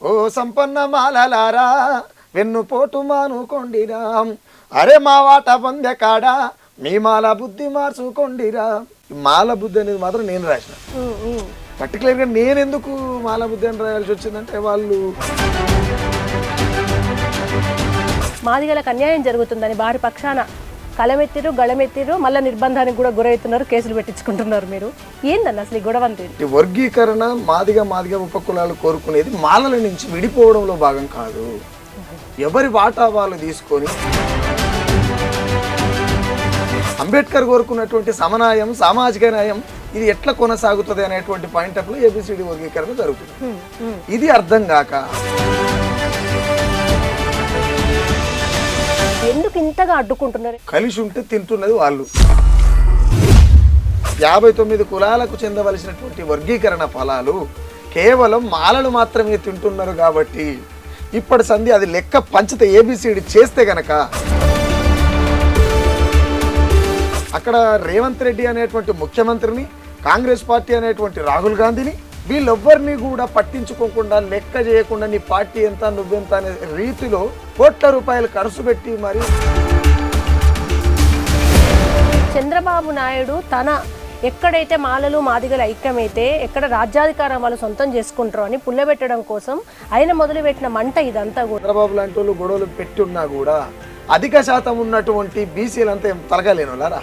ఓ సంపన్న మాలలారా వెన్నుపోటు మానుకొండిరా, అరే మా వాట పొందే కాడా మీ మాల బుద్ధి మార్చుకోండిరా. మాల బుద్ధి అనేది మాత్రం నేను రాసిన. పర్టికులర్గా నేను ఎందుకు మాల బుద్ధి అని రాయాల్సి వచ్చిందంటే వాళ్ళు మాదిగలకు అన్యాయం జరుగుతుందని వారి పక్షాన కలమెత్తిరు గళమెత్తిరు, మళ్ళీ నిర్బంధానికి కూడా గురవుతున్నారు, కేసులు పెట్టించుకుంటున్నారు. మీరు ఏందన్న అసలు ఈ గొడవ అంతే? వర్గీకరణ మాదిగ ఉపకులాలు కోరుకునేది మాలల నుంచి విడిపోవడంలో భాగం కాదు. ఎవరి వాటా వాళ్ళు తీసుకొని అంబేద్కర్ కోరుకున్నటువంటి సమన్యాయం, సామాజిక న్యాయం ఇది ఎట్లా కొనసాగుతుంది అనేటువంటి పాయింట్ ఆఫ్ లో ఏబిసిడి వర్గీకరణ జరుగుతుంది. ఇది అర్థం కాక ఎందుకు ఇంతగా అడ్డుకుంటున్నారు? కలిసి ఉంటే తింటున్నది వాళ్ళు. 59 కులాలకు చెందవలసినటువంటి వర్గీకరణ ఫలాలు కేవలం మాలలు మాత్రమే తింటున్నారు. కాబట్టి ఇప్పటి సంధి అది లెక్క పంచితే ఏబిసిడి చేస్తే గనక అక్కడ రేవంత్ రెడ్డి అనేటువంటి ముఖ్యమంత్రిని, కాంగ్రెస్ పార్టీ అనేటువంటి రాహుల్ గాంధీని వీళ్ళెవ్వరిని కూడా పట్టించుకోకుండా, లెక్క చేయకుండా నీ పార్టీ ఎంత నువ్వెంత అనే రీతిలో కోట్ల రూపాయలు ఖర్చు పెట్టి మరి చంద్రబాబు నాయుడు తన ఎక్కడైతే మాలలు మాదిగల ఐక్యమైతే ఎక్కడ రాజ్యాధికారం వాళ్ళు సొంతం చేసుకుంటారో అని పుల్లబెట్టడం కోసం ఆయన మొదలుపెట్టిన మంట ఇదంతా కూడా. చంద్రబాబు లాంటి వాళ్ళు గొడవలు పెట్టున్నా కూడా అధిక శాతం ఉన్నటువంటి బీసీలంతా ఏం తలగలేనులారా.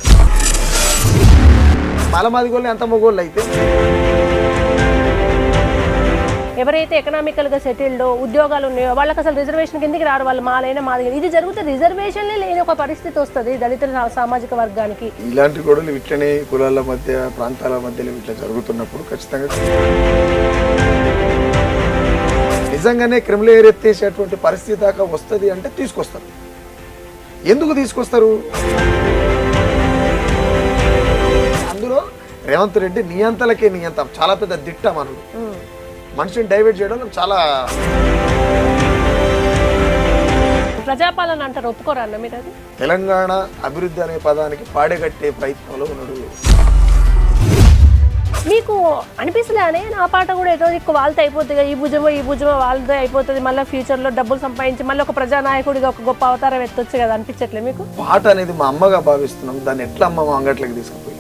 మాల మాదిగోళ్ళు ఎంత మొగోళ్ళు అయితే ఎవరైతే ఎకనామికల్గా సెటిల్డ్ ఉద్యోగాలు ఉన్నాయో వాళ్ళకి అసలు రిజర్వేషన్ కిందకి రారు. వాళ్ళు మాలైన మాదిగలు ఇది జరిగితే రిజర్వేషన్లే లేని ఒక పరిస్థితి వస్తుంది దళిత సామాజిక వర్గానికి. ఇలాంటి గొడవలు ఇట్లనే కులాల మధ్య, ప్రాంతాల మధ్యలో ఇట్లా జరుగుతున్నప్పుడు ఖచ్చితంగా నిజంగానే క్రిమినల్ ఎత్తేసేటువంటి పరిస్థితి దాకా వస్తుంది అంటే తీసుకొస్తారు. ఎందుకు తీసుకొస్తారు? అందులో రేవంత్ రెడ్డి నియంతలకే నియంత, చాలా పెద్ద దిట్ట మనడు. మనిషిని డైవర్ట్ చేయడం చాలా. ప్రజాపాలన అంటారు, ఒప్పుకోరా అన్న మీరు? అది తెలంగాణ అభివృద్ధి అనే పదానికి పాడగట్టే ప్రయత్నంలో ఉన్నాడు. మీకు అనిపిస్తలేనే నా పాట కూడా ఏదో ఎక్కువ వాళ్ళతో అయిపోతుంది, ఈ భుజమో వాళ్ళతో అయిపోతుంది, మళ్ళీ ఫ్యూచర్లో డబ్బులు సంపాదించి మళ్ళీ ఒక ప్రజానాయకుడిగా ఒక గొప్ప అవతారం ఎత్తొచ్చు కదా, అనిపించట్లే మీకు? పాట అనేది మా అమ్మగా భావిస్తున్నాం, దాన్ని ఎట్లా అమ్మ మా అంగట్లకి తీసుకుపోయి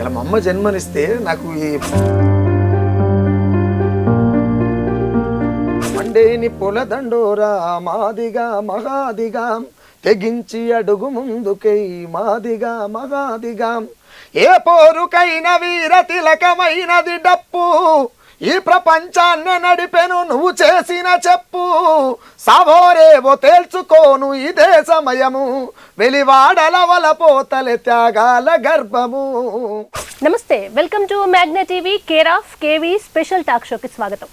ఇలా మా అమ్మ జన్మనిస్తే నాకు ఈ మండేని పొలదండోరా మాదిగా మహాదిగా తెగించి అడుగు ముందుకై మాదిగా మహాదిగా, ఏ పోరుకైన వీర తిలకమైనది డప్పు, ఈ ప్రపంచాన్ని నడిపెను నువ్వు చేసిన చెప్పు, సావోరేవో తేల్చుకోను ఇదే సమయము, వెలివాడల వలపోతలే త్యాగాల గర్భము. నమస్తే, welcome to Magna TV care of KV special talk షోకి స్వాగతం.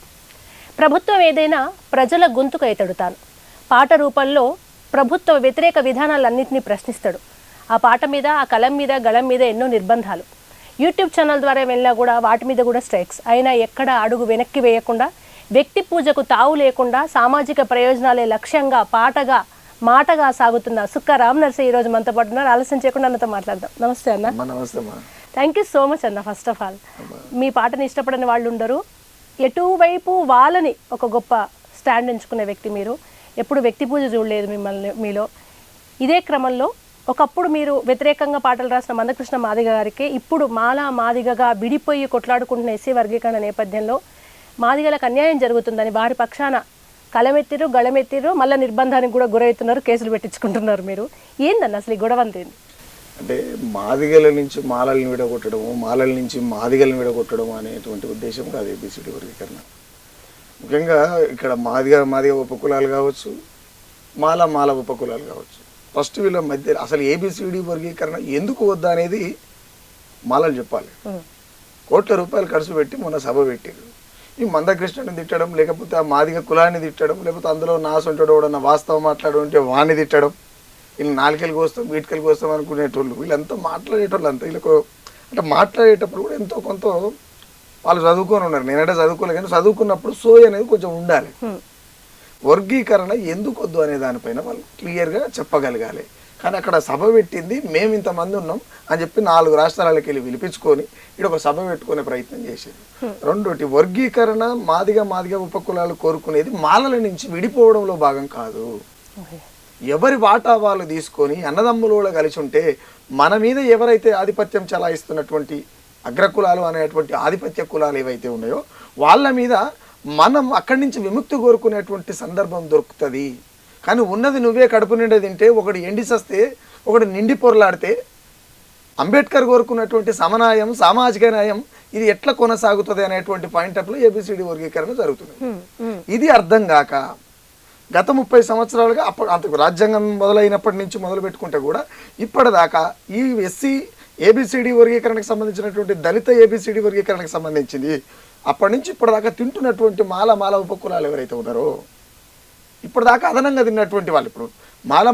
ప్రభుత్వం ఏదైనా ప్రజల గొంతుకు ఎత్తడుతాను, పాట రూపంలో ప్రభుత్వ వ్యతిరేక విధానాలన్నింటినీ ప్రశ్నిస్తాడు. ఆ పాట మీద, ఆ కలం మీద, గళం మీద ఎన్నో నిర్బంధాలు. యూట్యూబ్ ఛానల్ ద్వారా వెళ్ళినా కూడా వాటి మీద కూడా స్ట్రైక్స్. అయినా ఎక్కడ అడుగు వెనక్కి వేయకుండా, వ్యక్తి పూజకు తావు లేకుండా, సామాజిక ప్రయోజనాలే లక్ష్యంగా పాటగా మాటగా సాగుతున్న సుక్క రామ్ నర్సయ్య ఈరోజు మనతో పాటు ఉన్నారు. ఆలస్యం చేయకుండా అన్నతో మాట్లాడదాం. నమస్తే అన్న. నమస్తే. థ్యాంక్ యూ సో మచ్ అన్న. ఫస్ట్ ఆఫ్ ఆల్ మీ పాటని ఇష్టపడని వాళ్ళు ఉండరు. ఎటువైపు వాళ్ళని ఒక గొప్ప స్టాండ్ ఎంచుకునే వ్యక్తి మీరు. ఎప్పుడు వ్యక్తి పూజ చూడలేదు మిమ్మల్ని మీలో. ఇదే క్రమంలో ఒకప్పుడు మీరు వ్యతిరేకంగా పాటలు రాసిన మందకృష్ణ మాదిగ గారికి ఇప్పుడు మాలా మాదిగగా విడిపోయి కొట్లాడుకుంటున్న ఎస్సీ వర్గీకరణ నేపథ్యంలో మాదిగలకు అన్యాయం జరుగుతుందని వారి పక్షాన కలమెత్తిరు గళమెత్తిరు, మళ్ళీ నిర్బంధానికి కూడా గురవుతున్నారు, కేసులు పెట్టించుకుంటున్నారు. మీరు ఏందన్న అసలు ఈ గొడవ అంతేంది? అంటే మాదిగల నుంచి మాలల్ని విడగొట్టడము, మాలల నుంచి మాదిగల్ని విడగొట్టడం అనేటువంటి ఉద్దేశం కాదు ఏబిసిడి వర్గీకరణ. ముఖ్యంగా ఇక్కడ మాదిగ ఉపకులాలు కావచ్చు, మాల ఉపకులాలు కావచ్చు. ఫస్ట్ వీళ్ళ మధ్య అసలు ఏబిసిడి వర్గీకరణ ఎందుకు వద్దా అనేది మాలలు చెప్పాలి. కోట్ల రూపాయలు ఖర్చు పెట్టి మొన్న సభ పెట్టారు. ఈ మందకృష్ణుని తిట్టడం, లేకపోతే ఆ మాదిగ కులాన్ని తిట్టడం, లేకపోతే అందులో నాసంటాడు ఎవడన్నా వాస్తవం మాట్లాడు ఉంటే వాణ్ణి తిట్టడం, వీళ్ళు నాలుకలు కోస్తాం వీటికలు కోస్తాం అనుకునేటోళ్ళు, వీళ్ళంతా మాట్లాడేటోళ్ళు అంతా. వీళ్ళకు అంటే మాట్లాడేటప్పుడు కూడా ఎంతో కొంత వాళ్ళు చదువుకొని ఉన్నారు. నేనంటే చదువుకోలే, కానీ చదువుకున్నప్పుడు సోయి అనేది కొంచెం ఉండాలి. వర్గీకరణ ఎందుకు వద్దు అనే దానిపైన వాళ్ళు క్లియర్గా చెప్పగలగాలి. కానీ అక్కడ సభ పెట్టింది మేము ఇంతమంది ఉన్నాం అని చెప్పి 4 రాష్ట్రాలకి వెళ్ళి పిలిపించుకొని ఇక్కడ ఒక సభ పెట్టుకునే ప్రయత్నం చేసేది. రెండోటి వర్గీకరణ మాదిగ ఉపకులాలు కోరుకునేది మాలల నుంచి విడిపోవడంలో భాగం కాదు. ఎవరి వాటా వాళ్ళు తీసుకొని అన్నదమ్ములలో కలిసి ఉంటే మన మీద ఎవరైతే ఆధిపత్యం చలాయిస్తున్నటువంటి అగ్రకులాలు అనేటువంటి ఆధిపత్య కులాలు ఏవైతే ఉన్నాయో వాళ్ళ మీద మనం అక్కడి నుంచి విముక్తి కోరుకునేటువంటి సందర్భం దొరుకుతుంది. కానీ ఉన్నది నువ్వే కడుపు నిండా తింటే ఒకటి ఎండి సస్తే ఒకటి నిండి పొరలాడితే అంబేద్కర్ కోరుకున్నటువంటి సమన్యాయం సామాజిక న్యాయం ఇది ఎట్లా కొనసాగుతుంది అనేటువంటి పాయింట్ ఆఫ్ లో ఏబిసిడి వర్గీకరణ జరుగుతుంది. ఇది అర్థం కాక గత 30 సంవత్సరాలుగా అంతకు రాజ్యాంగం మొదలైనప్పటి నుంచి మొదలు పెట్టుకుంటే కూడా ఇప్పటిదాకా ఈ ఎస్సీ ఏబిసిడి వర్గీకరణకు సంబంధించినటువంటి దళిత ఏబిసిడి వర్గీకరణకు సంబంధించింది అప్పటి నుంచి ఇప్పటిదాకా తింటున్నటువంటి మాల ఉపకులాలు ఎవరైతే ఉన్నారో ఇప్పటిదాకా అదనంగా తిన్నటువంటి వాళ్ళు ఇప్పుడు మాల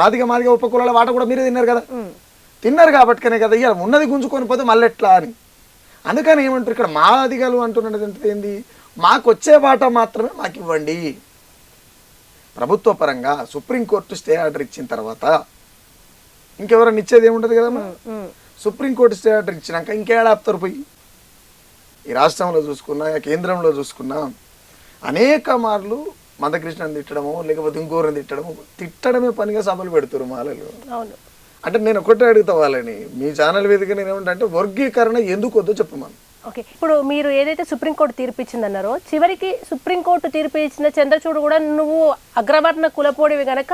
మాదిగ ఉపకులాల వాట కూడా మీరే తిన్నారు కదా. తిన్నారు కాబట్టికనే కదా ఇక ఉన్నది గుంజుకొని పోతే మళ్ళీ ఎట్లా అని. అందుకని ఏమంటారు ఇక్కడ మాదిగలు అంటున్నది ఏంది, మాకు వచ్చే వాట మాత్రమే మాకు ఇవ్వండి. ప్రభుత్వ పరంగా సుప్రీంకోర్టు స్టే ఆర్డర్ ఇచ్చిన తర్వాత ఇంకెవరైనా ఇచ్చేది ఏముంటది కదా. సుప్రీంకోర్టు స్టే ఆర్డర్ ఇచ్చినాక ఇంకేడాపుతారు పోయి. ఈ రాష్ట్రంలో చూసుకున్నా కేంద్రంలో చూసుకున్నా అనేక మార్లు మందకృష్ణని తిట్టడము లేకపోతే ఇంకోరిని తిట్టడమే పనిగా సభలు పెడుతున్నారు మాలలు. అంటే నేను ఒకటే అడుగుతా వాళ్ళని, మీ ఛానల్ వేదిక నేను ఏమంటే వర్గీకరణ ఎందుకు వద్దో చెప్పమని. ఓకే, ఇప్పుడు మీరు ఏదైతే సుప్రీంకోర్టు తీర్పు ఇచ్చిందన్నారో చివరికి సుప్రీంకోర్టు తీర్పు ఇచ్చిన చంద్రచూడ్ కూడా నువ్వు అగ్రవర్ణ కులపోడివి గనక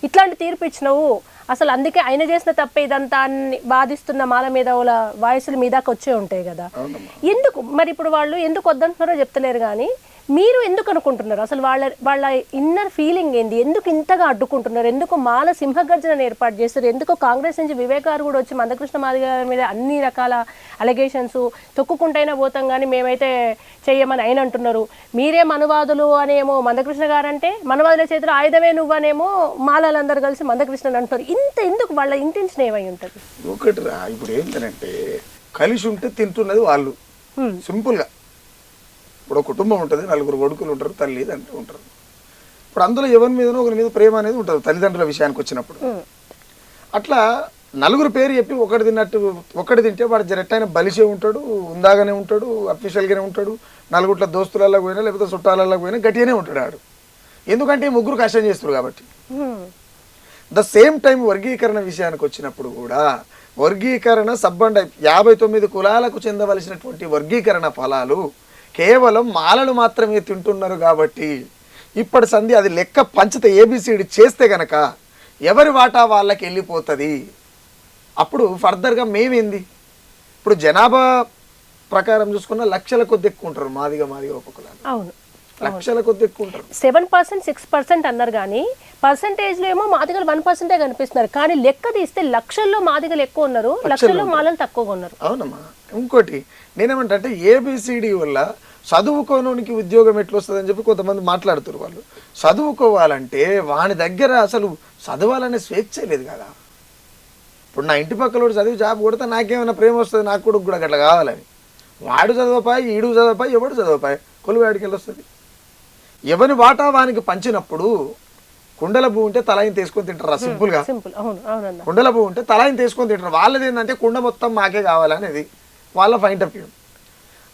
ఇట్లాంటి తీర్పు ఇచ్చినవు, అసలు అందుకే ఆయన చేసిన తప్పే ఇదంతా బాధిస్తున్న మాల మీద వాయిస్లు మీదాకి వచ్చే ఉంటాయి కదా. ఎందుకు మరి ఇప్పుడు వాళ్ళు ఎందుకు వద్దంటున్నారో చెప్తలేరు కానీ మీరు ఎందుకు అనుకుంటున్నారు? అసలు వాళ్ళ ఇన్నర్ ఫీలింగ్ ఏంది? ఎందుకు ఇంతగా అడ్డుకుంటున్నారు? ఎందుకు మాల సింహగర్జనను ఏర్పాటు చేస్తారు? ఎందుకు కాంగ్రెస్ నుంచి వివేక్ గారు కూడా వచ్చి మందకృష్ణ మాదిగ గారి మీద అన్ని రకాల అలిగేషన్స్ తొక్కుకుంటైనా పోతాం కానీ మేమైతే చెయ్యమని ఆయన అంటున్నారు. మీరే మనవాదులు అనేమో మందకృష్ణ గారు అంటే, మనవాదుల చేతిలో ఆయుధమే నువ్వనేమో మాలలందరూ కలిసి మందకృష్ణని అంటున్నారు. ఎందుకు వాళ్ళ ఇంటెన్షన్ ఏమై ఉంటుంది? ఒకటి రా, ఇప్పుడు ఏంటంటే కలిసి ఉంటే తింటున్నది వాళ్ళు సింపుల్గా. ఇప్పుడు కుటుంబం ఉంటుంది, 4 కొడుకులు ఉంటారు, తల్లి తండ్రి ఉంటారు. ఇప్పుడు అందులో ఎవరి మీదనో ఒకరి మీద ప్రేమ అనేది ఉంటుంది తల్లిదండ్రుల విషయానికి వచ్చినప్పుడు. అట్లా 4 పేరు చెప్పి ఒకటి తింటే వాడు జరెట్టైన బలిసే ఉంటాడు, ఉందాగానే ఉంటాడు, అఫీషియల్గానే ఉంటాడు, 4 దోస్తులలో పోయినా లేకపోతే చుట్టాలలో పోయినా గట్టిగానే ఉంటాడు ఆడు. ఎందుకంటే 3 కష్టం చేస్తారు కాబట్టి. ద సేమ్ టైం వర్గీకరణ విషయానికి వచ్చినప్పుడు కూడా వర్గీకరణ సబ్బండ 59 కులాలకు చెందవలసినటువంటి వర్గీకరణ ఫలాలు కేవలం మాలలు మాత్రమే తింటున్నారు కాబట్టి ఇప్పటి సంధి అది లెక్క పంచితే ఏబిసిడి చేస్తే గనక ఎవరి వాటా వాళ్ళకి వెళ్ళిపోతుంది. అప్పుడు ఫర్దర్గా మేమేంది, ఇప్పుడు జనాభా ప్రకారం చూసుకున్న లక్షల కొద్ది ఎక్కువ ఉంటారు మాదిగ ఉపకులాలు. అవును, లక్షల కొద్ది ఎక్కువ ఉంటారు. 7%, 6% అన్నారు కానీ పర్సంటేజ్లో ఏమో మాదిగలు 1% కనిపిస్తున్నారు. కానీ లెక్క తీస్తే లక్షల్లో మాదిగలు ఎక్కువ ఉన్నారు, లక్షల్లో మాలలు తక్కువగా ఉన్నారు. అవునమ్మా. ఇంకోటి నేనేమంటే ఏబిసిడి వల్ల చదువుకోనోనికి ఉద్యోగం ఎట్లా వస్తుంది అని చెప్పి కొంతమంది మాట్లాడుతారు. వాళ్ళు చదువుకోవాలంటే వాని దగ్గర అసలు చదవాలనే స్వేచ్ఛ లేదు కదా. ఇప్పుడు నా ఇంటి పక్కన చదివి జాబ్ కొడితే నాకేమైనా ప్రేమ వస్తుంది, నాకు కూడా అట్లా కావాలని. వాడు చదవపాయి, ఈడు చదవపాయి, ఎవడు చదవపాయి, కొలువాడికి వెళ్ళి వస్తుంది. ఎవరి వాటా వానికి పంచినప్పుడు కుండల భూ ఉంటే తలాయిని తీసుకొని తింటారు సింపుల్గా. కుండల భూ ఉంటే తలాయిని తీసుకొని తింటారు. వాళ్ళది ఏంటంటే కుండ మొత్తం మాకే కావాలనేది వాళ్ళ పాయింట్ ఆఫ్ వ్యూ.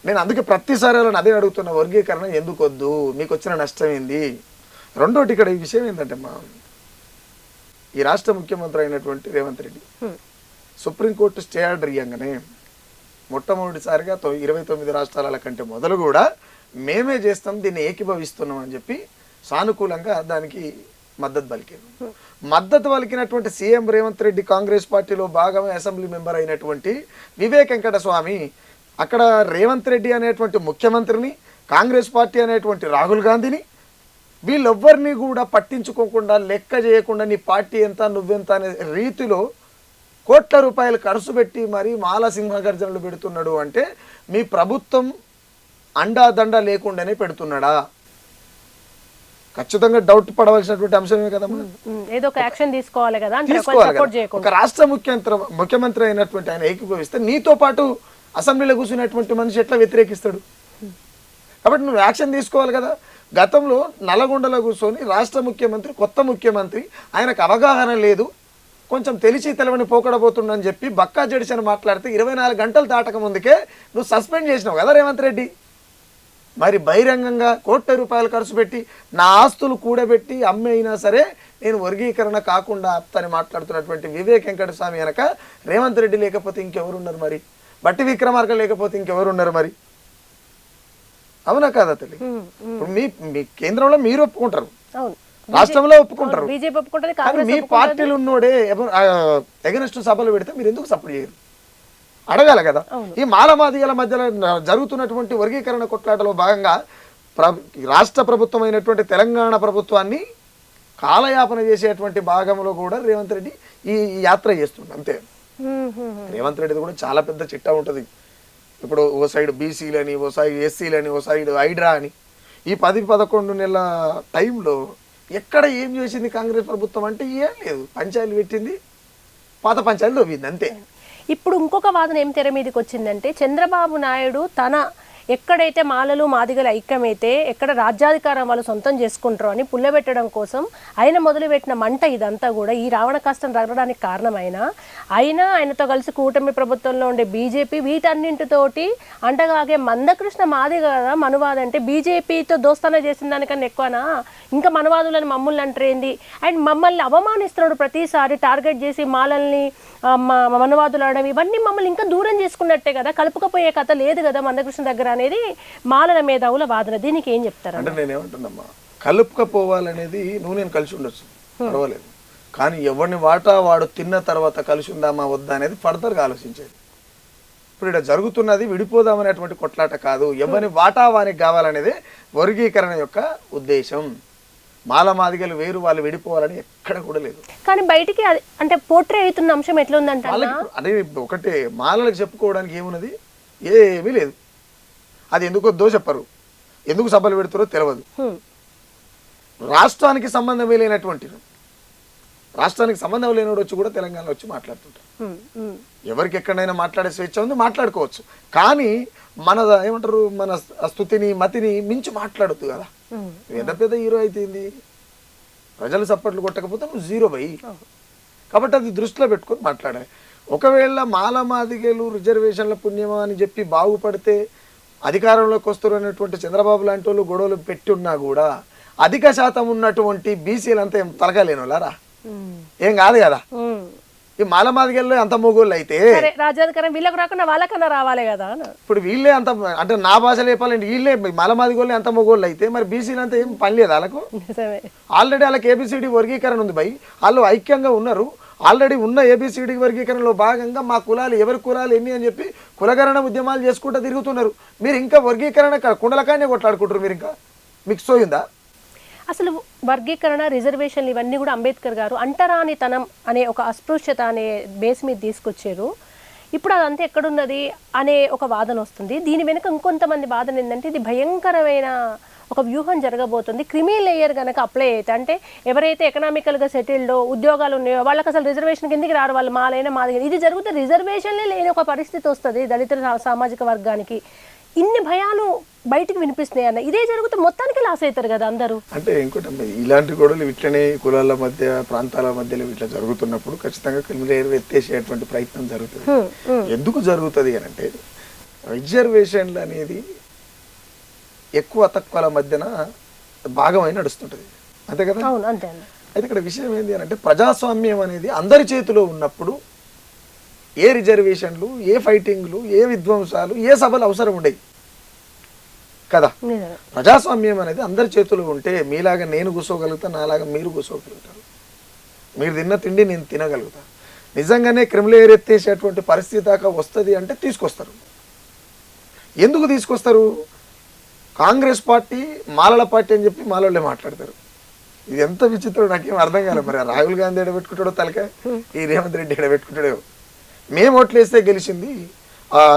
నేను అందుకే ప్రతిసారి వాళ్ళని అదే అడుగుతున్న, వర్గీకరణ ఎందుకు వద్దు, మీకు వచ్చిన నష్టం ఏంది. రెండోటి ఇక్కడ ఈ విషయం ఏంటంటే ఈ రాష్ట్ర ముఖ్యమంత్రి అయినటువంటి Revanth Reddy supreme court stay order ఇవ్వగానే మొట్టమొదటిసారిగా 29 రాష్ట్రాల కంటే మొదలు కూడా మేమే చేస్తాం, దీన్ని ఏకీభవిస్తున్నాం అని చెప్పి సానుకూలంగా దానికి మద్దతు పలికారు. మద్దతు పలికినటువంటి సీఎం రేవంత్ రెడ్డి కాంగ్రెస్ పార్టీలో భాగమే అసెంబ్లీ మెంబర్ అయినటువంటి వివేక్ వెంకటస్వామి అక్కడ రేవంత్ రెడ్డి అనేటువంటి ముఖ్యమంత్రిని, కాంగ్రెస్ పార్టీ అనేటువంటి రాహుల్ గాంధీని వీళ్ళెవ్వరిని కూడా పట్టించుకోకుండా లెక్క చేయకుండా నీ పార్టీ ఎంత నువ్వెంత అనే రీతిలో కోట్ల రూపాయలు ఖర్చు పెట్టి మరి మాల సింహగర్జనలు పెడుతున్నాడు. అంటే మీ ప్రభుత్వం అండాదండ లేకుండానే పెడుతున్నాడా? ఖచ్చితంగా డౌట్ పడవలసినటువంటి అంశమే కదమ్మా. ఏదో ఒక యాక్షన్ తీసుకోవాలి కదా. ఒక రాష్ట్ర ముఖ్యమంత్రి అయినటువంటి ఆయన ఏకీభవిస్తే నీతో పాటు అసెంబ్లీలో కూర్చున్నటువంటి మనిషి ఎట్లా వ్యతిరేకిస్తాడు? కాబట్టి నువ్వు యాక్షన్ తీసుకోవాలి కదా. గతంలో నల్గొండలో కూర్చొని రాష్ట్ర ముఖ్యమంత్రి, కొత్త ముఖ్యమంత్రి, ఆయనకు అవగాహన లేదు, కొంచెం తెలిసి తెలవని పోకడబోతుండని చెప్పి బక్కా జడిసని మాట్లాడితే 24 గంటలు దాటక ముందుకే నువ్వు సస్పెండ్ చేసినావు కదా రేవంత్ రెడ్డి. మరి బహిరంగంగా కోట్ల రూపాయలు ఖర్చు పెట్టి నా ఆస్తులు కూడబెట్టి అమ్మి అయినా సరే నేను వర్గీకరణ కాకుండా ఆప్తని మాట్లాడుతున్నటువంటి వివేక్ వెంకటస్వామి వెనక రేవంత్ రెడ్డి లేకపోతే ఇంకెవరున్నారు, మరి బట్టి విక్రమార్క లేకపోతే ఇంకెవరున్నారు మరి? అవునా కాదా తల్లి? ఇప్పుడు మీ కేంద్రంలో మీరు ఒప్పుకుంటారు, రాష్ట్రంలో ఒప్పుకుంటారు, కానీ మీ పార్టీలు ఉన్నోడే ఎగనెస్ట్ సభలు పెడితే మీరు ఎందుకు సపోర్ట్ చేయరు? అడగాలి కదా. ఈ మాలమాదిగల మధ్యలో జరుగుతున్నటువంటి వర్గీకరణ కొట్లాటలో భాగంగా రాష్ట్ర ప్రభుత్వమైనటువంటి తెలంగాణ ప్రభుత్వాన్ని కాలయాపన చేసేటువంటి భాగంలో కూడా రేవంత్ రెడ్డి ఈ యాత్ర చేస్తుండే. అంతే, రేవంత్ రెడ్డిది కూడా చాలా పెద్ద చిట్టా ఉంటుంది. ఇప్పుడు ఓ సైడ్ బీసీలని, ఓ సైడ్ ఎస్సీలని, ఓ సైడ్ హైడ్రా అని, ఈ 10-11 నెలల టైంలో ఎక్కడ ఏం చేసింది కాంగ్రెస్ ప్రభుత్వం అంటే ఏం లేదు. పంచాయతీలు పెట్టింది, పాత పంచాయతీలు తవ్వింది, అంతే. ఇప్పుడు ఇంకొక వాదన ఏం తెర మీదకి వచ్చిందంటే, చంద్రబాబు నాయుడు తన ఎక్కడైతే మాలలు మాదిగల ఐక్యమైతే ఎక్కడ రాజ్యాధికారం వాళ్ళు సొంతం చేసుకుంటారో అని పుల్లబెట్టడం కోసం ఆయన మొదలుపెట్టిన మంట ఇదంతా కూడా ఈ రావణ కష్టం రగడానికి కారణమైన అయినా ఆయనతో కలిసి కూటమి ప్రభుత్వంలో ఉండే బీజేపీ వీటన్నింటితోటి అంటగాగే మందకృష్ణ మాదిగ కదా మనువాద అంటే బీజేపీతో దోస్తాన చేసిన దానికన్నా ఎక్కువనా, ఇంకా మనవాదులను మమ్మల్ని అంటరేంది, అండ్ మమ్మల్ని అవమానిస్తున్నాడు ప్రతిసారి టార్గెట్ చేసి మాలల్ని మనవాదులు అనడం, ఇవన్నీ మమ్మల్ని ఇంకా దూరం చేసుకున్నట్టే కదా, కలుపుకపోయే కథ లేదు కదా మందకృష్ణ దగ్గర అనేది మాలల మేధావుల వాదన. దీనికి ఏం చెప్తారు? అంటే నేనేమంటున్నామ్మా, కలుపుకపోవాలనేది నువ్వు నేను కలిసి ఉండొచ్చు, పర్వాలేదు, కానీ ఎవరిని వాటా వాడు తిన్న తర్వాత కలిసి ఉందామా వద్దా అనేది ఫర్దర్గా ఆలోచించేది. ఇప్పుడు ఇక్కడ జరుగుతున్నది విడిపోదామనేటువంటి కొట్లాట కాదు, ఎవరిని వాటా వానికి కావాలనేది వర్గీకరణ యొక్క ఉద్దేశం. మాలమాదిగలు వేరు, వాళ్ళు విడిపోవాలని ఎక్కడ కూడా లేదు. కానీ బయటికి అంటే పోట్రే అవుతున్న అంశం ఎట్లా ఉందంటే అదే ఒకటే, మాలలకు చెప్పుకోవడానికి ఏమున్నది, ఏమీ లేదు. అది ఎందుకు వద్దో చెప్పరు, ఎందుకు సభలు పెడుతారో తెలియదు. రాష్ట్రానికి సంబంధమే లేనటువంటి, రాష్ట్రానికి సంబంధం లేనివాడు వచ్చి కూడా తెలంగాణలో వచ్చి మాట్లాడుతుంటారు. ఎవరికి ఎక్కడైనా మాట్లాడే స్వేచ్ఛ ఉంది, మాట్లాడుకోవచ్చు, కానీ మన ఏమంటారు, మన స్తుతిని మతిని మించి మాట్లాడొద్దు కదా. ఎంత పెద్ద హీరో అయితేంది, ప్రజలు సప్పట్లు కొట్టకపోతే నువ్వు జీరో బై. కాబట్టి అది దృష్టిలో పెట్టుకొని మాట్లాడాలి. ఒకవేళ మాలమాదిగలు రిజర్వేషన్ల పుణ్యమా అని చెప్పి బాగుపడితే అధికారంలోకి వస్తారు అనేటువంటి చంద్రబాబు లాంటి వాళ్ళు గొడవలు పెట్టి ఉన్నా కూడా అధిక శాతం ఉన్నటువంటి బీసీలంతా ఏం తలగలేనులారా, ఏం కాదు కదా. ఈ మాలమాదిగల్లో అంత మొగోళ్ళు అయితే రాజ్యాధికారం వీళ్ళకి రాకుండా వాళ్ళకన్నా రావాలి కదా. ఇప్పుడు వీళ్ళే అంత, అంటే నా భాషలో చెప్పాలంటే వీళ్ళే మాలమాదిగోళ్ళే అంత మొగోళ్ళు అయితే మరి బీసీలు అంతా ఏం పని లేదు వాళ్ళకు. ఆల్రెడీ వాళ్ళకి ఏబిసిడి వర్గీకరణ ఉంది భయ్, వాళ్ళు ఐక్యంగా ఉన్నారు. ఆల్రెడీ ఉన్న ఏబిసిడి వర్గీకరణలో భాగంగా మా కులాలు ఎవరి కులాలు ఎన్ని అని చెప్పి కులకరణ ఉద్యమాలు చేసుకుంటూ తిరుగుతున్నారు. మీరు ఇంకా వర్గీకరణ కుండలకాయనే కొట్లాడుకుంటారు. మీరు ఇంకా మీకు సోయిందా? అసలు వర్గీకరణ, రిజర్వేషన్లు ఇవన్నీ కూడా అంబేద్కర్ గారు అంటరానితనం అనే ఒక అస్పృశ్యత అనే బేస్ మీద తీసుకొచ్చారు. ఇప్పుడు అదంతా ఎక్కడున్నది అనే ఒక వాదన వస్తుంది. దీని వెనుక ఇంకొంతమంది వాదన ఏంటంటే ఇది భయంకరమైన ఒక వ్యూహం జరగబోతుంది. క్రిమీ లేయర్ కనుక అప్లై అయితే, అంటే ఎవరైతే ఎకనామికల్గా సెటిల్డో ఉద్యోగాలు ఉన్నాయో వాళ్ళకి అసలు రిజర్వేషన్ కిందకి రారు, వాళ్ళు మాలైనా మాది. ఇది జరిగితే రిజర్వేషన్లే లేని ఒక పరిస్థితి వస్తుంది దళిత సామాజిక వర్గానికి. ఇన్ని భయాలు బయటకు వినిపిస్తున్నాయి అన్న, ఇదే జరిగితే మొత్తానికి లాస్ అవుతారు కదా అందరూ. అంటే ఇంకోటి ఇలాంటి గొడవలు ఇట్లనే కులాల మధ్య ప్రాంతాల మధ్యలో ఇట్లా జరుగుతున్నప్పుడు ఖచ్చితంగా క్రిమినల్ ఎత్తేసేటువంటి ప్రయత్నం జరుగుతుంది. ఎందుకు జరుగుతుంది అని అంటే, రిజర్వేషన్లు అనేది ఎక్కువ తక్కువల మధ్యన భాగమై నడుస్తుంటది, అంతే కదా. అయితే ఇక్కడ విషయం ఏంటి అని అంటే, ప్రజాస్వామ్యం అనేది అందరి చేతిలో ఉన్నప్పుడు ఏ రిజర్వేషన్లు, ఏ ఫైటింగ్లు, ఏ విధ్వంసాలు, ఏ సభలు అవసరం ఉండేవి కదా. ప్రజాస్వామ్యం అనేది అందరి చేతులు ఉంటే మీలాగా నేను కూర్చోగలుగుతా, నాలాగా మీరు కూర్చోగలుగుతారు, మీరు తిన్న తిండి నేను తినగలుగుతా. నిజంగానే క్రిమినల్ ఎత్తేసేటువంటి పరిస్థితి దాకా వస్తుంది అంటే తీసుకొస్తారు. ఎందుకు తీసుకొస్తారు? కాంగ్రెస్ పార్టీ మాలల పార్టీ అని చెప్పి మాలలే మాట్లాడతారు. ఇది ఎంత విచిత్రం నాకేం అర్థం కాలేదు. మరి రాహుల్ గాంధీ ఎడబెట్టుకుంటాడో తలకాయ, ఈ రేవంత్ రెడ్డి ఎడబెట్టుకుంటాడో. మేము ఓట్లు వేస్తే గెలిచింది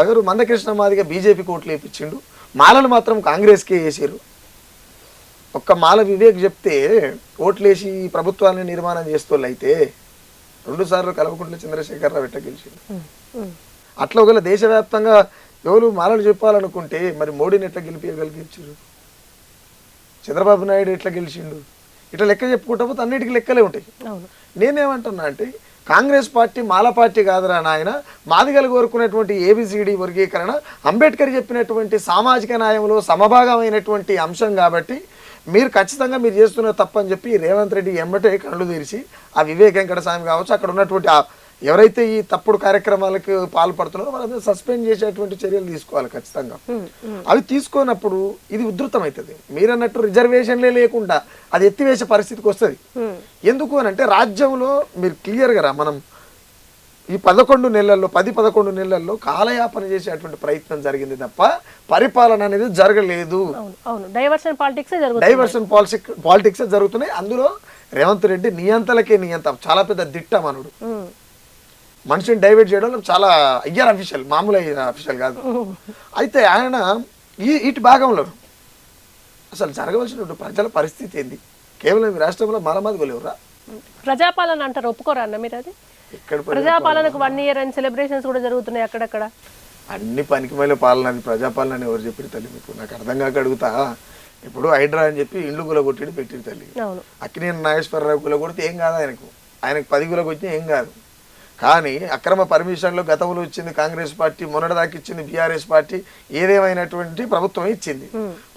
ఎవరు, మందకృష్ణ మాదిగా బీజేపీకి ఓట్లు వేయించిండు, మాలలు మాత్రం కాంగ్రెస్కే వేసారు. ఒక్క మాల వివేక్ చెప్తే ఓట్లేసి ప్రభుత్వాన్ని నిర్మాణం చేస్తోళ్ళు అయితే 2 సార్లు కల్వకుంట్ల చంద్రశేఖరరావు ఎట్లా గెలిచిండు. అట్లా ఒకవేళ దేశవ్యాప్తంగా ఎవరు మాలలు చెప్పాలనుకుంటే మరి మోడీని ఎట్లా గెలిపించగలిగించారు, చంద్రబాబు నాయుడు ఎట్లా గెలిచిండు, ఇట్లా లెక్క చెప్పుకుంటా పోతే అన్నిటికీ లెక్కలే ఉంటాయి. నేనేమంటున్నా అంటే, కాంగ్రెస్ పార్టీ మాల పార్టీ కాదురా నాయన, మాదిగలు కోరుకున్నటువంటి ఏబిసిడి వర్గీకరణ అంబేద్కర్ చెప్పినటువంటి సామాజిక న్యాయంలో సమభాగమైనటువంటి అంశం కాబట్టి మీరు ఖచ్చితంగా మీరు చేస్తున్న తప్పని చెప్పి రేవంత్ రెడ్డి ఎమ్మటే కళ్ళు తెరిచి ఆ వివేక్ వెంకటస్వామి కావచ్చు, అక్కడ ఉన్నటువంటి ఎవరైతే ఈ తప్పుడు కార్యక్రమాలకు పాల్పడుతున్నారో వాళ్ళని సస్పెండ్ చేసేటువంటి చర్యలు తీసుకోవాలి ఖచ్చితంగా. అవి తీసుకున్నప్పుడు ఇది ఉధృతమవుతుంది. మీరన్నట్టు రిజర్వేషన్లే లేకుండా అది ఎత్తివేసే పరిస్థితికి వస్తుంది. ఎందుకు అని అంటే రాజ్యంలో మీరు క్లియర్గా మనం ఈ 11 నెలల్లో 10-11 నెలల్లో కాలయాపన చేసేటువంటి ప్రయత్నం జరిగింది తప్ప పరిపాలన అనేది జరగలేదు. డైవర్షన్ పాలిటిక్స్ జరుగుతున్నాయి. అందులో రేవంత్ రెడ్డి నియంతలకే నియంత, చాలా పెద్ద దిట్ట మనుడు. మనిషిని డైవర్ట్ చేయడం చాలా అయ్యారు అఫీషియల్, మామూలు అఫీషియల్ కాదు. అయితే ఆయన ఇటు భాగంలో అసలు జరగవలసినటువంటి ప్రజల పరిస్థితి ఏంది? కేవలం ఈ రాష్ట్రంలో మాలమాదిగోలేవురా ప్రజాపాలన అంటారు, ఒప్పుకోరా అన్న మీరు? అది ఇక్కడ ప్రజాపాలనకు 1 year అని సెలబ్రేషన్స్ కూడా జరుగుతున్నాయి అక్కడక్కడ. అన్ని పనికిమాల పాలన, అది ప్రజాపాలన అని ఎవరు చెప్పిన తల్లి మీకు? నాకు అర్థం కాక అడుగుతా. ఇప్పుడు హైడ్రా అని చెప్పి ఇండ్లు గులగొట్టి పెట్టిన తల్లి. అక్కినేని నాగేశ్వరరావు గులగొడితే ఏం కాదు, ఆయనకు 10 గులగొచ్చినా ఏం కాదు. కానీ అక్రమ పర్మిషన్లు గతంలో ఇచ్చింది కాంగ్రెస్ పార్టీ, మొన్నటిదాకా ఇచ్చింది బీఆర్ఎస్ పార్టీ, ఏదేమైనటువంటి ప్రభుత్వం ఇచ్చింది.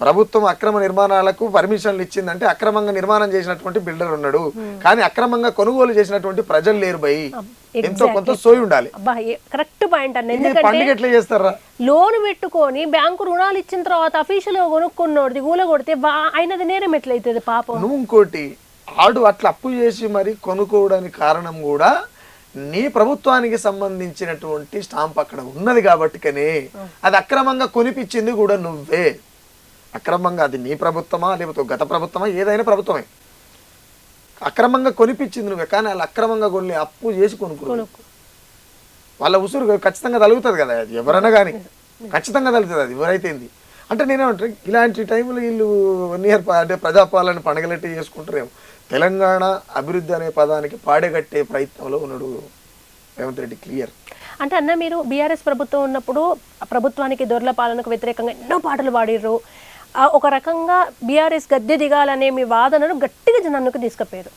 ప్రభుత్వం అక్రమ నిర్మాణాలకు పర్మిషన్లు ఇచ్చిందంటే అక్రమంగా నిర్మాణం చేసినటువంటి బిల్డర్ ఉన్నాడు, కానీ అక్రమంగా కొనుగోలు చేసినటువంటి ప్రజలు లేరు. భయ్ ఎంతో కొంత సోయి ఉండాలి. కరెక్ట్ పాయింట్ అన్న. పండుగ ఎట్లా చేస్తారా? లోన్ పెట్టుకొని బ్యాంకు రుణాలు ఇచ్చిన తర్వాత అఫీషియల్ కొనుక్కున్నోడిది కూలగొడితే ఆయనది నేరం ఎట్లయితుంది పాపం? నువ్వు ఇంకోటి ఆడు అట్లా అప్పు చేసి మరి కొనుక్కోవడానికి కారణం కూడా నీ ప్రభుత్వానికి సంబంధించినటువంటి స్టాంప్ అక్కడ ఉన్నది కాబట్టికనే. అది అక్రమంగా కొనిపించింది కూడా నువ్వే. అక్రమంగా అది నీ ప్రభుత్వమా లేకపోతే గత ప్రభుత్వమా, ఏదైనా ప్రభుత్వమే అక్రమంగా కొనిపించింది నువ్వే. కానీ వాళ్ళు అక్రమంగా కొన్ని అప్పు చేసి కొనుక్కో, వాళ్ళ ఉసురు ఖచ్చితంగా తలుగుతుంది కదా. అది ఎవరైనా కానీ ఖచ్చితంగా తలుగుతుంది. అది ఎవరైతే అంటే నేనేమంటే ఇలాంటి టైంలో వీళ్ళు 1 year అంటే ప్రజాపాలన పండగలెట్టి చేసుకుంటారేమో. తెలంగాణ అభివృద్ధి అనే పదానికి పాడేగట్టే ప్రయత్నంలో ఉన్నాడు రేవంత్ రెడ్డి, క్లియర్. అంటే అన్న మీరు బీఆర్ఎస్ ప్రభుత్వం ఉన్నప్పుడు ప్రభుత్వానికి దొరల పాలనకు వ్యతిరేకంగా ఎన్నో పాటలు పాడిర్రు. ఒక రకంగా బీఆర్ఎస్ గద్దె దిగాలనే మీ వాదనను గట్టిగా జనానికి తీసుకుపోయారు.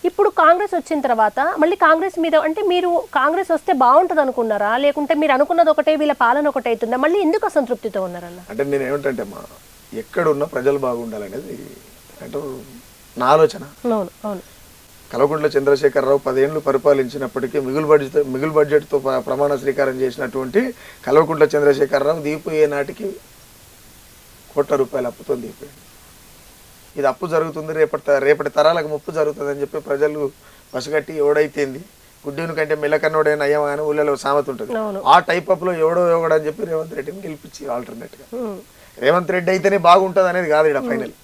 ఇప్పుడు కాంగ్రెస్ వచ్చిన తర్వాత మళ్ళీ కాంగ్రెస్ మీద అంటే మీరు కాంగ్రెస్ వస్తే బాగుంటుంది అనుకున్నారా, లేకుంటే మీరు అనుకున్నది ఒకటే వీళ్ళ పాలన ఒకటే అవుతుందా? మళ్ళీ ఎందుకు అసంతృప్తితో ఉన్నారన్న? అంటే నేను ఏమిటంటే మా ఎక్కడున్న ప్రజలు బాగుండాలనేది అంటే నా ఆలోచన. కల్వకుంట్ల చంద్రశేఖరరావు 10 ఏళ్ళు పరిపాలించినప్పటికీ మిగులు బడ్జెట్తో ప్రమాణ స్వీకారం చేసినటువంటి కల్వకుంట్ల చంద్రశేఖరరావు దీపోయే నాటికి ₹1,00,00,000 అప్పుతో దీపోయింది. ఇది అప్పు జరుగుతుంది, రేపటి తరాలకు ముప్పు జరుగుతుంది అని చెప్పి ప్రజలు పసిగట్టి ఎవడైతేంది గుడ్డీని కంటే మెల్లకన్నోడైనా అయ్యమా అని ఊళ్ళలో సామెత ఉంటుంది. ఆ టైప్ అప్ లో ఎవడని చెప్పి రేవంత్ రెడ్డిని గెలిపించి ఆల్టర్నేట్ గా రేవంత్ రెడ్డి అయితేనే బాగుంటుంది అనేది కాదు ఇక్కడ ఫైనల్.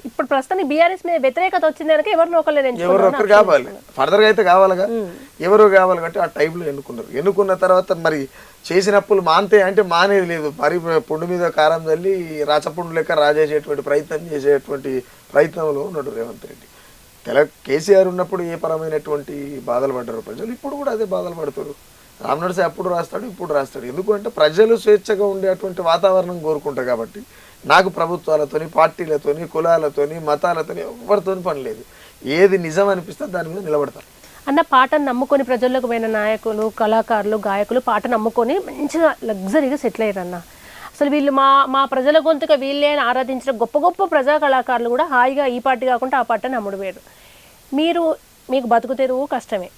ఇప్పుడు ప్రస్తుతానికి బీఆర్ఎస్ మీద వ్యతిరేకత వచ్చింది కనుక ఎవరు ఒకరు కావాలి, ఫర్దర్ గా అయితే కావాలిగా, ఎవరు కావాలి కాబట్టి ఆ టైంలో ఎన్నుకున్నారు. ఎన్నుకున్న తర్వాత మరి చేసిన అప్పులు మాంతే అంటే మానేది లేదు. మరి పుండు మీద కారం చల్లి రాచపుండు లెక్క రాజేసేటువంటి ప్రయత్నం చేసేటువంటి ప్రయత్నంలో ఉన్నాడు రేవంత్ రెడ్డి. కేసీఆర్ ఉన్నప్పుడు ఏ పరమైనటువంటి బాధలు పడ్డారు ప్రజలు, ఇప్పుడు కూడా అదే బాధలు పడతారు. రామనరసింహ అప్పుడు రాస్తాడు, ఇప్పుడు రాస్తాడు. ఎందుకంటే ప్రజలు స్వేచ్ఛగా ఉండేటువంటి వాతావరణం కోరుకుంటారు కాబట్టి. నాకు ప్రభుత్వాలతోని, పార్టీలతోని, కులాలతోని, మతాలతోని ఎవరితోని పని లేదు. ఏది నిజం అనిపిస్తే దాని మీద నిలబడతారు. అన్న పాటను నమ్ముకొని ప్రజల్లోకి పోయిన నాయకులు, కళాకారులు, గాయకులు పాటను నమ్ముకొని మంచిగా లగ్జరీగా సెటిల్ అయ్యారు అన్న. అసలు వీళ్ళు మా ప్రజల గొంతుగా వీళ్ళే అని ఆరాధించిన గొప్ప గొప్ప ప్రజా కళాకారులు కూడా హాయిగా ఈ పార్టీ కాకుండా ఆ పాటను అమ్ముడు వేరు. మీకు బతుకు తెరువు కష్టమే.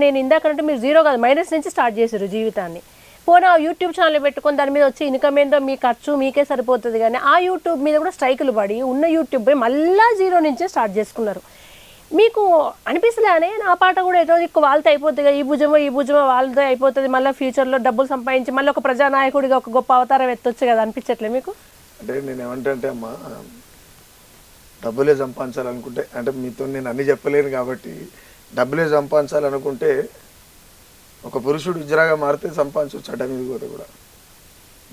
నేను ఇందాకంటే మీరు 0 కాదు మైనస్ నుంచి స్టార్ట్ చేశారు జీవితాన్ని. పోనీ ఆ యూట్యూబ్ ఛానల్ పెట్టుకొని దాని మీద వచ్చి ఇన్కమ్ ఏందో మీ ఖర్చు మీకే సరిపోతుంది. కానీ ఆ యూట్యూబ్ మీద కూడా స్ట్రైకులు పడి ఉన్న యూట్యూబ్ మళ్ళీ 0 నుంచే స్టార్ట్ చేసుకున్నారు. మీకు అనిపిస్తలేనే ఆ పాట కూడా ఏదో ఎక్కువ వాళ్ళతో అయిపోతుంది, ఈ భుజమో వాళ్ళతో అయిపోతుంది, మళ్ళీ ఫ్యూచర్లో డబ్బులు సంపాదించి మళ్ళీ ఒక ప్రజానాయకుడిగా ఒక గొప్ప అవతారం ఎత్తొచ్చు కదా, అనిపించట్లే మీకు? అంటే నేను ఏమంటే అమ్మా, డబ్బులే సంపాదించాలనుకుంటే అంటే మీతో నేను అన్ని చెప్పలేను కాబట్టి, డబ్బులే సంపాదించాలనుకుంటే ఒక పురుషుడు ఇజ్రాగా మారితే సంపాదించవచ్చు. అడ్డ మీద పోతే కూడా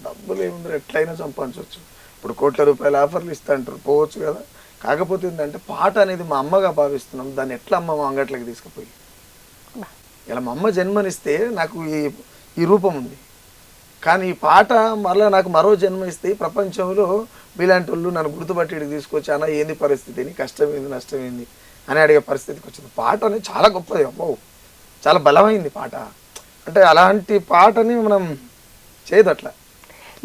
డబ్బులు ఏముంది, ఎట్లయినా సంపాదించవచ్చు. ఇప్పుడు ₹1,00,00,000 ఆఫర్లు ఇస్తా అంటారు, పోవచ్చు కదా. కాకపోతే ఏంటంటే పాట అనేది మా అమ్మగా భావిస్తున్నాం. దాన్ని ఎట్లా అమ్మ మా అంగట్లకి తీసుకుపోయి ఇలా మా అమ్మ జన్మనిస్తే నాకు ఈ రూపం ఉంది. కానీ ఈ పాట మరలా నాకు మరో జన్మ ఇస్తే ప్రపంచంలో మీలాంటి వాళ్ళు నన్ను గుర్తుపట్టి తీసుకొచ్చి అన్న ఏంది పరిస్థితిని, కష్టం ఏంది, నష్టం ఏంది అని అడిగే పరిస్థితికి వచ్చింది. పాట అనేది చాలా గొప్పది. అమ్మో చాలా బలమైంది పాట. అంటే అలాంటి పాటని మనం చేయదు అట్లా.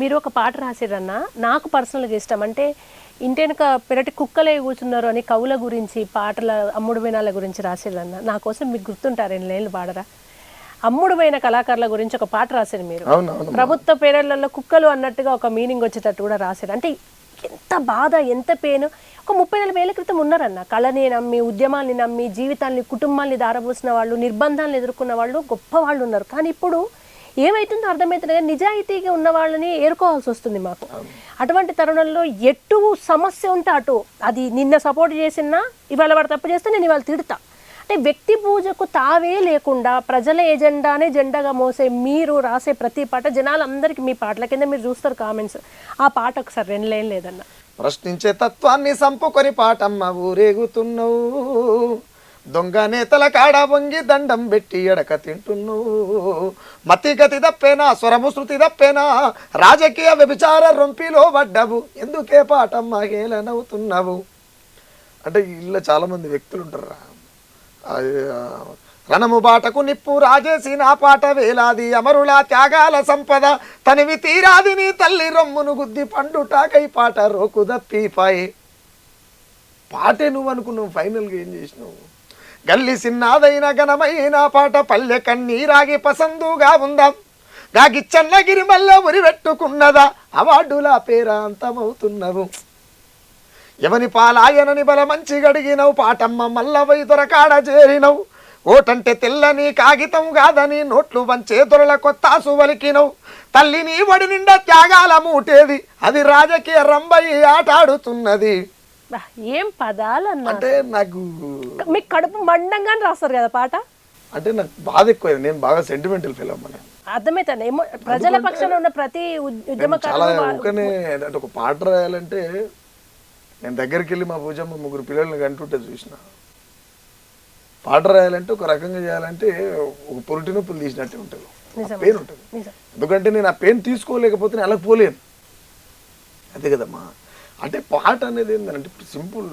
మీరు ఒక పాట రాసిరన్నా, నాకు పర్సనల్గా ఇష్టం. అంటే ఇంటెనక పెరటి కుక్కలే కూర్చున్నారు అని కవుల గురించి, పాటల అమ్ముడు వినాల గురించి రాసిరన్నా. నా కోసం మీకు గుర్తుంటారు 2 లైన్లు పాడరా? అమ్ముడుమైన కళాకారుల గురించి ఒక పాట రాశారు మీరు. ప్రభుత్వ పేర్లలో కుక్కలు అన్నట్టుగా ఒక మీనింగ్ వచ్చేటట్టు కూడా రాశారు. అంటే ఎంత బాధ, ఎంత పెయిన్. ఒక 30-40 ఏళ్ల క్రితం ఉన్నారన్న, కళని నమ్మి, ఉద్యమాల్ని నమ్మి, జీవితాన్ని, కుటుంబాన్ని దారబోసిన వాళ్ళు, నిర్బంధాలను ఎదుర్కొన్న వాళ్ళు, గొప్ప వాళ్ళు ఉన్నారు. కానీ ఇప్పుడు ఏమైతుందో అర్థమవుతుంది కానీ నిజాయితీగా ఉన్న వాళ్ళని ఏరుకోవాల్సి వస్తుంది మాకు. అటువంటి తరుణంలో ఎటు సమస్య ఉంటే అటు, అది నిన్న సపోర్ట్ చేసినా ఇవాళ వాడు తప్పు చేస్తే నేను ఇవాళ తిడతా. అంటే వ్యక్తి పూజకు తావే లేకుండా ప్రజల ఎజెండానే జెండాగా మోసే మీరు రాసే ప్రతి పాట జనాలందరికీ, మీ పాటల కింద మీరు చూస్తారు కామెంట్స్, ఆ పాట ఒకసారి 2 లైన్లు లేదన్నా. ప్రశ్నించే తత్వాన్ని సంపుకొని పాటమ్మ ఊరేగుతున్నావు, దొంగ నేతల కాడ వంగి దండం పెట్టి ఎడక తింటున్నావు, మతి గతి తప్పేనా స్వరము శృతి తప్పేనా, రాజకీయ వ్యభిచార రొంపిలో పడ్డావు, ఎందుకే పాటమ్మ హేళనవుతున్నావు. అంటే ఇలా చాలా మంది వ్యక్తులు ఉంటారు. రణము బాటకు నిప్పు రాజేసి నా పాట వేలాది, అమరుల త్యాగాల సంపద తనివి తీరాది, నీ తల్లి రొమ్మును గుద్ది పండుటాకై పాట రోకు దప్పిపాయి. పాటే నువ్వు అనుకున్నావు, ఫైనల్గా ఏం చేసినావు? గల్లి సిన్నాదైన ఘనమైన పాట పల్లె కన్నీరాగి పసందుగా ఉందా, గాగిచ్చన్న గిరిమల్ల ఉరి పెట్టుకున్నదా, అవార్డుల పేరాంతమవుతున్నావు, ఎవని పాలాయనని బల మంచి గడిగినవు, పాటమ్మ మల్ల వైదొర కాడ చేరినవు, ఓటంటే తెల్లని కాగితం కాదని నోట్లు వంచే దొరల కొత్తాసు వలికినవు, తల్లిని ఒడి నిండా త్యాగాల మూటేది, అది రాజకీయ రంబయి ఆటాడుతున్నది. ఏం పదాలన్నా, అంటే నాకు మీకు కడుపు మండంగానే రాస్తారు కదా పాట. అంటే నాకు బాధ ఎక్కువ, నేను బాగా సెంటిమెంటల్ ఫీల్ అమ్మా. అర్థమవుతాను, ఏమో ప్రజల పక్షాన ఉన్న ప్రతి చాలా ఊకనే అంటే ఒక పాట రాయాలంటే నేను దగ్గరికి వెళ్ళి మా పూజమ్మ 3 పిల్లల్ని కంటుంటే చూసిన. పాట రాయాలంటే ఒక రకంగా చేయాలంటే ఒక పొరిటి నొప్పులు తీసినట్టే ఉంటుంది, పెయిన్ ఉంటుంది. ఎందుకంటే నేను ఆ పెయిన్ తీసుకోలేకపోతే నేను అలా పోలేను, అంతే కదమ్మా. అంటే పాట అనేది ఏంటంటే ఇప్పుడు సింపుల్,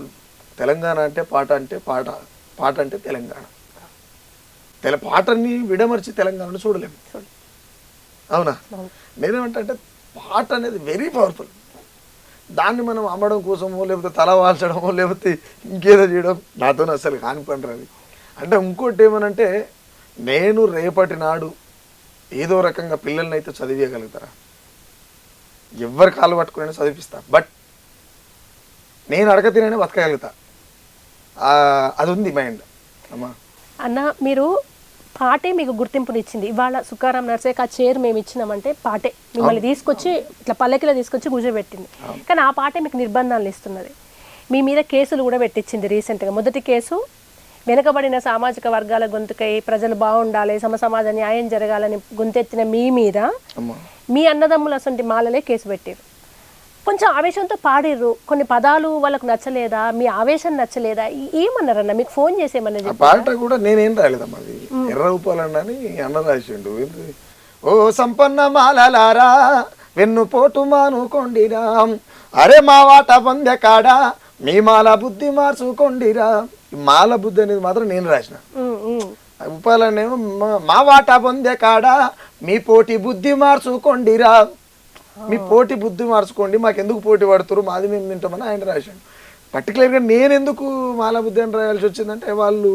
తెలంగాణ అంటే పాట అంటే పాట, పాట అంటే తెలంగాణ. పాటని విడమర్చి తెలంగాణను చూడలేము, అవునా? నేనేమంటే పాట అనేది వెరీ పవర్ఫుల్. దాన్ని మనం అమ్మడం కోసమో లేకపోతే తల వాల్చడమో లేకపోతే ఇంకేదో చేయడం నాతో అసలు కాని పని రాదు. అంటే ఇంకోటి ఏమనంటే, నేను రేపటి నాడు ఏదో రకంగా పిల్లల్ని అయితే చదివేయగలుగుతారా, ఎవరి కాలు పట్టుకునే చదివిస్తా, బట్ నేను అడగతినే బతకగలుగుతా, అది ఉంది మైండ్ అమ్మా. అన్న మీరు పాటే మీకు గుర్తింపునిచ్చింది. ఇవాళ సుఖారాం నర్సేకి ఆ చైర్ మేము ఇచ్చినామంటే పాటే మిమ్మల్ని తీసుకొచ్చి ఇట్లా పల్లకిలో తీసుకొచ్చి కూర్చోబెట్టింది. కానీ ఆ పాటే మీకు నిర్బంధాలు ఇస్తున్నది. మీ మీద కేసులు కూడా పెట్టించింది రీసెంట్గా. మొదటి కేసు వెనుకబడిన సామాజిక వర్గాల గొంతుకై ప్రజలు బాగుండాలి, సమాజ న్యాయం జరగాలని గొంతెత్తిన మీ మీద మీ అన్నదమ్ముల అసంటి మాలలే కేసు పెట్టారు. కొంచెం ఆవేశంతో పాడిర్రు, కొన్ని పదాలు వాళ్ళకు నచ్చలేదా, మీ ఆవేశం నచ్చలేదా, ఏమన్నారన్న? మీకు ఫోన్ చేసేమన్నా? పాట కూడా నేనేం రాయలేదమ్మా, అది ఎర్ర ఉపాలని అన్న రాసిండు. ఓ సంపన్న మాలలారా వెన్ను పోటు మానుకోండిరా, అరే మా వాట పొందే కాడా మీ మాల బుద్ధి మార్చుకోండిరా. మాల బుద్ధి అనేది మాత్రం నేను రాసిన. ఉపాలనేమో మా వాట పొందే కాడా మీ పోటీ బుద్ధి మార్చుకోండిరా, మీ పోటీ బుద్ధి మార్చుకోండి, మాకెందుకు పోటీ పడుతున్నారు, మాది మేము తింటామని ఆయన రాశాడు. పర్టికులర్గా నేను ఎందుకు మాల బుద్ధి అని రాయాల్సి వచ్చిందంటే, వాళ్ళు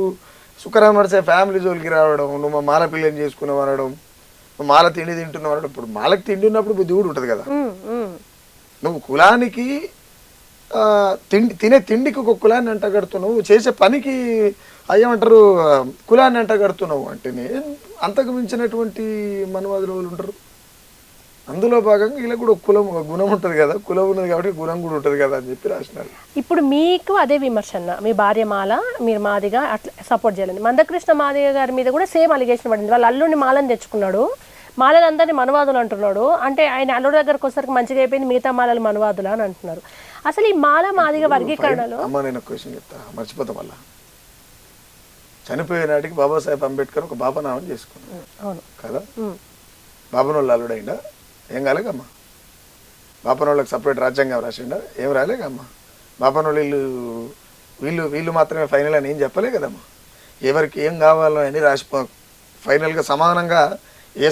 సుఖరాం నడిచే ఫ్యామిలీ జోలికి రావడం, నువ్వు మా మాల పిల్లని చేసుకున్నావు అనడం, నువ్వు మాల తిండి తింటున్నావు అనడం. ఇప్పుడు మాలకు తిండి ఉన్నప్పుడు బుద్ధి కూడా ఉంటుంది కదా. నువ్వు కులానికి తినే తిండికి ఒక కులాన్ని అంటగడుతున్నావు, చేసే పనికి అయ్యమంటారు కులాన్ని అంటగడుతున్నావు అంటే, నేను అంతకు మించినటువంటి మనవాదులు ఉంటారు. అందులో భాగంగా ఇలా కూడా కులం గుణం ఉంటుంది కదా, కులం ఉన్నది కాబట్టి గుణం కూడా ఉంటుంది కదా అని చెప్పి రాసినారు. ఇప్పుడు మీకు అదే విమర్శన, మీ భార్య మాల మీరు మాదిగా అట్లా సపోర్ట్ చేయాలని. మందకృష్ణ మాదిగ గారి మీద కూడా సేమ్ అలిగేషన్ పడింది. వాళ్ళ అల్లుడిని మాలని తెచ్చుకున్నాడు, మాలలందరినీ మనవాదులు అంటున్నాడు. అంటే ఆయన అల్లుడి దగ్గరకు వచ్చేసరికి మంచిగా అయిపోయింది, మిగతా మాలలు మనవాదులు అని అంటున్నారు. అసలు ఈ మాల మాదిగ వర్గీకరణలో అమ్మ నేను ఒక క్వశ్చన్ చెప్తా, మర్చిపోతాం వల్ల. చనిపోయే నాటికి బాబాసాహెబ్ అంబేద్కర్ ఒక బాబానామని చేసుకున్నాడు, అవును కదా? బాబానోళ్ళ అల్లుడైందా? ఏం కాలేకమ్మా. బాపనోళ్ళకి సపరేట్ రాజ్యాంగం రాసిండా? ఏం రాలేకమ్మా. బాపనోళ్ళు వీళ్ళు మాత్రమే ఫైనల్ అని ఏం చెప్పలే కదమ్మా. ఎవరికి ఏం కావాలో అని ఫైనల్గా సమానంగా ఏ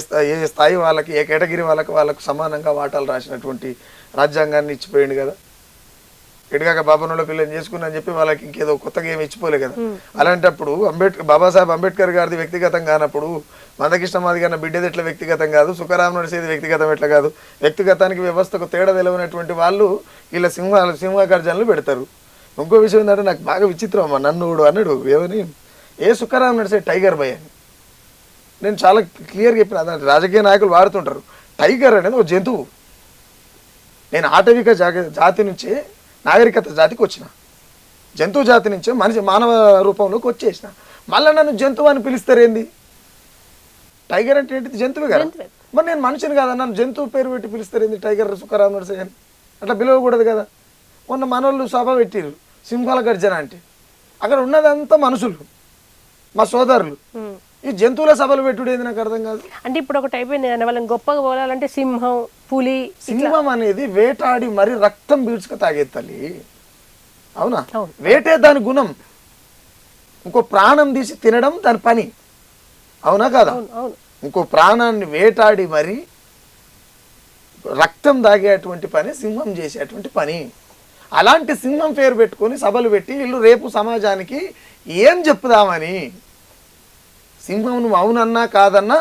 స్థాయి వాళ్ళకి, ఏ కేటగిరీ వాళ్ళకు సమానంగా వాటాలు రాసినటువంటి రాజ్యాంగాన్ని ఇచ్చిపోయింది కదా. ఎటుగాక బాబానోళ్ళ పిల్లని చేసుకుని అని చెప్పి వాళ్ళకి ఇంకేదో కొత్తగా ఏమి ఇచ్చిపోలే కదా. అలాంటప్పుడు బాబాసాహెబ్ అంబేద్కర్ గారిది వ్యక్తిగతం కానప్పుడు మందకృష్ణ మాదిగ అన్న బిడ్డది ఎట్లా వ్యక్తిగతం కాదు, సుఖరామ్ నడిసేది వ్యక్తిగతం ఎట్లా కాదు. వ్యక్తిగతానికి వ్యవస్థకు తేడా తెలియనటువంటి వాళ్ళు వీళ్ళ సింహగర్జనలు పెడతారు. ఇంకో విషయం ఏంటంటే నాకు బాగా విచిత్రం అమ్మ, నన్ను అన్నాడు ఏమని, ఏ సుఖరామ్ నడిసే టైగర్ భయ్ అని. నేను చాలా క్లియర్గా చెప్పిన, అదే రాజకీయ నాయకులు వాడుతుంటారు. టైగర్ అనేది ఒక జంతువు. నేను ఆటవిక జాతి నుంచే నాగరికత జాతికి వచ్చిన, జంతువు జాతి నుంచే మానవ రూపంలోకి వచ్చేసిన. మళ్ళీ నన్ను జంతువు అని పిలుస్తారేంది? టైగర్ అంటే ఏంటిది? జంతువు కదా. మరి నేను మనిషిని కదా, నన్ను జంతువు పేరు పెట్టి పిలుస్తారేంది? టైగర్ సుఖరామ్ నడిసే అని అట్లా పిలవకూడదు కదా. మొన్న మనోళ్ళు సభ పెట్టిరు సింహాల గర్జన అంటే, అక్కడ ఉన్నదంతా మనుషులు, మా సోదరులు. ఈ జంతువుల సభలు పెట్టుడేది నాకు అర్థం కాదు. అంటే ఇప్పుడు ఒకటి అయిపోయింది, వాళ్ళని గొప్పగా పోలాలంటే సింహం, పులి. సింహం అనేది వేటాడి మరి రక్తం పీల్చుకు తాగేది తల్లి, అవునా? వేటే దాని గుణం. ఇంకో ప్రాణం తీసి తినడం దాని పని, అవునా కదా? ఇంకో ప్రాణాన్ని వేటాడి మరి రక్తం తాగేటువంటి పని సింహం చేసేటువంటి పని. అలాంటి సింహం పేరు పెట్టుకొని సభలు పెట్టి వీళ్ళు రేపు సమాజానికి ఏం చెప్పుదామని. సింహం నువ్వు అవునన్నా కాదన్నా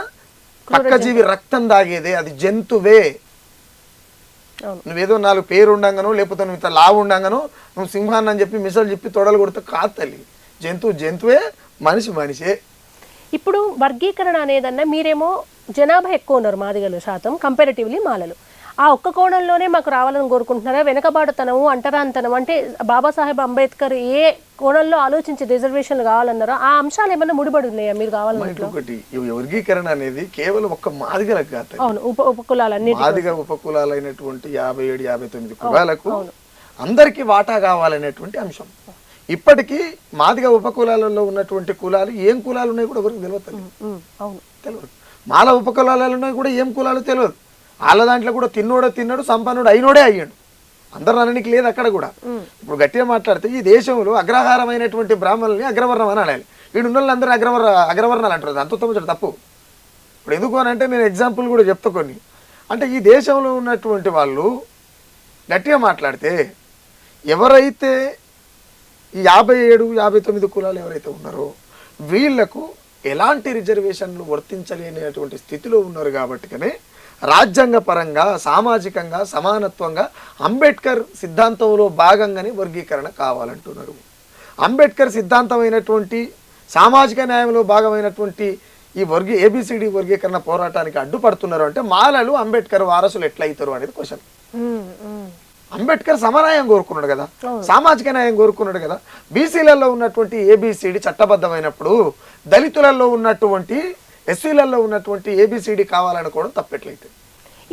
పక్క జీవి రక్తం తాగేదే, అది జంతువే. నువ్వేదో 4 పేరు ఉండంగానో లేకపోతే నువ్వు ఇంత లావు ఉండంగానో నువ్వు సింహాన్ని అని చెప్పి మిసలు చెప్పి తొడలు కొడితే కాదు తల్లి. జంతువే, మనిషే. ఇప్పుడు వర్గీకరణ అనేదన్నా మీరేమో జనాభా ఎక్కువ ఉన్నారు మాదిగలు శాతం కంపారిటివ్లీ మాలలు. ఆ ఒక్క కోణంలోనే మాకు రావాలని కోరుకుంటున్నారా? వెనకబాటుతనము, అంటరాంతనం అంటే బాబాసాహెబ్ అంబేద్కర్ ఏ కోణంలో ఆలోచించి రిజర్వేషన్లు కావాలన్నారో ఆ అంశాలు ఏమైనా ముడిపడి ఉన్నాయా మీరు కావాలన్నట్లు? ఒకటి, వర్గీకరణ అనేది కేవలం ఒక్క మాదిగలకు కాదు. అవును, ఉపకులాలన్నీ మాదిగ ఉపకులాలైనటువంటి 57-59 కులాలకు అందరికీ వాటా కావాలనేటువంటి అంశం. ఇప్పటికీ మాదిగ ఉపకులాలలో ఉన్నటువంటి కులాలు ఏం కులాలు ఉన్నాయి కూడా ఎవరికి తెలియదు. మాల ఉపకులాలలో ఉన్నాయి కూడా ఏం కులాలు తెలియదు. వాళ్ళ దాంట్లో కూడా తిన్నాడు, సంపన్నుడు అయినోడే అయ్యాడు. అందరు అనడానికి లేదు అక్కడ కూడా. ఇప్పుడు గట్టిగా మాట్లాడితే ఈ దేశంలో అగ్రహారమైనటువంటి బ్రాహ్మణుల్ని అగ్రవర్ణం అని అనాలి. వీడు అందరూ అగ్రవర్ణాలు అంటారు. అంత తప్పు. ఇప్పుడు ఎందుకు అని అంటే నేను ఎగ్జాంపుల్ కూడా చెప్తా కొన్ని. అంటే ఈ దేశంలో ఉన్నటువంటి వాళ్ళు గట్టిగా మాట్లాడితే ఎవరైతే ఈ 57-59 కులాలు ఎవరైతే ఉన్నారో వీళ్లకు ఎలాంటి రిజర్వేషన్లు వర్తించలేనటువంటి స్థితిలో ఉన్నారు. కాబట్టికనే రాజ్యాంగ పరంగా, సామాజికంగా, సమానత్వంగా అంబేద్కర్ సిద్ధాంతంలో భాగంగానే వర్గీకరణ కావాలంటున్నారు. అంబేద్కర్ సిద్ధాంతమైనటువంటి సామాజిక న్యాయంలో భాగమైనటువంటి ఈ ఏబిసిడి వర్గీకరణ పోరాటానికి అడ్డుపడుతున్నారు అంటే మాలలు అంబేద్కర్ వారసులు ఎట్లయితారు అనేది క్వశ్చన్. అంబేద్కర్ సమన్యాయం కోరుకున్నాడు కదా, సామాజిక న్యాయం కోరుకున్నాడు కదా. బీసీలలో ఉన్నటువంటి ఏబిసిడి చట్టబద్ధమైనప్పుడు దళితులలో ఉన్నటువంటి ఎస్సీలలో ఉన్నటువంటి ఏబిసిడి కావాలనుకోవడం తప్పెట్లయితే.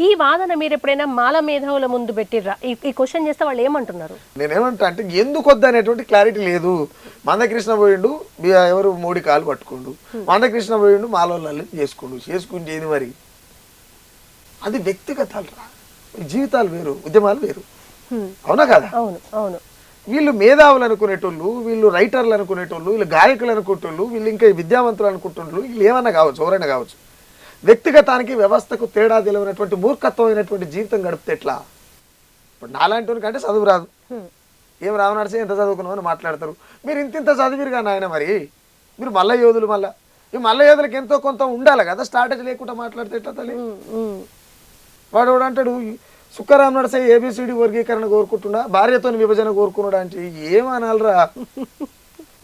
ఈ వాదన మీరు ఎప్పుడైనా మాల మేధావుల ముందు పెట్టిర్రా? ఈ క్వశ్చన్ చేస్తే వాళ్ళు ఏమంటున్నారు? నేనేమంటా అంటే ఎందుకు వద్దనేటువంటి క్లారిటీ లేదు. మందకృష్ణ పోయిండు, ఎవరు మోడీ కాలు పట్టుకోండు, మందకృష్ణ పోయిండు మాలోళ్ళు చేసుకుంటేది మరి. అది వ్యక్తిగతాలు రా, జీవితాలు వేరు, ఉద్యమాలు వేరు, అవునా కదా? అవును. వీళ్ళు మేధావులు అనుకునేటోళ్ళు, వీళ్ళు రైటర్లు అనుకునేటోళ్ళు, వీళ్ళు గాయకులు అనుకుంటోళ్ళు, వీళ్ళు ఇంకా విద్యావంతులు అనుకుంటున్నారు. వీళ్ళు ఏమన్నా కావచ్చు, ఎవరైనా కావచ్చు. వ్యక్తిగతానికి వ్యవస్థకు తేడా తెలియనటువంటి మూర్ఖత్వమైనటువంటి జీవితం గడిపితే ఎట్లా? ఇప్పుడు నాలాంటి కంటే చదువు రాదు, ఏం రావనాడిసే ఎంత చదువుకున్నావు అని మాట్లాడతారు. మీరు ఇంత చదివిరుగా నాయన, మరి మీరు మల్ల యోధులు. ఈ మల్ల యోధులకు ఎంతో కొంత ఉండాలి కదా, స్ట్రాటజీ లేకుండా మాట్లాడితే ఎట్లా తల్లి? వాడు అంటాడు సుఖరామ్ నడిసే ఏబిసిడి వర్గీకరణ కోరుకుంటున్నా, భార్యతో విభజన కోరుకున్నాడు అంటే ఏమనాలరా?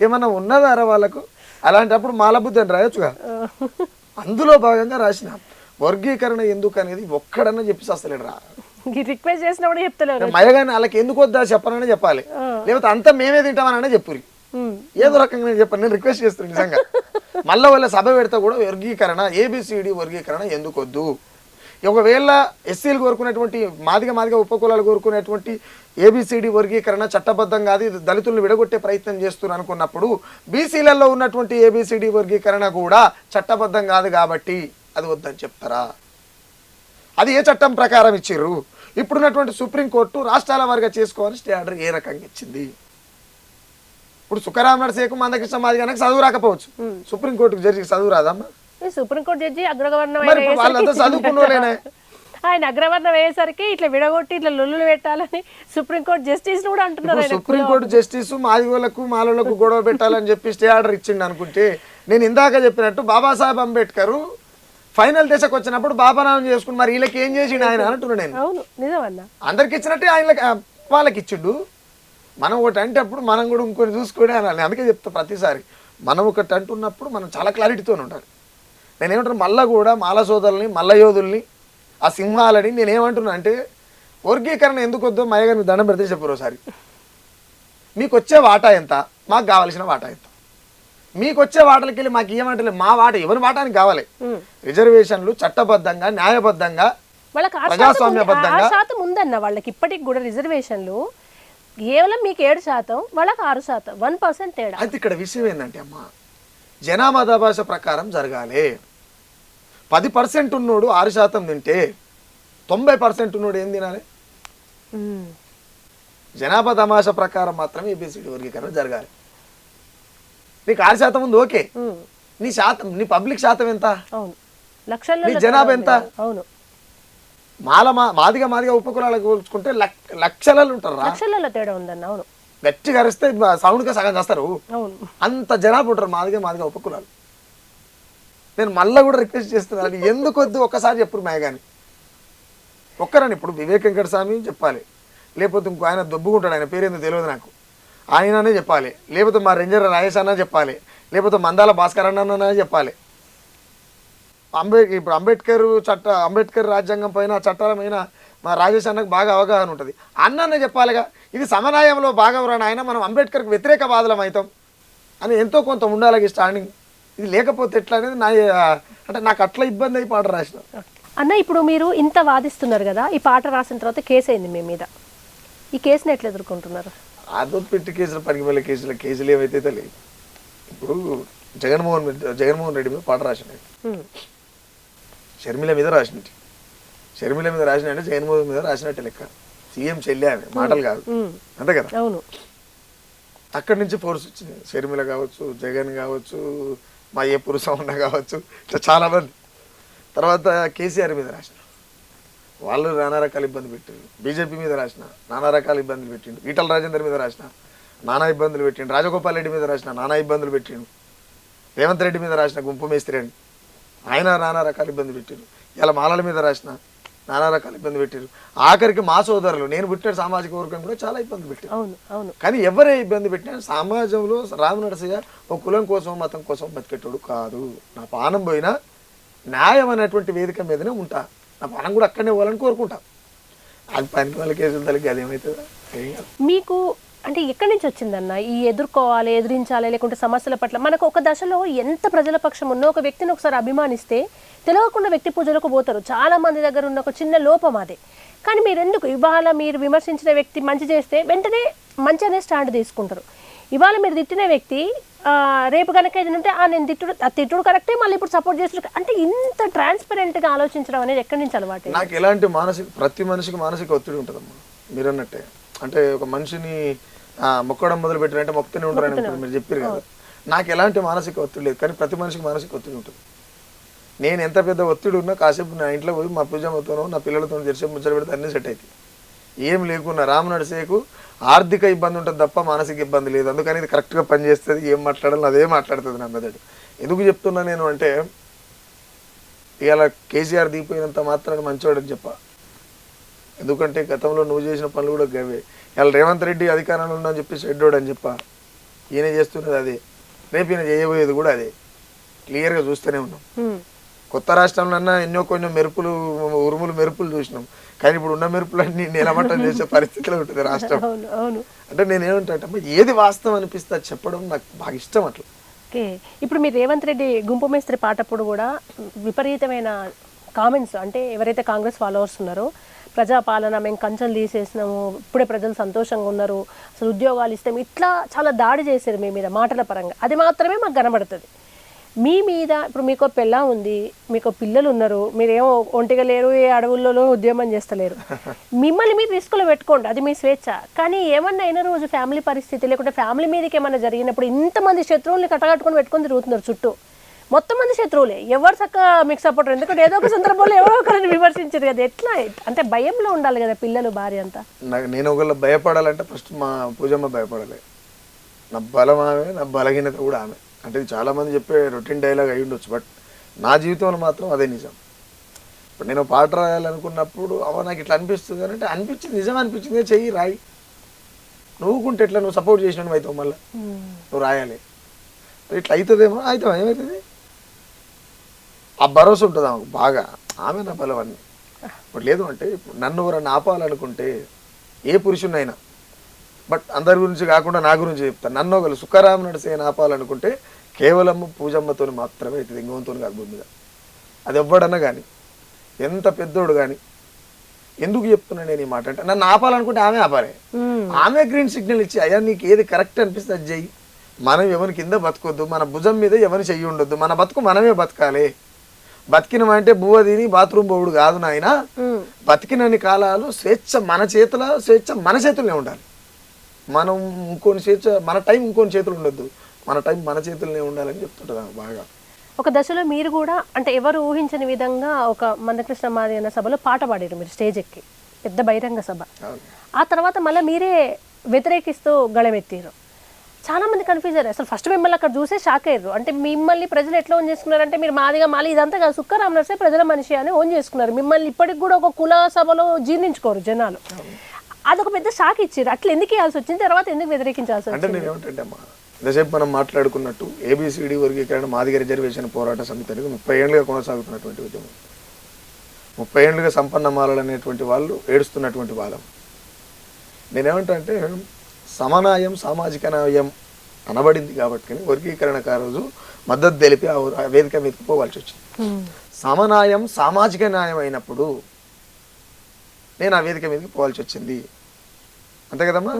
ఏమన్నా ఉన్నదారా వాళ్ళకు? అలాంటప్పుడు మాలబుద్ధి అని రాయొచ్చుగా. అందులో భాగంగా రాసిన వర్గీకరణ ఎందుకు అనేది ఒక్కడన్నా చెప్పి వస్తలేడు రా. రిక్వెస్ట్ చేసినప్పుడు చెప్తలేరు. మయగాని వాళ్ళకి ఎందుకు వద్దా చెప్పననే చెప్పాలి, లేకపోతే అంతా మేమే తింటామననే చెప్పురి. ఏదో రకంగా నేను చెప్పాను, నేను రిక్వెస్ట్ చేస్తున్నాను నిజంగా. మళ్ళీ వాళ్ళ సభ పెడితే కూడా వర్గీకరణ, ఏబిసిడి వర్గీకరణ ఎందుకు వద్దు. ఒకవేళ ఎస్సీలు కోరుకునేటువంటి మాదిగ ఉపకులాలు కోరుకునేటువంటి ఏబిసిడి వర్గీకరణ చట్టబద్ధం కాదు, దళితులను విడగొట్టే ప్రయత్నం చేస్తున్నారు అనుకున్నప్పుడు బీసీలలో ఉన్నటువంటి ఏబిసిడి వర్గీకరణ కూడా చట్టబద్ధం కాదు కాబట్టి అది వద్దని చెప్తారా? అది ఏ చట్టం ప్రకారం ఇచ్చిర్రు? ఇప్పుడున్నటువంటి సుప్రీంకోర్టు రాష్ట్రాల వారిగా చేసుకోవాలని స్టే ఆర్డర్ ఏ రకంగా ఇచ్చింది? ఇప్పుడు సుఖరామ్ నడిసేకు మందకృష్ణ మాదిగనకు చదువు రాకపోవచ్చు, సుప్రీంకోర్టుకు జరిగి చదువు రాదమ్మా? ఈ సుప్రీంకోర్టు జడ్జి అగ్రవర్ణం మరి ఇప్పుడు వాళ్ళంతా చదువుకున్నోళ్ళేనే. ఆయన అగ్రవర్ణం అయ్యేసరికి ఇట్లా విడగొట్టి ఇట్లా లొల్లులు పెట్టాలని సుప్రీంకోర్టు జస్టిస్ కూడా అంటున్నారు. ఆయన సుప్రీంకోర్టు జస్టిస్ మాదిగోళ్లకు మాలోళ్లకు గొడవ పెట్టాలని చెప్పి స్టే ఆర్డర్ ఇచ్చిండు అనుకుంటే, నేను ఇందాక చెప్పినట్టు బాబాసాహెబ్ అంబేద్కర్ ఫైనల్ దశకు వచ్చినప్పుడు బాబానామం చేసుకుని మరి వీళ్ళకి ఏం చేసిండు ఆయన అంటున్నాను నేను. అవును నిజమన్నా. అందరికి ఇచ్చినట్టే ఆయన వాళ్ళకి ఇచ్చిండు. మనం ఒకటి అంటే అప్పుడు మనం కూడా ఇంకొని చూసుకొని అనాలి. అందుకే చెప్తా ప్రతిసారి మనం ఒకటి అంటున్నప్పుడు మనం చాలా క్లారిటీతో ఉండాలి. నేనేమంటున్నా మళ్ళా కూడా మాల సోదరుల్ని మల్ల యోధుల్ని ఆ సింహాలని నేనేమంటున్నా అంటే, వర్గీకరణ ఎందుకు వద్దో మయ్యగారిని దండం పెడితే చెప్పరు ఒకసారి. మీకు వచ్చే వాటా ఎంత, మాకు కావాల్సిన వాటా ఎంత. మీకు వచ్చే వాటలకి వెళ్ళి మాకు ఏమంటలే, మా వాట ఎవరి వాటానికి కావాలి. రిజర్వేషన్లు చట్టబద్ధంగా న్యాయబద్ధంగా ప్రజాస్వామ్యబద్ధంగా శాతం ఉందన్న వాళ్ళకి ఇప్పటికి కూడా రిజర్వేషన్లు కేవలం మీకు 7%, వాళ్ళకి 6%, 1% తేడా. అయితే ఇక్కడ విషయం ఏంటంటే అమ్మా, జనాభా భాష ప్రకారం జరగాలి. 10% ఉన్నోడు 6% తింటే 90% ఉన్నోడు ఏం తినాలి? జనాభా తమాషా ప్రకారం మాత్రమే ఏబిసిడి వర్గీకరణ జరగాలి. నీకు 6% ఉంది ఓకే, నీ శాతం నీ పబ్లిక్ శాతం ఎంత? నీ జనాభా ఎంత? అవును. మాదిగా ఉపకులాలకు పోల్చుకుంటే లక్షలలో ఉంటారు. లక్షలలో తేడా ఉందన్న. అవును. గట్టిగా అరిస్తే సౌండ్గా సగం చేస్తారు. అంత జనాభా ఉంటారు మాదిగా ఉపకులాలు. నేను మళ్ళీ కూడా రిక్వెస్ట్ చేస్తున్నాను, ఎందుకు వద్దు ఒక్కసారి చెప్పుడు మేఘాని ఒక్కరని. ఇప్పుడు వివేక్ వెంకట స్వామి చెప్పాలి, లేకపోతే ఇంకో ఆయన దొబ్బుకుంటాడు, ఆయన పేరేందో తెలియదు నాకు, ఆయననే చెప్పాలి, లేకపోతే మా రేంజర్ రాజేష్ అన్న చెప్పాలి, లేకపోతే మందాల భాస్కర్ అన్న చెప్పాలి. ఇప్పుడు అంబేద్కర్ రాజ్యాంగం పైన చట్టాలమైన మా రాజేష్ అన్నకు బాగా అవగాహన ఉంటుంది. అన్ననే చెప్పాలిగా, ఇది సమన్వయంలో భాగం రాని ఆయన మనం అంబేద్కర్కి వ్యతిరేక వాదులం అవుతాం అని ఎంతో కొంత ఉండాలి స్టాండింగ్. ఇది లేకపోతే ఎట్లా అనేది అంటే నాకు అట్లా ఇబ్బంది అయి పాట రాసిన. అన్న ఇప్పుడు మీరు ఇంత వాదిస్తున్నారు కదా, ఈ పాట రాసిన తర్వాత కేసు అయింది మీ మీద. ఈ కేసుని ఎట్లా ఎదుర్కొంటున్నారు? అదో పెట్టి కేసులు, పనికిమల్ల కేసులు ఏవైతే తెలియదు. ఇప్పుడు జగన్మోహన్ రెడ్డి మీద పాట రాసినాయి, షర్మిల మీద రాసినట్టు. షర్మిల మీద రాసిన అంటే జగన్మోహన్ మీద రాసినట్టు లెక్క. సీఎం చెల్లి ఆమె, మాటలు కాదు, అంతే కదా. అవును. అక్కడి నుంచి ఫోర్స్ వచ్చింది. షర్మిల కావచ్చు, జగన్ కావచ్చు, మా ఏ పురుషం కావచ్చు, ఇట్లా చాలా మంది. తర్వాత కేసీఆర్ మీద రాసిన వాళ్ళు నానా రకాల ఇబ్బంది పెట్టారు. బీజేపీ మీద రాసిన నానా రకాల ఇబ్బందులు పెట్టిండు. ఈటల రాజేందర్ మీద రాసిన నానా ఇబ్బందులు పెట్టిండు. రాజగోపాల్ రెడ్డి మీద రాసిన నానా ఇబ్బందులు పెట్టిండు. రేవంత్ రెడ్డి మీద రాసిన గుంపు మేస్త్రి అని ఆయన నానా రకాల ఇబ్బంది పెట్టారు. ఇలా మాలల మీద రాసిన నానా రకాల ఇబ్బంది పెట్టారు. ఆఖరికి మా సోదరులు, నేను పుట్టిన సామాజిక వర్గం కూడా చాలా ఇబ్బంది పెట్టారు. కానీ ఎవరే ఇబ్బంది పెట్టినా సమాజంలో రామ్ నరసయ్య ఒక కులం కోసం మతం కోసం బతికెట్టాడు కాదు. నా పానం పోయినా న్యాయం అనేటువంటి వేదిక మీదనే ఉంటా. నా పానం కూడా అక్కడనే పోవాలని కోరుకుంటా. అది పనికి వాళ్ళ కేసులు తల్లికి అదేమవుతుందా? మీకు అంటే ఎక్కడి నుంచి వచ్చిందన్న ఈ ఎదుర్కోవాలి, ఎదిరించాలి, లేకుంటే సమస్యల పట్ల మనకు ఒక దశలో ఎంత ప్రజల పక్షం ఉన్నో ఒక వ్యక్తిని ఒకసారి అభిమానిస్తే తెలియకుండా వ్యక్తి పూజలకు పోతారు. చాలా మంది దగ్గర ఉన్న ఒక చిన్న లోపం అదే. కానీ మీరు ఎందుకు ఇవాళ మీరు విమర్శించిన వ్యక్తి మంచి చేస్తే వెంటనే మంచి అనే స్టాండ్ తీసుకుంటారు. ఇవాళ మీరు తిట్టిన వ్యక్తి రేపు కనుక ఏదంటే నేను తిట్టుడు కరెక్టే, మళ్ళీ ఇప్పుడు సపోర్ట్ చేస్తున్నారు అంటే ఇంత ట్రాన్స్పరెంట్గా ఆలోచించడం అనేది ఎక్కడి నుంచి అలవాటు? నాకు ఎలాంటి ప్రతి మనిషికి మానసిక ఒత్తిడి ఉంటుందమ్మా. మీరు అన్నట్టే అంటే ఒక మనిషిని మొక్కడం మొదలు పెట్టారంటే మొక్కుతూనే ఉంటారని మీరు చెప్పారు కదా. నాకు ఎలాంటి మానసిక ఒత్తిడి లేదు, కానీ ప్రతి మనిషికి మానసిక ఒత్తిడి ఉంటుంది. నేను ఎంత పెద్ద ఒత్తిడి ఉన్నా కాసేపు నా ఇంట్లో పోయి మా పూజమ్మతోనో నా పిల్లలతో జరిసే ముచ్చట పెడితే అన్నీ సెట్ అవుతాయి. ఏం లేకున్నా రామ్ నడిసేకు ఆర్థిక ఇబ్బంది ఉంటుంది తప్ప మానసిక ఇబ్బంది లేదు. అందుకని ఇది కరెక్ట్గా పనిచేస్తుంది. ఏం మాట్లాడాలి అదే మాట్లాడుతుంది నా మెదడు. ఎందుకు చెప్తున్నా నేను అంటే, ఇవాళ కేసీఆర్ దిగిపోయినంత మాత్రాన్ని మంచివాడని చెప్ప. ఎందుకంటే గతంలో నువ్వు చేసిన పనులు కూడా గవే. ఇవాళ రేవంత్ రెడ్డి అధికారంలో ఉండని చెప్పి షెడ్డోడు అని చెప్ప. ఈయన చేస్తున్నది అదే, రేపు ఈయన చేయబోయేది కూడా అదే. క్లియర్గా చూస్తూనే ఉన్నాం. కొత్త రాష్ట్రంలో ఎన్నో కొన్ని మెరుపులు చూసినాం. కానీ ఇప్పుడు ఉన్న మెరుపులన్నీ నేలమట్టం చేసే పరిస్థితిలో ఉంటుంది రాష్ట్రం. అంటే నేనేమంటే ఏది వాస్తవం అనిపిస్తే చెప్పడం నాకు బాగా ఇష్టం అట్లా. ఓకే, ఇప్పుడు మీరు రేవంత్ రెడ్డి గుంపు మేస్త్రి పాటప్పుడు కూడా విపరీతమైన కామెంట్స్, అంటే ఎవరైతే కాంగ్రెస్ ఫాలోవర్స్ ఉన్నారో ప్రజాపాలన మేము కంచెలు తీసేసినాము, ఇప్పుడే ప్రజలు సంతోషంగా ఉన్నారు, అసలు ఉద్యోగాలు ఇస్తాము, ఇట్లా చాలా దాడి చేశారు మీ మీద మాటల పరంగా. అది మాత్రమే మాకు కనబడుతుంది. మీ మీద ఇప్పుడు మీకు పెళ్ళా ఉంది, మీకు పిల్లలు ఉన్నారు, మీరేమో ఒంటిగా లేరు, ఏ అడవుల్లో ఉద్యమం చేస్తలేరు, మిమ్మల్ని మీరు రిస్కులో పెట్టుకోండి, అది మీ స్వేచ్ఛ. కానీ ఏమన్నా అయిన రోజు ఫ్యామిలీ పరిస్థితి లేకుంటే ఫ్యామిలీ మీదకి ఏమన్నా జరిగినప్పుడు ఇంతమంది శత్రువుల్ని కట్టగట్టుకొని పెట్టుకొని తిరుగుతున్నారు చుట్టూ, మొత్తం మంది శత్రువులే, ఎవరు చక్కగా మీకు సపోర్ట్, ఎందుకంటే ఏదో ఒక సందర్భంలో ఎవరో ఒకరిని విమర్శించారు కదా, ఎట్లా అంటే భయంలో ఉండాలి కదా పిల్లలు భార్య అంతా. నేను ఒకళ్ళు భయపడాలంటే ఫస్ట్ మా పూజమ్మ భయపడాలి. నా బలం ఆమె, నా బలహీనత కూడా ఆమె. అంటే ఇది చాలామంది చెప్పే రొటీన్ డైలాగ్ అయి ఉండొచ్చు, బట్ నా జీవితంలో మాత్రం అదే నిజం. ఇప్పుడు నేను పాట రాయాలనుకున్నప్పుడు నాకు ఇట్లా అనిపిస్తుంది అని అంటే అనిపించింది, నిజం అనిపించింది, చెయ్యి రాయి. నువ్వుకుంటే ఎట్లా, నువ్వు సపోర్ట్ చేసినావు అవుతావు, మళ్ళీ నువ్వు రాయాలి. ఇట్లా అవుతుందేమో, అవుతావు, ఏమవుతుంది? ఆ భరోసా ఉంటుంది ఆమెకు బాగా. ఆమె నా బలం అన్నీ. ఇప్పుడు లేదు అంటే ఇప్పుడు నన్ను ఎవరన్నా ఆపాలనుకుంటే ఏ పురుషునైనా, బట్ అందరి గురించి కాకుండా నా గురించి చెప్తాను, నన్ను ఒకరు సుఖరామ నడిసేని ఆపాలనుకుంటే కేవలం పూజమ్మతో మాత్రమే అవుతుంది, ఇంకోతో కాదు భూమి మీద. అది ఎవ్వడన్నా కానీ, ఎంత పెద్దోడు కానీ. ఎందుకు చెప్తున్నాను నేను ఈ మాట అంటే, నన్ను ఆపాలనుకుంటే ఆమె ఆపాలి. ఆమె గ్రీన్ సిగ్నల్ ఇచ్చి అయ్యా నీకు ఏది కరెక్ట్ అనిపిస్తే అది చెయ్యి. మనం ఎవరి కింద బతకొద్దు, మన భుజం మీద ఎవరి చెయ్యి ఉండొద్దు, మన బతుకు మనమే బతకాలి. బతికినమంటే బువ్వ తిని బాత్రూమ్ పోవుడు కాదు నాయన. బతికినన్ని కాలాలు స్వేచ్ఛ మన చేతుల్లోనే ఉండాలి. మనం ఇంకొని స్వేచ్ఛ, మన టైం ఇంకొని చేతులు ఉండొద్దు, మన టైం మన చేతుల్లోనే ఉండాలని చెప్తుంటుంది బాగా. ఒక దశలో మీరు కూడా అంటే ఎవరు ఊహించని విధంగా ఒక మందకృష్ణ మాది అన్న సభలో పాట పాడారు మీరు, స్టేజ్ ఎక్కి, పెద్ద బహిరంగ సభ. ఆ తర్వాత మళ్ళీ మీరే వ్యతిరేకిస్తూ గళమెత్తారు. చాలా మంది కన్ఫ్యూజ్ అయ్యారు. అసలు ఫస్ట్ మిమ్మల్ని అక్కడ చూసే షాక్ అయ్యారు. అంటే మిమ్మల్ని ప్రజలు ఎట్లా ఓన్ చేసుకున్నారంటే, మీరు మాదిగా మాలి ఇదంతా కాదు, సుక్కరామ నర్సే ప్రజల మనిషి అని ఓన్ చేసుకున్నారు. మిమ్మల్ని ఇప్పటికి కూడా ఒక కుల సభలో జీర్ణించుకోరు జనాలు. అదొక పెద్ద షాక్ ఇచ్చారు. అట్లా ఎందుకు ఇవ్వాల్సి వచ్చింది, తర్వాత ఎందుకు వ్యతిరేకించాల్సి వచ్చింది? అంటే నేను ఏమంటే అమ్మా, ఇంతసేపు మనం మాట్లాడుకున్నట్టు ఏబిసిడి వర్గీకరణ మాదిగ రిజర్వేషన్ పోరాట సమితి అనేది 30 ఏళ్ళుగా కొనసాగుతున్నటువంటి ఉద్యమం. 30 ఏళ్ళుగా సంపన్న మాలలు అనేటువంటి వాళ్ళు ఏడుస్తున్నటువంటి వాళ్ళం. నేనేమంటా అంటే, సమన్వయం సామాజిక న్యాయం అనబడింది కాబట్టి వర్గీకరణకు ఆ రోజు మద్దతు తెలిపి ఆ వేదిక మీదకి పోవాల్సి వచ్చింది. సమన్వయం సామాజిక న్యాయం అయినప్పుడు నేను ఆ వేదిక మీదకి పోవాల్సి వచ్చింది, అంతే కదమ్మా.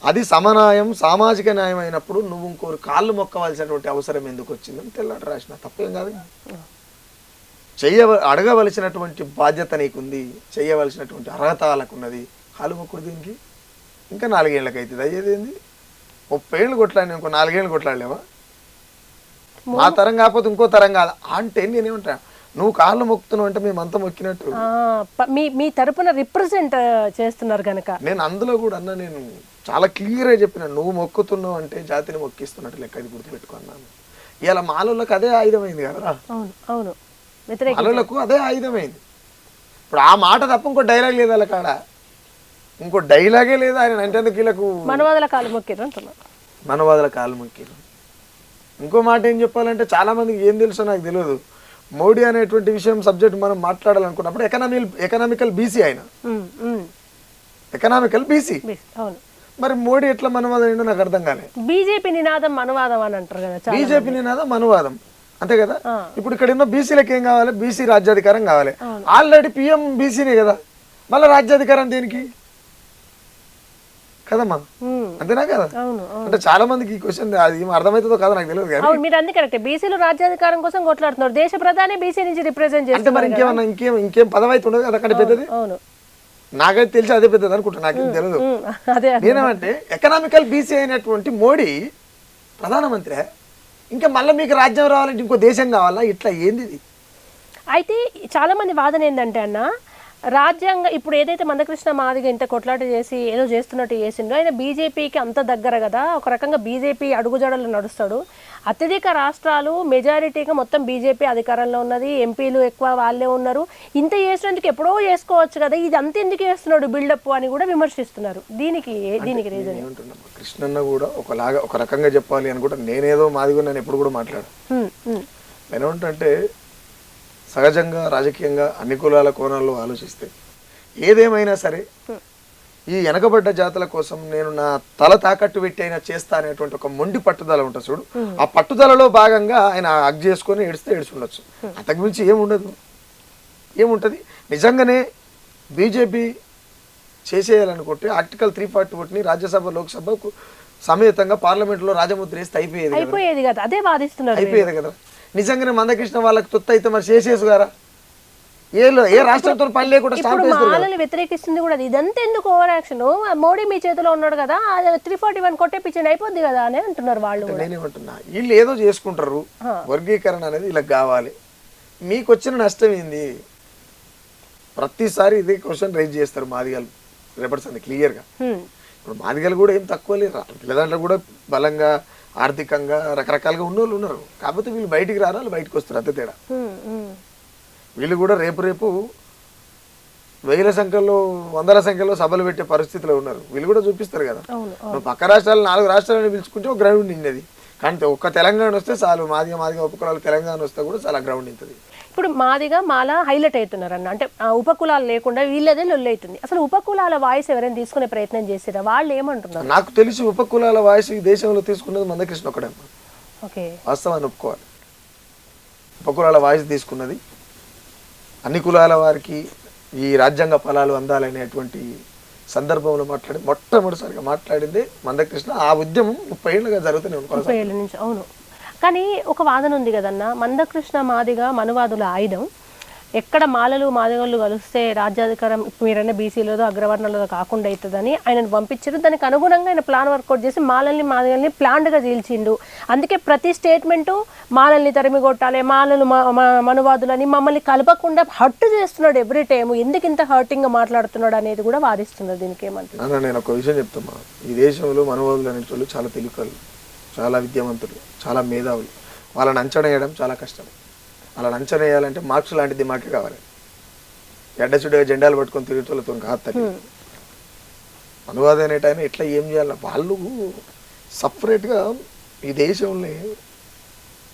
అది సమన్వయం సామాజిక న్యాయం అయినప్పుడు నువ్వు ఇంకోరు కాళ్ళు మొక్కవలసినటువంటి అవసరం ఎందుకు వచ్చిందని తెల్లాట రాసిన, తప్పేం కాదు. అడగవలసినటువంటి బాధ్యత నీకుంది, చేయవలసినటువంటి అర్హత వాళ్ళకున్నది. కాళ్ళు మొక్కుడు దీనికి ఇంకా 4 ఏళ్ళకి అవుతుంది. అయ్యేది ఏంది? 30 ఏళ్ళు కొట్లాడినా ఇంకో 4 ఏళ్ళు కొట్లాడలేవా? మా తరం కాకపోతే ఇంకో తరం కాదు అంటే నేనేమంటా, నువ్వు కాళ్ళు మొక్కుతున్నావు అంటే మేమంతా మొక్కినట్టు. మీ తరపున రిప్రజెంట్ చేస్తున్నారు కనుక నేను అందులో కూడా అన్నా, నేను చాలా క్లియర్గా చెప్పిన, నువ్వు మొక్కుతున్నావు అంటే జాతిని మొక్కిస్తున్నట్టు లెక్క, అది గుర్తుపెట్టుకున్నాను. ఇలా మాలోళ్ళకి అదే ఆయుధమైంది కదరా. అవును, మాలోళ్ళకు అదే ఆయుధమైంది. ఇప్పుడు ఆ మాట తప్ప ఇంకో డైలాగ్ లేదు వాళ్ళ కాడ, ఇంకో డైలాగే లేదు. ఆయన అంటే వీళ్ళకు మనవాదుల కాలు మొక్కిరు అంటున్నారు, మనవాదుల కాలు మొక్కిరు. ఇంకో మాట ఏం చెప్పాలంటే, చాలా మందికి ఏం తెలుసో నాకు తెలియదు. మోడీ అనేటువంటి విషయం సబ్జెక్ట్ మనం మాట్లాడాలనుకున్నప్పుడు ఎకనామికల్ బీసీ, ఆయన ఎకనామికల్ బీసీ. మరి మోడీ ఎట్లా మనవాదం ఏంటో నాకు అర్థం కాలేదు. బీజేపీ నినాదం మనవాదం అని అంటారు కదా, బీజేపీ నినాదం మనవాదం, అంతే కదా. ఇప్పుడు ఇక్కడ ఎన్నో బీసీలకు ఏం కావాలి, బీసీ రాజ్యాధికారం కావాలి. ఆల్రెడీ పిఎం బీసీనే కదా, మళ్ళీ రాజ్యాధికారం దేనికి కదమ్మా, అంతేనా కదా. అంటే చాలా మందికి ఈ క్వశ్చన్ అది అర్థమవుతుందో కదా నాకు తెలియదు. కానీ మీరు అన్ని కరెక్ట్, బీసీలు రాజ్యాధికారం కోసం కొట్లాడుతున్నారు, దేశ ప్రధాని బీసీ నుంచి రిప్రజెంట్ చేస్తారు. మరి ఇంకేమన్నా ఇంకేం పదవి అయితే ఉండదు అదొకటి పెద్దది. నాకైతే తెలిసి అదే పెద్దది అనుకుంటా, నాకేం తెలియదు. నేనేమంటే ఎకనామికల్ బీసీ అయినటువంటి మోడీ ప్రధానమంత్రి, ఇంకా మళ్ళీ మీకు రాజ్యం రావాలంటే ఇంకో దేశం కావాలా, ఇట్లా ఏంది ఇది? అయితే చాలా మంది వాదన ఏంటంటే అన్న, రాజ్యాంగ ఇప్పుడు ఏదైతే మందకృష్ణ మాదిగ ఇంత కొట్లాట చేసి ఏదో చేస్తున్నట్టు చేసిండో, ఆయన బీజేపీకి అంత దగ్గర కదా, ఒక రకంగా బీజేపీ అడుగుజాడలు నడుస్తాడు. అత్యధిక రాష్ట్రాలు మెజారిటీగా మొత్తం బీజేపీ అధికారంలో ఉన్నది, ఎంపీలు ఎక్కువ వాళ్ళే ఉన్నారు. ఇంత చేసినందుకు ఎప్పుడో చేసుకోవచ్చు కదా, ఇది అంత ఎందుకు చేస్తున్నాడు బిల్డప్ అని కూడా విమర్శిస్తున్నారు. దీనికి రీజన్ ఏమంటున్నా, కృష్ణన్న కూడా ఒక రకంగా చెప్పాలి అని కూడా నేనేదో మాదిగో నేను ఎప్పుడు కూడా మాట్లాడు. నేనేమంటే సహజంగా రాజకీయంగా అన్ని కులాల కోణాల్లో ఆలోచిస్తే ఏదేమైనా సరే ఈ వెనకబడ్డ జాతుల కోసం నేను నా తల తాకట్టు పెట్టి అయినా చేస్తా అనేటువంటి ఒక మొండి పట్టుదల ఉంటుంది చూడు. ఆ పట్టుదలలో భాగంగా ఆయన హగ్ చేసుకొని ఏడుచుండొచ్చు, అంతకుమించి ఏముంటుంది. నిజంగానే బీజేపీ చేసేయాలనుకుంటే ఆర్టికల్ 341ని రాజ్యసభ లోక్సభకు సమేతంగా పార్లమెంట్లో రాజముద్ర వేస్తే అయిపోయేది కదా, అదే వాదిస్తున్నారు, అయిపోయేది కదా. నిజంగానే మందకృష్ణ వాళ్ళకి తొత్తు అయితే మరి చేసేసుగారా, ఏ రాష్ట్రంతో పని లేకుండా స్టాంప్ ఇప్పుడు వేస్తారు కదా. మాలలు వ్యతిరేకిస్తుంది కూడా అది. ఇదంతా ఎందుకు ఓవర్ యాక్షన్? మోడీ మీ చేతిలో ఉన్నాడు కదా, 341 కొట్టేపించండి అయిపోద్ది కదా అని అంటున్నారు వాళ్ళు కూడా. నేనేమంటున్నా, వీళ్ళు ఏదో చేసుకుంటారు, వర్గీకరణ అనేది ఇలా కావాలి. మీకు వచ్చిన నష్టం ఏంది? ప్రతిసారి ఇదే క్వశ్చన్ రైజ్ చేస్తారు మాదిగలు రేపటి క్లియర్గా. ఇప్పుడు మాదిగలు కూడా ఏం తక్కువ లేరు, వీళ్ళ దాంట్లో కూడా బలంగా ఆర్థికంగా రకరకాలుగా ఉన్నోళ్ళు ఉన్నారు. కాకపోతే వీళ్ళు బయటికి రారు, వాళ్ళు బయటకు వస్తారు, అంతే తేడా. వీళ్ళు కూడా రేపు వేల సంఖ్యలో 100ల సంఖ్యలో సభలు పెట్టే పరిస్థితిలో ఉన్నారు. వీళ్ళు కూడా చూపిస్తారు కదా. పక్క రాష్ట్రాలు 4 రాష్ట్రాలను పిలుచుకుంటే ఒక గ్రౌండ్ నిండేది, కానీ ఒక్క తెలంగాణ వస్తే చాలు. మాదిగా ఉపకులాలు తెలంగాణ వస్తే కూడా చాలా గ్రౌండ్ నింటుంది. ఇప్పుడు మాదిగా మాల హైలైట్ అవుతున్నారు అన్న, అంటే ఉపకులాలు లేకుండా వీళ్ళదే లొల్లి అవుతుంది. అసలు ఉపకులాల వాయిస్ ఎవరైనా తీసుకునే ప్రయత్నం చేసారా? వాళ్ళు ఏమంటున్నారు? నాకు తెలిసి ఉపకులాల వాయిస్ ఈ దేశంలో తీసుకున్నది మందకృష్ణ ఒకడే. ఓకే, వాస్తవాన్ని ఒప్పుకోవాలి. ఉపకులాల వాయిస్ తీసుకున్నది, అన్ని కులాల వారికి ఈ రాజ్యాంగ ఫలాలు అందాలనేటువంటి సందర్భంలో మొట్టమొదటిసారిగా మాట్లాడిందే మందకృష్ణ. ఆ ఉద్యమం 30 ఏళ్ళుగా జరుగుతూనే ఉంది, 30 ఏళ్ళ నుంచి. అవును, కానీ ఒక వాదన ఉంది కదన్న, మందకృష్ణ మాదిగా మనువాదుల ఆయుధం. ఎక్కడ మాలలు మాదిగలు కలిస్తే రాజ్యాధికారం మీరైనా బీసీలదో అగ్రవర్ణాలదో కాకుండా అవుతుందని ఆయనను పంపించారు. దానికి అనుగుణంగా ఆయన ప్లాన్ వర్కౌట్ చేసి మాలల్ని మాదిగల్ని ప్లాన్డ్గా చీల్చిండు. అందుకే ప్రతి స్టేట్మెంటు మాలల్ని తరిమి కొట్టాలి, మాలలు మనువాదులని మమ్మల్ని కలపకుండా హర్ట్ చేస్తున్నాడు ఎవ్రీ టైము. ఎందుకు ఇంత హర్టింగ్గా మాట్లాడుతున్నాడు అనేది కూడా వాదిస్తున్నారు. దీనికి ఏమంటున్నారు? నేను ఒక విషయం చెప్తున్నా, ఈ దేశంలో మనువాదులు అనే వాళ్ళు చాలా తెలివికలు, చాలా విద్యావంతులు, చాలా మేధావులు. వాళ్ళని అంచనా వేయడం చాలా కష్టం. వాళ్ళని అంచనా వేయాలంటే మార్క్స్ లాంటి దిమాకే కావాలి. ఎడ్డచుడిగా జెండాలు పట్టుకొని తిరుగుతులతో కాదు తల్లి. అనువాదం అనేటైనా ఎట్లా ఏం చేయాలి? వాళ్ళు సపరేట్గా ఈ దేశంలో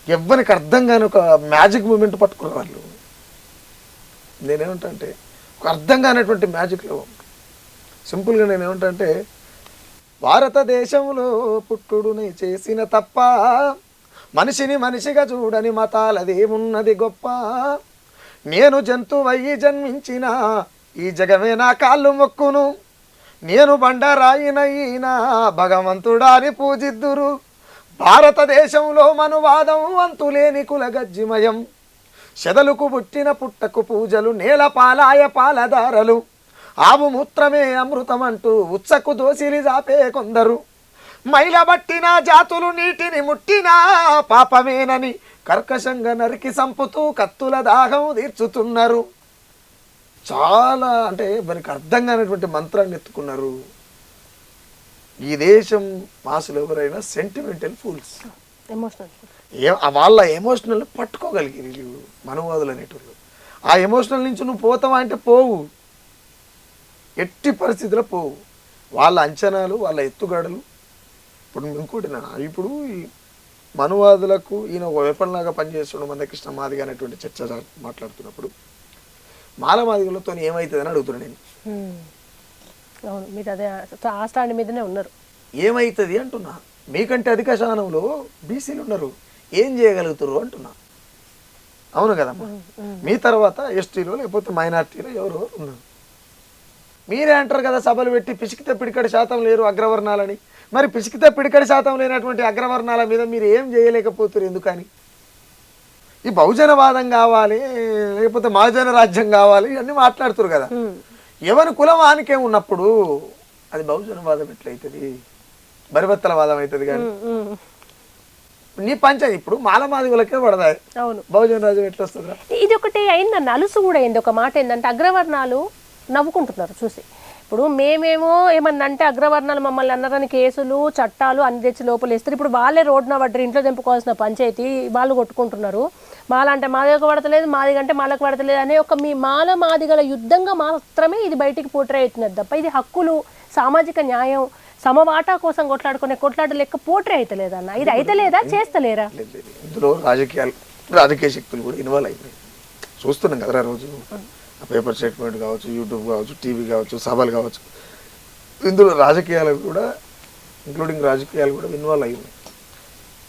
ఎవ్వరికి అర్థం కాని ఒక మ్యాజిక్ మూమెంట్ పట్టుకునే వాళ్ళు. నేనేమంటా అంటే ఒక అర్థం కానటువంటి మ్యాజిక్లో సింపుల్గా నేనేమంటా అంటే, భారతదేశంలో పుట్టుడుని చేసిన తప్ప మనిషిని మనిషిగా చూడని మతాలదేమున్నది గొప్ప. నేను జంతువయ్యి జన్మించిన ఈ జగమే నా కాళ్ళు మొక్కును. నేను బండరాయినైనా భగవంతుడాని పూజిద్దురు. భారతదేశంలో మనువాదం అంతులేని కులగజ్జిమయం. చెదలుకు పుట్టిన పుట్టకు పూజలు, నేల పాలాయ పాలదారలు. ఆవు మూత్రమే అమృతం అంటూ ఉచ్చకు దోసిలి జాపే కొందరు. మైల బట్టిన జాతులు నీటిని ముట్టినా పాపమేనని కర్కశంగా నరికి సంపుతూ కత్తుల దాహం తీర్చుతున్నారు. చాలా అంటే మనకి అర్థం కానటువంటి మంత్రాన్ని ఎత్తుకున్నారు. ఈ దేశం మాసులు ఎవరైనా సెంటిమెంటల్ ఫూల్స్, వాళ్ళ ఎమోషనల్ పట్టుకోగలిగి మనువాదులు అనేటోళ్ళు. ఆ ఎమోషనల్ నుంచి నువ్వు పోతావా అంటే పోవు, ఎట్టి పరిస్థితిలో పోవు. వాళ్ళ అంచనాలు, వాళ్ళ ఎత్తుగడలు. ఇప్పుడు ఇంకోటి ఇప్పుడు ఈ మనువాదులకు ఈయన ఒక వెపన్లాగా పనిచేస్తున్నాడు మందకృష్ణ మాదిగ అనేటువంటి చర్చ మాట్లాడుతున్నప్పుడు మాదిగలతో ఏమవుతుందని అడుగుతున్నాను నేను. మీరు అదే ఆ స్టాండ్ మీదనే ఉన్నారు. ఏమవుతుంది అంటున్నా. మీకంటే అధిక శానంలో బీసీలు ఉన్నారు, ఏం చేయగలుగుతారు అంటున్నా. అవును కదమ్మా. మీ తర్వాత ఎస్టీలో లేకపోతే మైనార్టీలో ఎవరో ఉన్నారు. మీరే అంటారు కదా సభలు పెట్టి పిసికితే పిడికడి శాతం లేరు అగ్రవర్ణాలని. మరి పిసికితే పిడికడి శాతం లేనటువంటి అగ్రవర్ణాల మీద మీరు ఏం చేయలేకపోతారు ఎందుకని? ఈ బహుజనవాదం కావాలి, లేకపోతే మహాజన రాజ్యం కావాలి, ఇవన్నీ మాట్లాడుతారు కదా. ఎవరి కులం ఆనికే ఉన్నప్పుడు అది బహుజనవాదం ఎట్లయితుంది? బరిబత్తల వాదం అవుతుంది. కానీ నీ పంచాయతీ ఇప్పుడు మాలమాదిగులకే పడదాయి, బహుజన రాజ్యం ఎట్లా వస్తుందా? ఇది ఒకటి అయిందన్న అలుసు కూడా అయింది. ఒక మాట ఏంటంటే అగ్రవర్ణాలు నవ్వుకుంటున్నారు చూసి. ఇప్పుడు మేమేమో ఏమన్నా అంటే అగ్రవర్ణాలు మమ్మల్ని అన్నారని కేసులు చట్టాలు అన్ని తెచ్చి లోపల వేస్తారు. ఇప్పుడు వాళ్ళే రోడ్డున పడ్డారు, ఇంట్లో తెంపుకోవాల్సిన పంచాయతీ వాళ్ళు కొట్టుకుంటున్నారు. మాల అంటే మాదిగకు పడతలేదు, మాదిగంటే మాలకు పడతలేదు అనే ఒక మీ మాదిగల యుద్ధంగా మాత్రమే ఇది బయటికి పోట్రే అవుతున్నది తప్ప ఇది హక్కులు, సామాజిక న్యాయం, సమవాటా కోసం కొట్లాడుకునే కొట్లాట లెక్క పోట్రే అవుతలేదన్న. ఇది అయితలేదా, చేస్తలేరా? ఇందులో రాజకీయ శక్తులు కూడా ఇన్వాల్వ్ అయిపోయి చూస్తున్నాం కదా రోజు. పేపర్ స్టేట్మెంట్ కావచ్చు, యూట్యూబ్ కావచ్చు, టీవీ కావచ్చు, సభలు కావచ్చు, ఇందులో రాజకీయాలు కూడా ఇంక్లూడింగ్ రాజకీయాలు కూడా ఇన్వాల్వ్ అయ్యి ఉన్నాయి.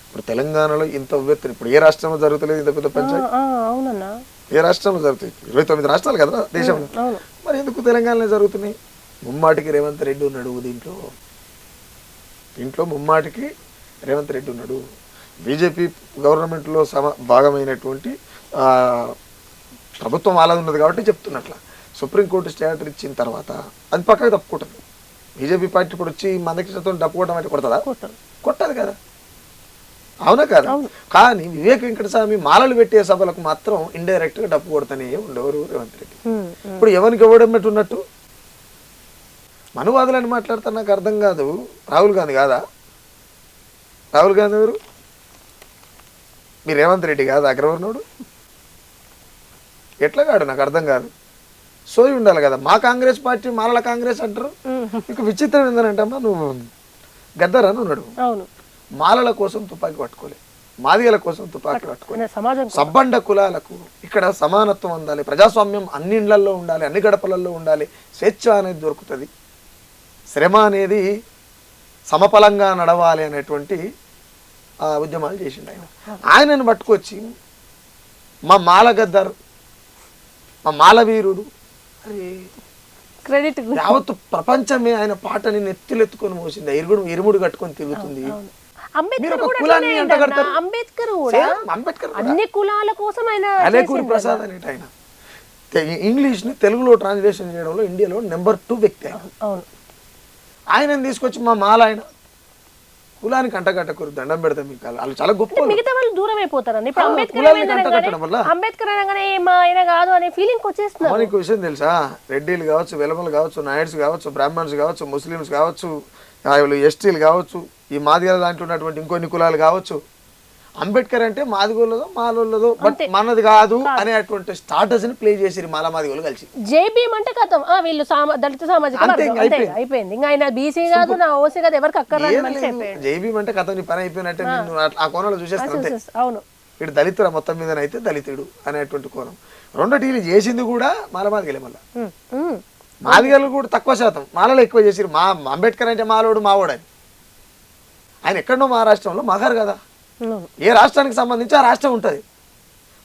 ఇప్పుడు తెలంగాణలో ఇంత ఉవ్వెత్తున ఇప్పుడు ఏ రాష్ట్రంలో జరుగుతలేదు ఇంత పెద్ద పంచాయతీ? అవునన్నా, ఏ రాష్ట్రంలో జరుగుతాయి? 29 రాష్ట్రాలు కదా దేశంలో. మరి ఎందుకు తెలంగాణలో జరుగుతున్నాయి? ముమ్మాటికి రేవంత్ రెడ్డి ఉన్నాడు దీంట్లో ముమ్మాటికి రేవంత్ రెడ్డి ఉన్నాడు. బీజేపీ గవర్నమెంట్లో భాగమైనటువంటి ప్రభుత్వం వాళ్ళది ఉన్నది కాబట్టి చెప్తున్నట్ల సుప్రీంకోర్టు స్టే ఆర్డర్ ఇచ్చిన తర్వాత అది పక్కకు తప్పుకుంటుంది. బీజేపీ పార్టీ ఇప్పుడు వచ్చి మందకృష్ణతో డప్పుకోవడం అంటే కొడతదా? కొట్టదు కదా, అవునా కదా? కానీ వివేక్ వెంకటస్వామి మాలలు పెట్టే సభలకు మాత్రం ఇండైరెక్ట్ గా డప్పు కొడతానే ఉండేవారు రేవంత్ రెడ్డి. ఇప్పుడు ఎవరికి ఇవ్వడం ఉన్నట్టు మనువాదులని మాట్లాడతా నాకు అర్థం కాదు. రాహుల్ గాంధీ కాదా? రాహుల్ గాంధీ ఎవరు? మీ రేవంత్ రెడ్డి కాదు అగ్రవర్ణుడు? ఎట్లా కాడు నాకు అర్థం కాదు. సోయి ఉండాలి కదా. మా కాంగ్రెస్ పార్టీ మాలల కాంగ్రెస్ అంటారు. ఇక విచిత్రం ఏంటంటమ్మా, నువ్వు గద్దరని ఉన్నాడు, మాలల కోసం తుపాకీ పట్టుకోలే, మాదిగల కోసం తుపాకీ పట్టుకోలే. సబ్బండ కులాలకు ఇక్కడ సమానత్వం ఉండాలి, ప్రజాస్వామ్యం అన్ని ఇళ్లలో ఉండాలి, అన్ని గడపలలో ఉండాలి, స్వేచ్ఛ అనేది దొరుకుతుంది, శ్రమ అనేది సమఫలంగా నడవాలి అనేటువంటి ఉద్యమాలు చేసిండు ఆయన. ఆయనను పట్టుకొచ్చి మా మాల గద్దరు, మా మాల వీరుడు, అరే క్రెడిట్ యావత్తు ప్రపంచమే ఆయన పాటని నెత్తిలెత్తుకొని మోసింది. ఇరుముడు కట్టుకొని తిరుగుతుంది. అలేకూరి ప్రసాద్ అనేట ఆయన ఇంగ్లీష్ ని తెలుగులో ట్రాన్స్లేషన్ చేయడంలో ఇండియాలో నెంబర్ 2 వ్యక్తి ఆయనని తీసుకొచ్చి మా మాల ఆయన కులానికి అంటగట్టకూరు, దండం పెడతాం మీకు, వాళ్ళు చాలా గొప్ప. మిగతా వాళ్ళు దూరం అయిపోతారండి. ఇప్పుడు అంబేద్కర్ అనగానే ఆయన కాదు అనే ఫీలింగ్ వచ్చేస్తుంది. మనకి విషయం తెలుసా, రెడ్డిలు కావచ్చు, వెలమలు కావచ్చు, నాయుడ్స్ కావచ్చు, బ్రాహ్మణ్స్ కావచ్చు, ముస్లిమ్స్ కావచ్చు, ఎస్టీలు కావచ్చు, ఈ మాదిగల దాంట్లో ఉన్నటువంటి ఇంకొన్ని కులాలు కావచ్చు, అంబేద్కర్ అంటే మాదిగోళ్ళదో మాలోళ్ళదో బట్ మనది కాదు అనేటువంటి స్టాటస్ ని ప్లే చేసి మాల మాదిగోళ్ళు కలిసి జేబీఎం అంటే కథం వీళ్ళు దళిత సామాజిక అయిపోయింది. ఇంకా ఆయన బీసీ కాదు నా ఓసీ కాదు ఎవరికి అక్కర్లేదు. జేబీఎం అంటే కథం నీ పని అయిపోయినట్టే నేను ఆ కోణంలో చూసేస్తాను. అవును, ఇటు దళితుడు మొత్తం మీదనైతే దళితుడు అనేటువంటి కోణం. రెండోటీలు చేసింది కూడా మాల మాదిగలే. మళ్ళీ మాదిగలు కూడా తక్కువ శాతం, మాలలో ఎక్కువ చేసిరు. మా అంబేద్కర్ అంటే మాలోడు మావోడని. ఆయన ఎక్కడనో మహారాష్ట్రంలో మగారు కదా, ఏ రాష్ట్రానికి సంబంధించి ఆ రాష్ట్రం ఉంటుంది.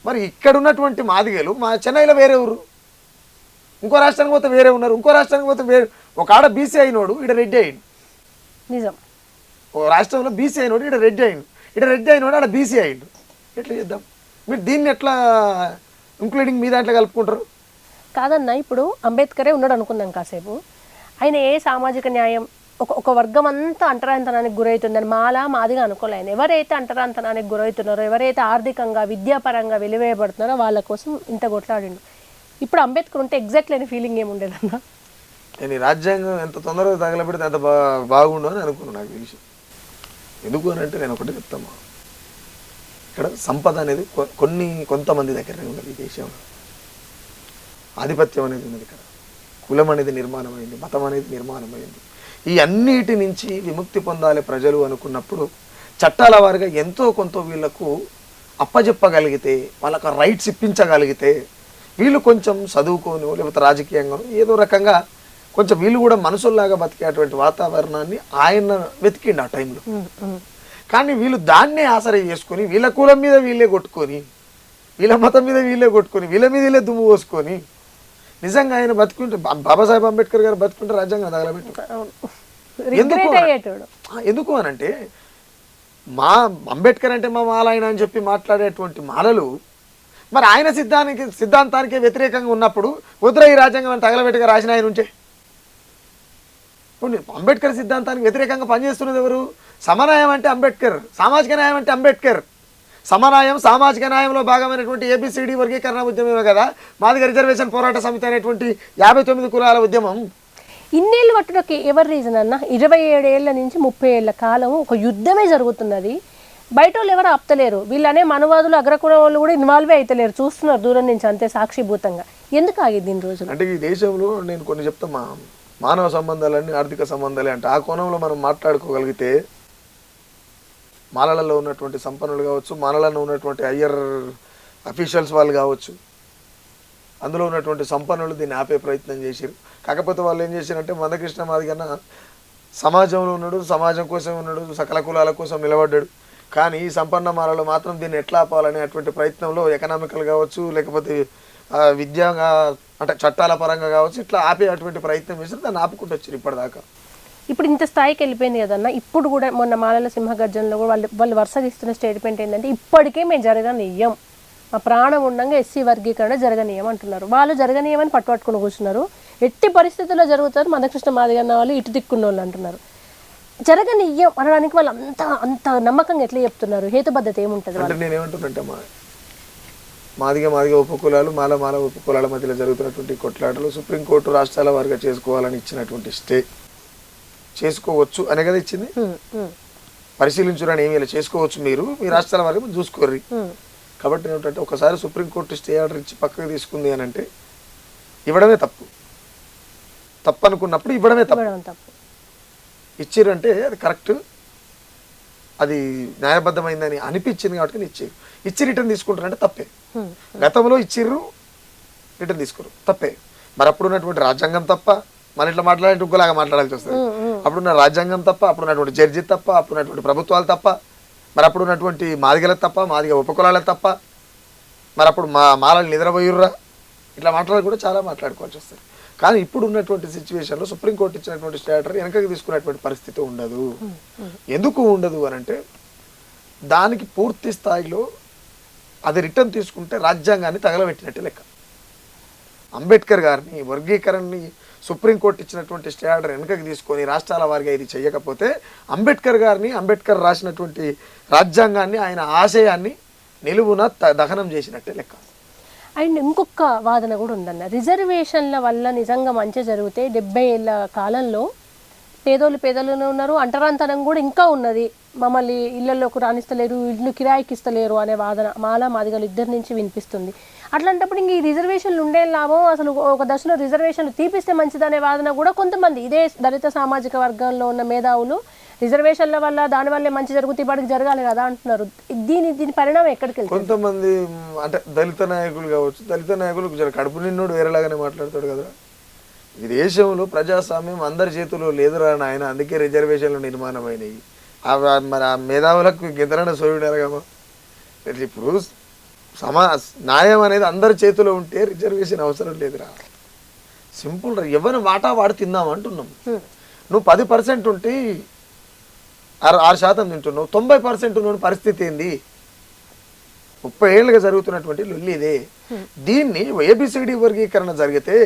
మరి ఇక్కడ ఉన్నటువంటి మాదిగలు మా చెన్నైలో వేరే ఊరు, ఇంకో రాష్ట్రానికి పోతే వేరే ఉన్నారు, ఇంకో రాష్ట్రానికి పోతే వేరే. ఒక ఆడ బీసీ అయినోడు ఇక్కడ రెడ్డి అయ్యిండు, నిజం. ఓ రాష్ట్రంలో బీసీ అయినోడు ఇక్కడ రెడ్డి అయ్యిండు, ఇక్కడ రెడ్డి అయినోడు ఆడ బీసీ అయ్యిండు. ఎట్లా చేద్దాం? మీరు దీన్ని ఎట్లా ఇంక్లూడింగ్ మీ దాంట్లో కలుపుకుంటారు? కాదన్నా, ఇప్పుడు అంబేద్కరే ఉన్నాడు అనుకుందాం కాసేపు. ఆయన ఏ సామాజిక న్యాయం ఒక వర్గం అంతా అంటరాంతనానికి గురవుతుందని మాదిగా అనుకోలే. ఆయన ఎవరైతే అంటరాంతనానికి గురవుతున్నారో, ఎవరైతే ఆర్థికంగా విద్యాపరంగా వెలివేయబడుతున్నారో వాళ్ళ కోసం ఇంత కొట్లాడిండు. ఇప్పుడు అంబేద్కర్ ఉంటే ఎగ్జాక్ట్ లేని ఫీలింగ్ ఏముండేదన్నా? నేను ఈ రాజ్యాంగం ఎంత తొందరగా తగలబెడితే అంత బాగుండు అని అనుకున్నాను. నాకు ఈ విషయం ఎందుకు అని అంటే నేను ఒకటి చెప్తామా, ఇక్కడ సంపద అనేది కొంతమంది దగ్గరనే ఉన్నది. ఈ దేశంలో ఆధిపత్యం అనేది ఉన్నది. ఇక్కడ కులం అనేది నిర్మాణమైంది, మతం అనేది నిర్మాణమైంది. ఈ అన్నిటి నుంచి విముక్తి పొందాలి ప్రజలు అనుకున్నప్పుడు చట్టాల వారిగా ఎంతో కొంత వీళ్ళకు అప్పజెప్పగలిగితే, వాళ్ళకు రైట్స్ ఇప్పించగలిగితే, వీళ్ళు కొంచెం చదువుకోను లేకపోతే రాజకీయంగా ఏదో రకంగా కొంచెం వీళ్ళు కూడా మనుషుల్లాగా బతికేటువంటి వాతావరణాన్ని ఆయన వెతికిండు ఆ టైంలో. కానీ వీళ్ళు దాన్నే ఆశ్రయ చేసుకొని వీళ్ళ కులం మీద వీళ్ళే కొట్టుకొని, వీళ్ళ మతం మీద వీళ్ళే కొట్టుకొని, వీళ్ళ మీద వీళ్ళే దుమ్ము పోసుకొని, నిజంగా ఆయన బతుకుంటే బాబాసాహెబ్ అంబేద్కర్ గారు బతుకుంటే రాజ్యాంగం తగలబెట్టు. ఎందుకు అనంటే మా అంబేద్కర్ అంటే మా మాల ఆయన అని చెప్పి మాట్లాడేటువంటి మాలలు మరి ఆయన సిద్ధాంతానికి వ్యతిరేకంగా ఉన్నప్పుడు వద్దురా ఈ రాజ్యాంగం తగలబెట్టుగా రాసిన ఆయన ఉంటే, అంబేద్కర్ సిద్ధాంతానికి వ్యతిరేకంగా పనిచేస్తున్నది ఎవరు? సమన్యాయం అంటే అంబేద్కర్, సామాజిక న్యాయం అంటే అంబేద్కర్. సమన్యాయం సామాజిక న్యాయంలో భాగమైనటువంటి ఏబిసిడి వర్గీకరణ ఉద్యమమే కదా మాదిగ రిజర్వేషన్ పోరాట సమితి అనేటువంటి 59 కులాల ఉద్యమం. ఇన్నేళ్ళు పట్టుటకి ఎవరి రీజన్ అన్న? 27 ఏళ్ల నుంచి 30 ఏళ్ల కాలం ఒక యుద్ధమే జరుగుతున్నది. బయట వాళ్ళు ఎవరు ఆపుతలేరు. వీళ్ళనే మనవాదులు అగ్రకుల వాళ్ళు కూడా ఇన్వాల్వ్ అవుతలేరు, చూస్తున్నారు దూరం నుంచి అంతే సాక్షిభూతంగా. ఎందుకు ఆగింది ఇన్ని రోజులు? అంటే ఈ దేశంలో నేను కొన్ని చెప్తా, మానవ సంబంధాలన్నీ ఆర్థిక సంబంధాలే అంటే ఆ కోణంలో మనం మాట్లాడుకోగలిగితే మాలలలో ఉన్నటువంటి సంపన్నులు కావచ్చు, మాలలలో ఉన్నటువంటి హయ్యర్ అఫీషియల్స్ వాళ్ళు కావచ్చు, అందులో ఉన్నటువంటి సంపన్నులు దీన్ని ఆపే ప్రయత్నం చేశారు. కాకపోతే వాళ్ళు ఏం చేశారంటే మందకృష్ణ మాదిగన్న సమాజంలో ఉన్నాడు, సమాజం కోసం ఉన్నాడు, సకల కులాల కోసం నిలబడ్డాడు. కానీ ఈ సంపన్న మాలలో మాత్రం దీన్ని ఎట్లా ఆపాలనే అటువంటి ప్రయత్నంలో ఎకనామికల్ కావచ్చు, లేకపోతే విద్యగా అంటే చట్టాల పరంగా కావచ్చు, ఇట్లా ఆపే అటువంటి ప్రయత్నం చేశారు. దాన్ని ఆపుకుంటూ వచ్చారు ఇప్పటిదాకా. ఇప్పుడు ఇంత స్థాయికి వెళ్ళిపోయింది కదన్న. ఇప్పుడు కూడా మొన్న మాలల సింహగర్జనలో కూడా వాళ్ళు వరుసగా ఇస్తున్న స్టేట్మెంట్ ఏంటంటే ఇప్పటికే మేము జరగనియ్యం, మా ప్రాణం ఉండగా ఎస్సీ వర్గీకరణ జరగనీయమంటున్నారు. వాళ్ళు జరగనీయమని పట్టుకుని కూర్చున్నారు. ఎట్టి పరిస్థితుల్లో జరుగుతారు మందకృష్ణ మాదిగ అన్న వాళ్ళు ఇటు దిక్కున్న వాళ్ళు అంటున్నారు. జరగనీయం అనడానికి వాళ్ళు అంత నమ్మకంగా ఎట్లా చెప్తున్నారు? హేతుబద్ధత ఏముంటుంది? అంటే నేనేమంటున్నానంటే మాదిగ ఉపకులాలు మాల ఉపకులాల మధ్యలో జరుగుతున్నటువంటి కొట్లాటలు సుప్రీంకోర్టు రాష్ట్రాల వారిగా చేసుకోవాలని ఇచ్చినటువంటి స్టే చేసుకోవచ్చు అనే కదా ఇచ్చింది. పరిశీలించురని ఏమి ఇలా చేసుకోవచ్చు, మీరు మీ రాష్ట్రాల వారికి చూసుకోర్రి. కాబట్టి ఏమిటంటే ఒకసారి సుప్రీంకోర్టు స్టే ఆర్డర్ ఇచ్చి పక్కకు తీసుకుంది అని అంటే ఇవ్వడమే తప్పు అనుకున్నప్పుడు ఇవ్వడమే తప్పు. ఇచ్చిరంటే అది కరెక్ట్, అది న్యాయబద్ధమైందని అనిపించింది కాబట్టి ఇచ్చి రిటర్న్ తీసుకుంటారంటే తప్పే. గతంలో ఇచ్చిర్రు రిటర్న్ తీసుకోరు తప్పే. మరి అప్పుడు ఉన్నటువంటి రాజ్యాంగం తప్ప, మన ఇట్లా మాట్లాడే ఇంకోలాగా మాట్లాడాల్సి వస్తుంది. అప్పుడున్న రాజ్యాంగం తప్ప, అప్పుడున్నటువంటి జడ్జి తప్ప, అప్పుడున్నటువంటి ప్రభుత్వాలు తప్ప, మరి అప్పుడు ఉన్నటువంటి మాదిగల తప్ప, మాదిగ ఉపకులాల తప్ప, మరి అప్పుడు మాలలు నిద్రపోయుర్రా, ఇట్లా మాట్లాడి కూడా చాలా మాట్లాడుకోవాల్సి వస్తుంది. కానీ ఇప్పుడు ఉన్నటువంటి సిచ్యువేషన్లో సుప్రీంకోర్టు ఇచ్చినటువంటి స్టే ఆర్డర్ వెనకకి తీసుకునేటువంటి పరిస్థితి ఉండదు. ఎందుకు ఉండదు అని అంటే దానికి పూర్తి స్థాయిలో అది రిటర్న్ తీసుకుంటే రాజ్యాంగాన్ని తగలబెట్టినట్టే లెక్క. అంబేద్కర్ గారిని వర్గీకరణని సుప్రీంకోర్టు ఇచ్చినటువంటి స్టే ఆర్డర్ వెనకకి తీసుకొని రాష్ట్రాల వారిగా ఇది చేయకపోతే అంబేద్కర్ రాసినటువంటి రాజ్యాంగాన్ని, ఆయన ఆశయాన్ని నిలువున దహనం చేసినట్టే లెక్క. అండ్ ఇంకొక వాదన కూడా ఉందన్న, రిజర్వేషన్ల వల్ల నిజంగా మంచి జరిగితే 70 ఏళ్ళ కాలంలో పేదోళ్ళనే ఉన్నారు, అంటరాంతనం కూడా ఇంకా ఉన్నది, మమ్మల్ని ఇళ్లలోకి రాణిస్తలేరు, ఇల్లు కిరాయికి ఇస్తలేరు అనే వాదన మాదిగలు ఇద్దరి నుంచి వినిపిస్తుంది. అట్లాంటప్పుడు ఇంక ఈ రిజర్వేషన్లు ఉండే లాభం, అసలు ఒక దశలో రిజర్వేషన్లు తీపిస్తే మంచిదనే వాదన కూడా కొంతమంది ఇదే దళిత సామాజిక వర్గంలో ఉన్న మేధావులు రిజర్వేషన్ల వల్ల దానివల్లే మంచి జరుగుతుంది, ఇప్పటికి జరగాలి కదా అంటున్నారు. దీని పరిణామం ఎక్కడికి వెళ్తుంది? కొంతమంది అంటే దళిత నాయకులు కావచ్చు, దళిత నాయకులు కడుపు నిన్నోడు వేరేలాగానే మాట్లాడతాడు కదా. ఈ దేశంలో ప్రజాస్వామ్యం అందరి చేతుల్లో లేదురా నాయన, అందుకే రిజర్వేషన్లు నిర్మాణమైనవి. మరి ఆ మేధావులకు గిద్దరణ సోయుడారుగా. ఇప్పుడు న్యాయం అనేది అందరి చేతిలో ఉంటే రిజర్వేషన్ అవసరం లేదురా. సింపుల్ రా, ఎవరిని వాటా వాడు తిందాం అంటున్నాం. నువ్వు 10% ఉంటే 6% తింటున్నావు, 90% ఉన్న పరిస్థితి ఏంది? 30 ఏళ్ళుగా జరుగుతున్నటువంటి లొల్లి ఇదే. దీన్ని ఏబిసిడి వర్గీకరణ జరిగితే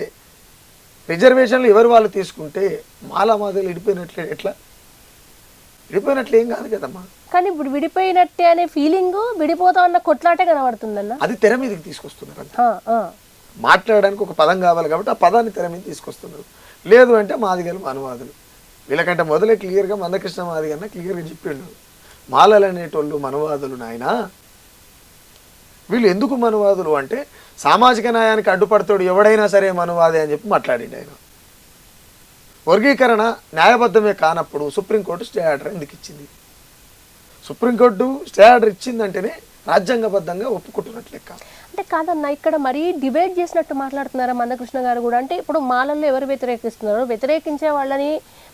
రిజర్వేషన్లు ఎవరు వాళ్ళు తీసుకుంటే మాదిగలు విడిపోయినట్లు ఏం కాదు కదమ్మా. కానీ ఇప్పుడు విడిపోయినట్టే అనే ఫీలింగ్, విడిపోతా అన్న కొట్లాటే కనబడుతుందన్న. అది తెర మీదకి తీసుకొస్తున్నారు. మాట్లాడడానికి ఒక పదం కావాలి కాబట్టి ఆ పదాన్ని తెర మీద తీసుకొస్తున్నారు. లేదు అంటే మాదిగలు మనవాదులు, వీళ్ళకంటే మొదలే క్లియర్గా మందకృష్ణ మాదిగ అన్న క్లియర్గా చెప్పిండు, మాలలు అనేటోళ్ళు మనవాదులు నాయన. వీళ్ళు ఎందుకు మనవాదులు అంటే సామాజిక న్యాయానికి అడ్డుపడతాడు ఎవడైనా సరే మనవాదే అని చెప్పి మాట్లాడిండు ఆయన. వర్గీకరణ న్యాయబద్ధమే కానప్పుడు సుప్రీంకోర్టు స్టే ఆర్డర్ ఎందుకు ఇచ్చింది? సుప్రీంకోర్టు స్టే ఆర్డర్ ఇచ్చిందంటేనే రాజ్యాంగబద్ధంగా ఒప్పుకుంటున్నట్లు లెక్క. అంటే కాదన్న, ఇక్కడ మరీ డిబేట్ చేసినట్టు మాట్లాడుతున్నారా మందకృష్ణ గారు కూడా? అంటే ఇప్పుడు మాలల్లో ఎవరు వ్యతిరేకిస్తున్నారు? వ్యతిరేకించే వాళ్ళని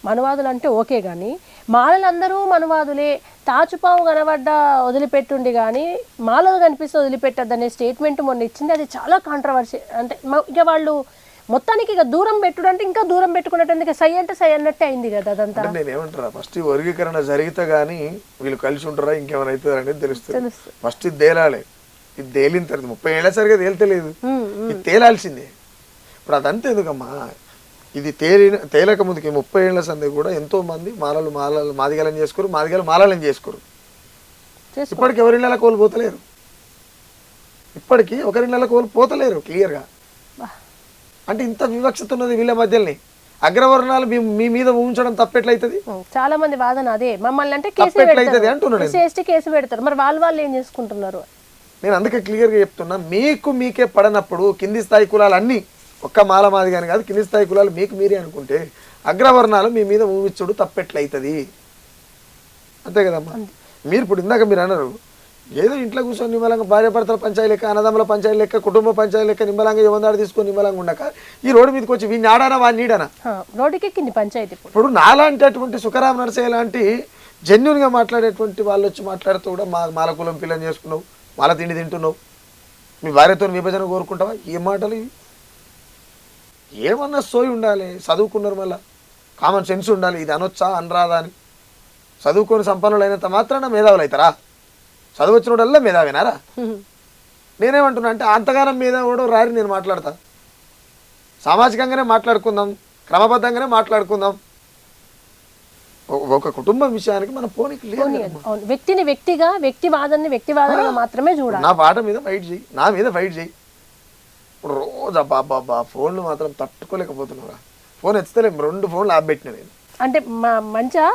మనవాదులు అంటే ఓకే, కానీ మాలలందరూ మనవాదులే, తాచుపాము కనబడ్డ వదిలిపెట్టుండి కానీ మాలలు కనిపిస్తే వదిలిపెట్టద్దనే స్టేట్మెంట్ మొన్న ఇచ్చింది. అది చాలా కాంట్రవర్సీ. అంటే ఇక వాళ్ళు మొత్తానికి ఇక దూరం పెట్టుడు అంటే ఇంకా దూరం పెట్టుకున్నట్టు సై అంటే సై అన్నట్టే అయింది కదా అదంతా. నేనేమంటారా, ఫస్ట్ వర్గీకరణ జరిగితే కానీ వీళ్ళు కలిసి ఉంటారా ఇంకేమైనా అవుతుంది అనేది తెలుస్తుంది. ఫస్ట్ ఇది తేలాలి. ఇది తేలిన తర్వాత 30 ఏళ్ళ సరిగా తేలితలేదు, ఇది తేలాల్సిందే. ఇప్పుడు అదంతా ఎందుకమ్మా, ఇది తేలక ముందుకి 30 ఏళ్ల సంది కూడా ఎంతో మంది మాదిగలను చేసుకోరు, మాదిగలు మాలలను చేసుకోరు. ఇప్పటికి ఎవరిళ్ళ కోల్పోతలేరు, ఇప్పటికీ ఒకరిళ్ళ కోల్పోతలేరు క్లియర్గా. అంటే ఇంత వివక్షత ఉన్నది వీళ్ళ మధ్యలోని. అగ్రవర్ణాలు మీ మీద ఉంచడం తప్పెట్లయితుంది? చాలా మంది వాదన అదే, మమ్మల్ని అంటే తప్పెట్లయితుంది అంటున్నాడు. కేసు పెడతారు, మరి వాళ్ళు ఏం చేసుకుంటున్నారు? నేను అందుకే క్లియర్గా చెప్తున్నా, మీకే పడనప్పుడు కింది స్థాయి కులాలు అన్నీ, ఒక్క మాదిగాని కాదు, కింది స్థాయి కులాలు మీకు మీరే అనుకుంటే అగ్రవర్ణాలు మీ మీద ఊవిచ్చుడు తప్పెట్లయితుంది. అంతే కదమ్మా. మీరు ఇప్పుడు ఇందాక మీరు అన్నారు, ఏదో ఇంట్లో కూర్చొని నిమ్మలంగా భార్య భర్తల పంచాయతీ లెక్క, అన్నదమ్ముల పంచాయతీ లెక్క, కుటుంబ పంచాయతీ లెక్క నిమ్మలంగా యువందాడు తీసుకొని నిమ్మలంగా ఉండక ఈ రోడ్డు మీదకి వచ్చి వీడిని ఆడానా వాడిని నీడానా రోడ్డుకి ఎక్కింది పంచాయతీ. ఇప్పుడు నాలాంటి అటువంటి సుఖరామ నరసయ్య లాంటి జెన్యున్గా మాట్లాడేటువంటి వాళ్ళు వచ్చి మాట్లాడుతూ కూడా మాల కులం పిల్లని చేసుకున్నావు, మాల తిండి తింటున్నావు, మీ భార్యతో విభజన కోరుకుంటావా? ఏ మాటలు ఇవి? ఏమన్నా సోయి ఉండాలి, చదువుకున్నారు, మళ్ళీ కామన్ సెన్స్ ఉండాలి. ఇది అనొచ్చా అనరాదా అని. చదువుకొని సంపన్నులు అయినంత మాత్రాన మేధావులు అవుతారా? చదువు వచ్చినోడల్లా మేధావేనారా? నేనేమంటున్నా అంటే అంతగానం మీద కూడా రారి నేను మాట్లాడతా, సామాజికంగానే మాట్లాడుకుందాం, క్రమబద్ధంగానే మాట్లాడుకుందాం. ఒక కుటుంబం విషయానికి మన పోనీకి లేదు. అవును, వ్యక్తిని వ్యక్తిగా, వ్యక్తివాదనగా మాత్రమే చూడాలి. నా పాట మీద ఫైట్ చేయి, నా మీద ఫైట్ చేయి. ఇప్పుడు రోజు అబ్బా ఫోన్లు మాత్రం తట్టుకోలేకపోతున్నారా. ఫోన్ ఎత్తలేము, 2 ఫోన్లు ఆపెట్టిన నేను. అంటే మంచిగా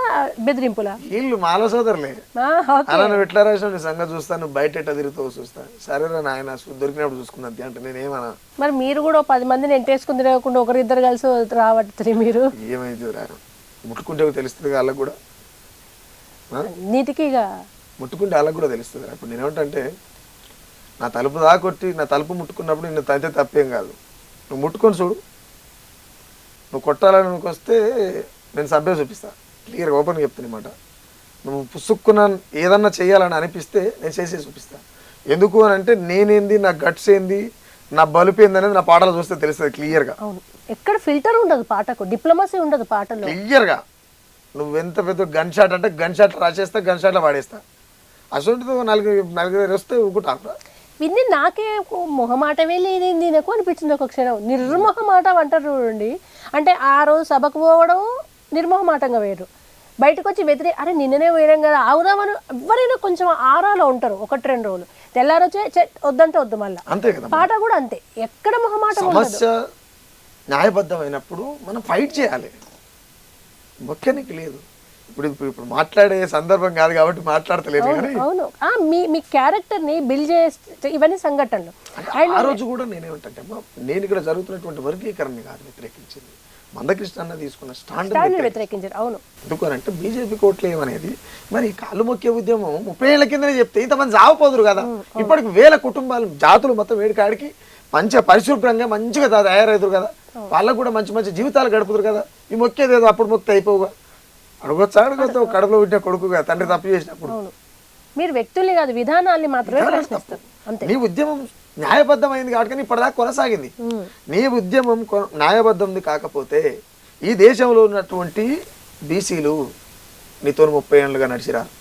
బెదిరింపులా? వీళ్ళు మాల సోదరులే. అలా నువ్వు ఎట్లా రాసిన నీ సంగతి చూస్తాను, బయట ఎట్లా తిరుగుతావు చూస్తా. సరేరా నాయన దొరికినప్పుడు చూసుకుందా అంటే నేనేమన్నా. మరి మీరు కూడా 10 మందిని ఎంటేసుకుని తిరగకుండా ఒకరిద్దరు కలిసి రావట్లేదు. మీరు ఏమైంది రా, ముట్టుకుంటే తెలుస్తుంది వాళ్ళకు కూడా, నీతికి ముట్టుకుంటే వాళ్ళకు కూడా తెలుస్తుంది. ఇప్పుడు నేనేమంటే నా తలుపు దాకొట్టి నా తలుపు ముట్టుకున్నప్పుడు నిన్ను తంతే తప్పేం కాదు. నువ్వు ముట్టుకొని చూడు, నువ్వు కొట్టాలని నువ్వు వస్తే నేను సభ్య చూపిస్తా, క్లియర్గా ఓపెన్గా చెప్తాను అనమాట. నువ్వు పుసుక్కున ఏదన్నా చేయాలని అనిపిస్తే నేను చేసి చూపిస్తా. ఎందుకు అని అంటే నేనేంది, నా గట్స్ ఏంది, నా బలుపు ఏంది అనేది నా పాటలు చూస్తే తెలుస్తుంది క్లియర్గా. అవును, ఎక్కడ ఫిల్టర్ ఉండదు పాటకు, డిప్లొమసీ ఉండదు పాటలో క్లియర్గా. నువ్వు ఎంత పెద్ద గన్ షాట్ అంటే గన్ షాట్ రాసేస్తా, గన్ షాట్లో వాడేస్తా. అసలు నలుగురు వస్తే ఊకుంటా. విన్ని నాకే మొహమాటమే లేదేంది నాకు అనిపించింది ఒక క్షణం. నిర్మొహమాటం అంటారు చూడండి, అంటే ఆ రోజు సభకు పోవడం నిర్మొహమాటంగా వేరు, బయటకు వచ్చి అరే నిన్ననే వేయడం కదా ఆవుదామని ఎవరైనా కొంచెం ఆరాలో ఉంటారు 1-2 రోజులు. తెల్లారొచ్చే వద్దంటే వద్దు మళ్ళీ. అంతే కదా, పాట కూడా అంతే, ఎక్కడ మొహమాటం. సమస్య న్యాయబద్ధమైనప్పుడు మనం ఫైట్ చేయాలి, మొక్కనికి లేదు. ఇప్పుడు మాట్లాడే సందర్భం కాదు కాబట్టి మాట్లాడతలేదు. అవును, మీ క్యారెక్టర్ ని బిల్డ్ చేస్తే ఇవన్నీ సంఘటనలు. ఆ రోజు కూడా నేనేమంటే నేను ఇక్కడ జరుగుతున్నటువంటి వర్గీకరణ కాదు వ్యతిరేకించింది, మందకృష్ణ అన్న తీసుకున్న స్టాండ్ వ్యతిరేకించారు. అవును, ఎందుకనంటే బీజేపీ కోట్లేయం అనేది మరి కాళ్ళు మొక్కే ఉద్యమం 30 ఏళ్ల కిందనే చెప్తే ఇంతమంది చావపోదురు కదా. ఇప్పటికి 1000 కుటుంబాలు, జాతులు మొత్తం వేడికాడికి మంచిగా పరిశుభ్రంగా మంచిగా తయారవుతారు కదా, వాళ్ళకు కూడా మంచి మంచి జీవితాలు గడుపుతారు కదా. ఈ మొక్కేదేదో అప్పుడు మొక్కితే అయిపోవుగా, అడగొచ్చు కడుపులో పుట్టిన కొడుకుగా తండ్రి తప్పు చేసినప్పుడు. మీరు వ్యక్తుల్ని కాదు విధానాల్ని మాత్రమే ప్రశ్నిస్తారు. నీ ఉద్యమం న్యాయబద్ధమైంది కాబట్టి ఇప్పటిదాకా కొనసాగింది. నీ ఉద్యమం న్యాయబద్ధంది కాకపోతే ఈ దేశంలో ఉన్నటువంటి బీసీలు నీతో 30 ఏళ్ళుగా నడిచిరారు,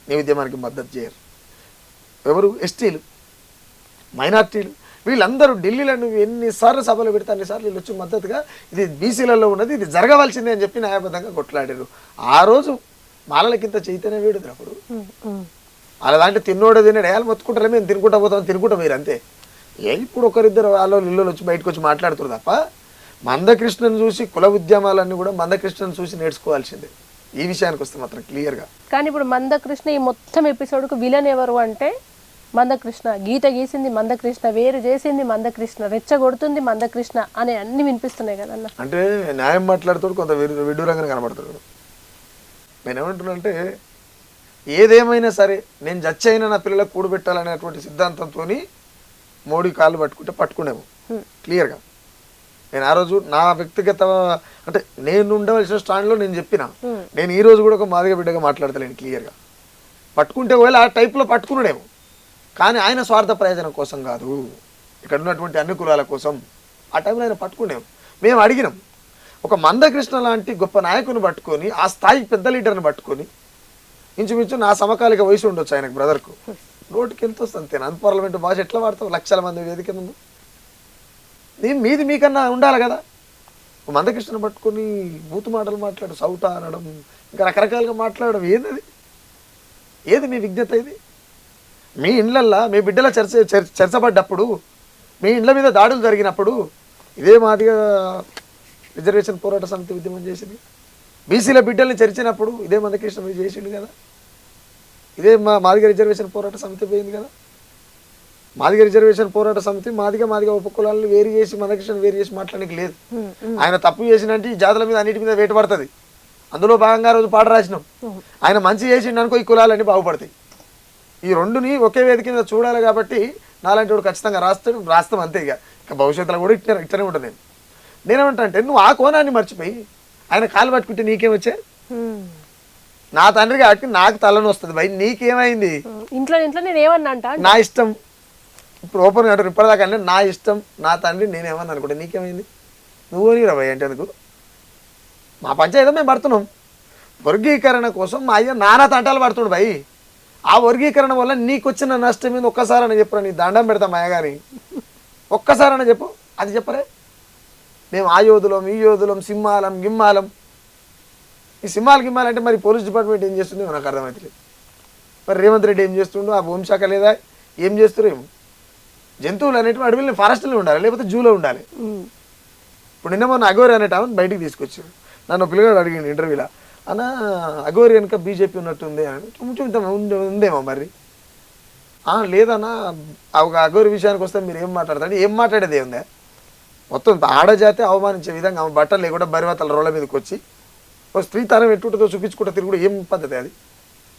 నీ ఉద్యమానికి మద్దతు చేయరు. ఎవరు? ఎస్టీలు, మైనార్టీలు, వీళ్ళందరూ ఢిల్లీలో నువ్వు ఎన్నిసార్లు సభలు పెడితే అన్నిసార్లు వీళ్ళు వచ్చి మద్దతుగా ఇది బీసీలలో ఉన్నది, ఇది జరగవలసిందే అని చెప్పి న్యాయబద్ధంగా కొట్లాడారు. ఆ రోజు మాలలకింత చైతన్యం వేడుద్రు. అప్పుడు అలాంటి తిన్నోడు తిన్నాడు వాళ్ళు మొత్తుకుంటారు, మేము తినుకుంటా పోతాం, తినుకుంటా మీరు అంతే. ఇప్పుడు ఒకరిద్దరు వాళ్ళు ఇల్లు వచ్చి బయటకు వచ్చి మాట్లాడుతారు తప్ప మందకృష్ణను చూసి కుల ఉద్యమాలన్నీ కూడా మందకృష్ణను చూసి నేర్చుకోవాల్సిందే ఈ విషయానికి వస్తే మాత్రం క్లియర్గా. కానీ ఇప్పుడు మందకృష్ణ ఈ మొత్తం ఎపిసోడ్కు విలన్ ఎవరు అంటే మందకృష్ణ, గీత గీసింది మందకృష్ణ, వేరు చేసింది మందకృష్ణ, రెచ్చగొడుతుంది మందకృష్ణ అని అన్ని వినిపిస్తున్నాయి కదన్న. అంటే న్యాయం మాట్లాడుతాడు, కొంత విడ్డూరంగా కనబడతాడు. నేనేమంటున్నా అంటే ఏదేమైనా సరే నేను జడ్జి అయినా నా పిల్లలకు కూడబెట్టాలనేటువంటి సిద్ధాంతంతో మోడీ కాళ్ళు పట్టుకునేము క్లియర్గా. నేను ఆ రోజు నా వ్యక్తిగత అంటే నేను ఉండవలసిన స్టాండ్లో నేను చెప్పిన, నేను ఈ రోజు కూడా ఒక మాదిగ బిడ్డగా మాట్లాడతలేను క్లియర్గా. పట్టుకుంటే ఒకవేళ ఆ టైప్లో పట్టుకున్నాడేమో, కానీ ఆయన స్వార్థ ప్రయోజనం కోసం కాదు, ఇక్కడ ఉన్నటువంటి అన్ని కులాల కోసం ఆ టైంలో ఆయన పట్టుకునేము. మేము అడిగినాం, ఒక మందకృష్ణ లాంటి గొప్ప నాయకుని పట్టుకొని ఆ స్థాయి పెద్ద లీడర్ని పట్టుకొని ఇంచుమించు నా సమకాలిక వయసు ఉండొచ్చు ఆయనకు బ్రదర్కు, నోటికి ఎంత వస్తుంది అంతే. అన్పార్లమెంట్ భాష ఎట్లా వాడతావు? లక్షల మంది వేదిక ముందు మీది మీకన్నా ఉండాలి కదా. మందకృష్ణను పట్టుకొని బూతు మాటలు మాట్లాడు, సౌట అనడం, ఇంకా రకరకాలుగా మాట్లాడడం ఏది? ఏది మీ విజ్ఞత? ఇది మీ ఇండ్లల్లో మీ బిడ్డల చర్చబడ్డప్పుడు, మీ ఇండ్ల మీద దాడులు జరిగినప్పుడు ఇదే మాదిగా రిజర్వేషన్ పోరాట సమితి ఉద్యమం చేసింది. బీసీల బిడ్డల్ని చర్చినప్పుడు ఇదే మందకృష్ణ మీరు చేసిండు కదా. ఇదే మాదిగ రిజర్వేషన్ పోరాట సమితి పోయింది కదా. మాదిగ రిజర్వేషన్ పోరాట సమితి మాదిగ ఉపకులాలను వేరు చేసి మందకృష్ణను వేరు చేసి మాట్లాడడానికి లేదు. ఆయన తప్పు చేసినంటే ఈ జాతుల మీద అన్నిటి మీద వేటు పడుతుంది. అందులో భాగంగా రోజు పాట రాసినాం, ఆయన మంచి చేసిండు అనుకో ఈ కులాలన్నీ బాగుపడతాయి. ఈ రెండుని ఒకే వేదిక మీద చూడాలి కాబట్టి నాలాంటి వాడు ఖచ్చితంగా రాస్తాం అంతే. ఇక భవిష్యత్తులో కూడా ఇట్లనే ఉంటుంది. నేనేమంటే నువ్వు ఆ కోణాన్ని మర్చిపోయి ఆయన కాలు పట్టుకుంటే నీకేమొచ్చే? నా తండ్రి కాబట్టి నాకు తలని వస్తుంది భయ్, నీకేమైంది? ఇంట్లో నేను ఏమన్నా అంట, నా ఇష్టం. ఇప్పుడు ఓపెన్ అంటారు ఇప్పటిదాకా అంటే నా ఇష్టం, నా తండ్రి నేనేమన్నా అనుకుంటే నీకేమైంది? నువ్వు నీ భయ్ అంటే ఎందుకు? మా పంచాయతీ మేము పడుతున్నాం వర్గీకరణ కోసం. మా అయ్య నానా తంటాలు పడుతున్నాడు భయ్. ఆ వర్గీకరణ వల్ల నీకు వచ్చిన నష్టం మీద ఒక్కసారైనా చెప్పరా, నీ దండం పెడతాం అయ్యగాని ఒక్కసారైనా చెప్పు. అది చెప్పరే. మేము ఆ యోధులం ఈ యోధులం సింహాలం గిమ్మాలం. ఈ సింహాలు గిమ్మాలంటే మరి పోలీస్ డిపార్ట్మెంట్ ఏం చేస్తుందో నాకు అర్థమవుతలేదు. మరి రేవంత్ రెడ్డి ఏం చేస్తుండో, ఆ హోంశాఖ లేదా ఏం చేస్తారేమో. జంతువులు అనేటివి అడవిలో ఫారెస్ట్లో ఉండాలి, లేకపోతే జూలో ఉండాలి. ఇప్పుడు నిన్న మొన్న అఘోరి అనేటామని బయటికి తీసుకొచ్చారు. నన్ను పిల్లగాడు అడిగిండు ఇంటర్వ్యూలో, అన్న అఘోరి వెనుక బీజేపీ ఉన్నట్టుంది అని. ఉందేమో మరి. లేదన్నా ఒక అఘోరి విషయానికి వస్తే మీరు ఏం మాట్లాడతారు, ఏం మాట్లాడేది ఏముందా. మొత్తం ఆడజాతే అవమానించే విధంగా ఆమె బట్టలు లేకుండా బరివతల రోడ్ల మీదకి వచ్చి ఒక స్త్రీ తనం ఎట్టుతో చూపించుకుంటూ తిరుగుడు ఏం పద్ధతి అది.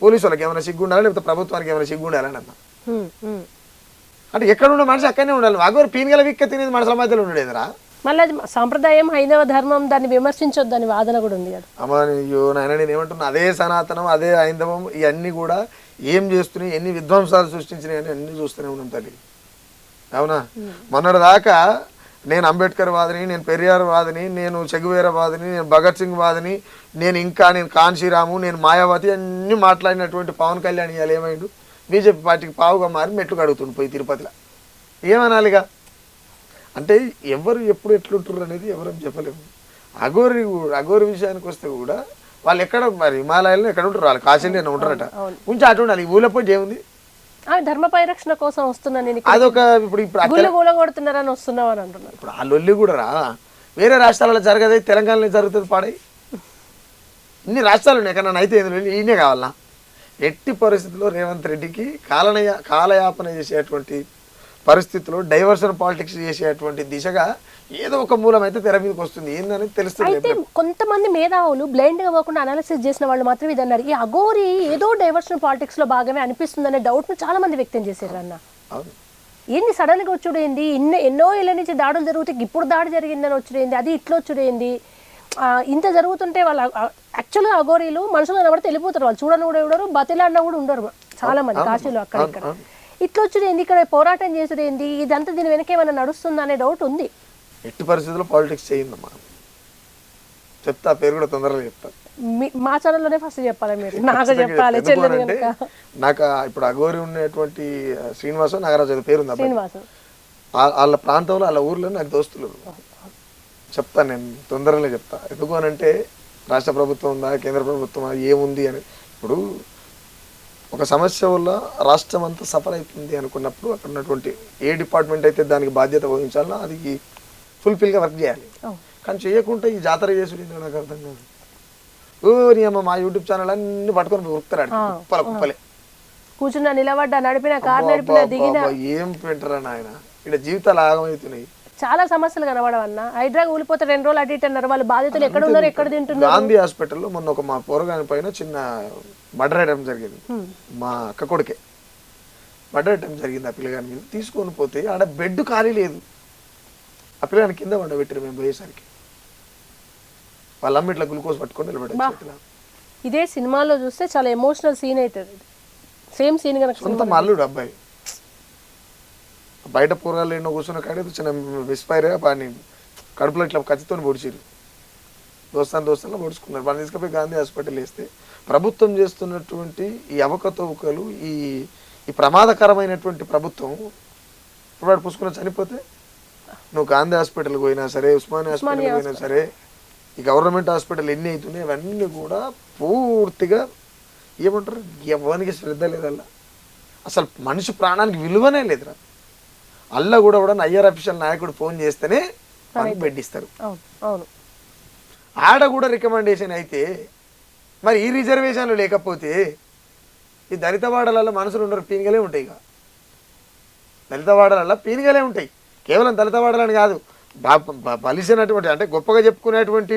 పోలీసు వాళ్ళకి ఏమైనా సిగ్గు ఉండాలి, లేకపోతే ప్రభుత్వానికి ఏమైనా సిగ్గు ఉండాలని అన్న. అంటే ఎక్కడ ఉండే మనిషి అక్కడనే ఉండాలి. అఘోరి పీనుగల విక్క తినేది మనుషుల మధ్యలో ఉండేదిరా. మళ్ళీ అది సాంప్రదాయం, హైందవ ధర్మం, దాన్ని విమర్శించొద్దు అని వాదన కూడా ఉంది కదా. అమ్మా అయ్యో నాయన, నేను ఏమంటున్నా, అదే సనాతనం అదే హైందవం ఇవన్నీ కూడా ఏం చేస్తున్నాయి, ఎన్ని విధ్వంసాలు సృష్టించినాయి అని అన్ని చూస్తూనే ఉన్నాం తల్లి. అవునా? మొన్నటి దాకా నేను అంబేద్కర్ వాదిని, నేను పెరియార్ వాదిని, నేను చెగువేర వాదిని, నేను భగత్ సింగ్ వాదిని, నేను కాన్షీరాము, నేను మాయావతి అన్ని మాట్లాడినటువంటి పవన్ కళ్యాణ్ ఇవాళ ఏమైండు, బీజేపీ పార్టీకి పావుగా మారి మెట్లు కడుగుతుండు పోయి తిరుపతిలో. ఏమనాలిగా అంటే ఎవరు ఎప్పుడు ఎట్లుంటారు అనేది ఎవరు చెప్పలేము. అఘోరి విషయానికి వస్తే కూడా వాళ్ళు ఎక్కడ మరి హిమాలయాల్లో ఎక్కడ ఉంటారు, వాళ్ళు కాశీలో ఉంటారట. కొంచెం అటు ఉండాలి. ఈ ఊళ్ళో పోయి ఏముంది, ధర్మ పరిరక్షణ కోసం వస్తున్నా నేను, అదొక ఇప్పుడు కొడుతున్నారని వస్తున్నావు అని అంటున్నారు. ఇప్పుడు ఆ లొల్లి కూడా రా వేరే రాష్ట్రాలలో జరగదు, తెలంగాణలో జరుగుతుంది. పాడై ఇన్ని రాష్ట్రాలు ఉన్నాయి, ఎక్కడ అయితే ఈయనే కావాలన్నా. ఎట్టి పరిస్థితుల్లో రేవంత్ రెడ్డికి కాలయాపన చేసేటువంటి పరిస్థితుల్లో డైవర్షన్ పాలిటిక్స్ చేసేటువంటి దిశగా ఏదో ఒక మూలం అయితే తెర మీదకి వస్తుంది. ఏందని తెలుస్తుంది. అయితే కొంతమంది మేధావులు బ్లైండ్ గా పోకుండా అనాలిసిస్ చేసిన వాళ్ళు మాత్రం ఇది అన్నారు, ఈ అఘోరి ఏదో డైవర్షన్ పాలిటిక్స్ లో భాగమే అనిపిస్తుందనే డౌట్ ను చాలా మంది వ్యక్తం చేశారు అన్న. ఏంది సడన్ గా వచ్చుడేంది, ఎన్నో ఏళ్ళ నుంచి దాడులు జరుగుతాయి, ఇప్పుడు దాడి జరిగిందని వచ్చుడేంది, అది ఇట్లా వచ్చుడేంది, ఇంత జరుగుతుంటే వాళ్ళు యాక్చువల్గా అఘోరీలు మనుషులు కనబడితే వెళ్ళిపోతారు, వాళ్ళు చూడని కూడా ఉండరు, బతిలాడినా కూడా ఉండరు చాలా మంది కాశీలో అక్కడ ఇక్కడ. ఇట్లా వచ్చుడేంది, ఇక్కడ పోరాటం చేసుడేంది, ఇదంతా దీని వెనక ఏమైనా నడుస్తుందా అనే డౌట్ ఉంది. ఎట్టి పరిస్థితుల్లో పాలిటిక్స్ చేయిందమ్మా. చెప్తా, పేరు కూడా తొందరగా చెప్తా. మా ఛానల్లోనే ఫస్ట్ చెప్పాలి మీరు, నాకు చెప్పాలి. నాకు ఇప్పుడు అఘోరి ఉన్నటువంటి శ్రీనివాసం నాగరాజు పేరు ఉంది, శ్రీనివాసం. వాళ్ళ ప్రాంతంలో వాళ్ళ ఊర్లో నాకు దోస్తులు. చెప్తాను, నేను తొందరగా చెప్తా. ఎందుకు అని అంటే రాష్ట్ర ప్రభుత్వం ఉందా కేంద్ర ప్రభుత్వం ఏముంది అని. ఇప్పుడు ఒక సమస్య వల్ల రాష్ట్రం అంతా సఫర్ అవుతుంది అనుకున్నప్పుడు అక్కడ ఉన్నటువంటి ఏ డిపార్ట్మెంట్ అయితే దానికి బాధ్యత వహించాలో అది ఫుల్ఫిల్గా వర్క్ చేయాలి. కానీ చేయకుండా ఈ జాతర చేసుడు నాకు అర్థం కాదు. నీ అమ్మ మా యూట్యూబ్ ఛానల్ అన్ని పట్టుకొని ఉరుకుతారు కుప్పల కుప్పలే. కూర్చున్నా, నిలబడ్డా, నడిపిన, కారు నడిపిన, దిగిన, ఏం పెంటరా నాయన. ఇక్కడ జీవితాలు ఆగమవుతున్నాయి. చాలా సమస్యలు కనబడవన్నా. హైడ్రా ఊలిపోతే 2 రోజులు అటు ఇటు అన్నారు, వాళ్ళు బాధితులు ఎక్కడ ఉన్నారు, ఎక్కడ తింటున్నారు. గాంధీ హాస్పిటల్లో మొన్న ఒక మా పోరగాని పైన చిన్న మర్డర్ అటెంప్ట్ జరిగింది. మా అక్క కొడుకే మర్డర్ అటెంప్ట్ జరిగింది. ఆ పిల్లగాని మీద తీసుకొని పోతే ఆడ బెడ్ ఖాళీ లేదు. ఆ పిల్లగాని కింద వండబెట్టారు మేము పోయేసరికి. వాళ్ళ అమ్మ ఇట్లా గ్లూకోజ్ పట్టుకొని నిలబెట్టారు. ఇదే సినిమాలో చూస్తే చాలా ఎమోషనల్ సీన్ అవుతుంది. సేమ్ సీన్ కనుక సొంత మల్లుడు అబ్బాయి బయట పూర్గాలు ఎన్నో కూర్చున్న కాడే చిన్న విస్పైర్గా పాని కడుపులో ఇట్లా కత్తితో పొడిచిరు. దోస్తాన్లో పొడుచుకున్నారు. వాళ్ళు తీసుకుపోయి గాంధీ హాస్పిటల్ వేస్తే ప్రభుత్వం చేస్తున్నటువంటి ఈ అవకతవకలు, ఈ ప్రమాదకరమైనటువంటి ప్రభుత్వం ఇప్పుడు వాడు పుసుకుని చనిపోతే నువ్వు గాంధీ హాస్పిటల్కి పోయినా సరే, ఉస్మానియా హాస్పిటల్కి పోయినా సరే, ఈ గవర్నమెంట్ హాస్పిటల్ ఎన్ని అవుతున్నాయి అవన్నీ కూడా పూర్తిగా ఏమంటారు, ఎవరికి శ్రద్ధ లేదల్లా. అసలు మనిషి ప్రాణానికి విలువనే లేదురా. అల్లా కూడా హయ్యర్ అఫీషియల్ నాయకుడు ఫోన్ చేస్తేనే బెడ్ ఇస్తారు. ఆడ కూడా రికమెండేషన్ అయితే మరి ఈ రిజర్వేషన్లు లేకపోతే ఈ దళిత వాడలలో మనుషులు ఉండరు, పీనిగలే ఉంటాయి. ఇక దళిత వాడలలో పీనిగలే ఉంటాయి. కేవలం దళిత వాడలని కాదు, బలిసినటువంటి అంటే గొప్పగా చెప్పుకునేటువంటి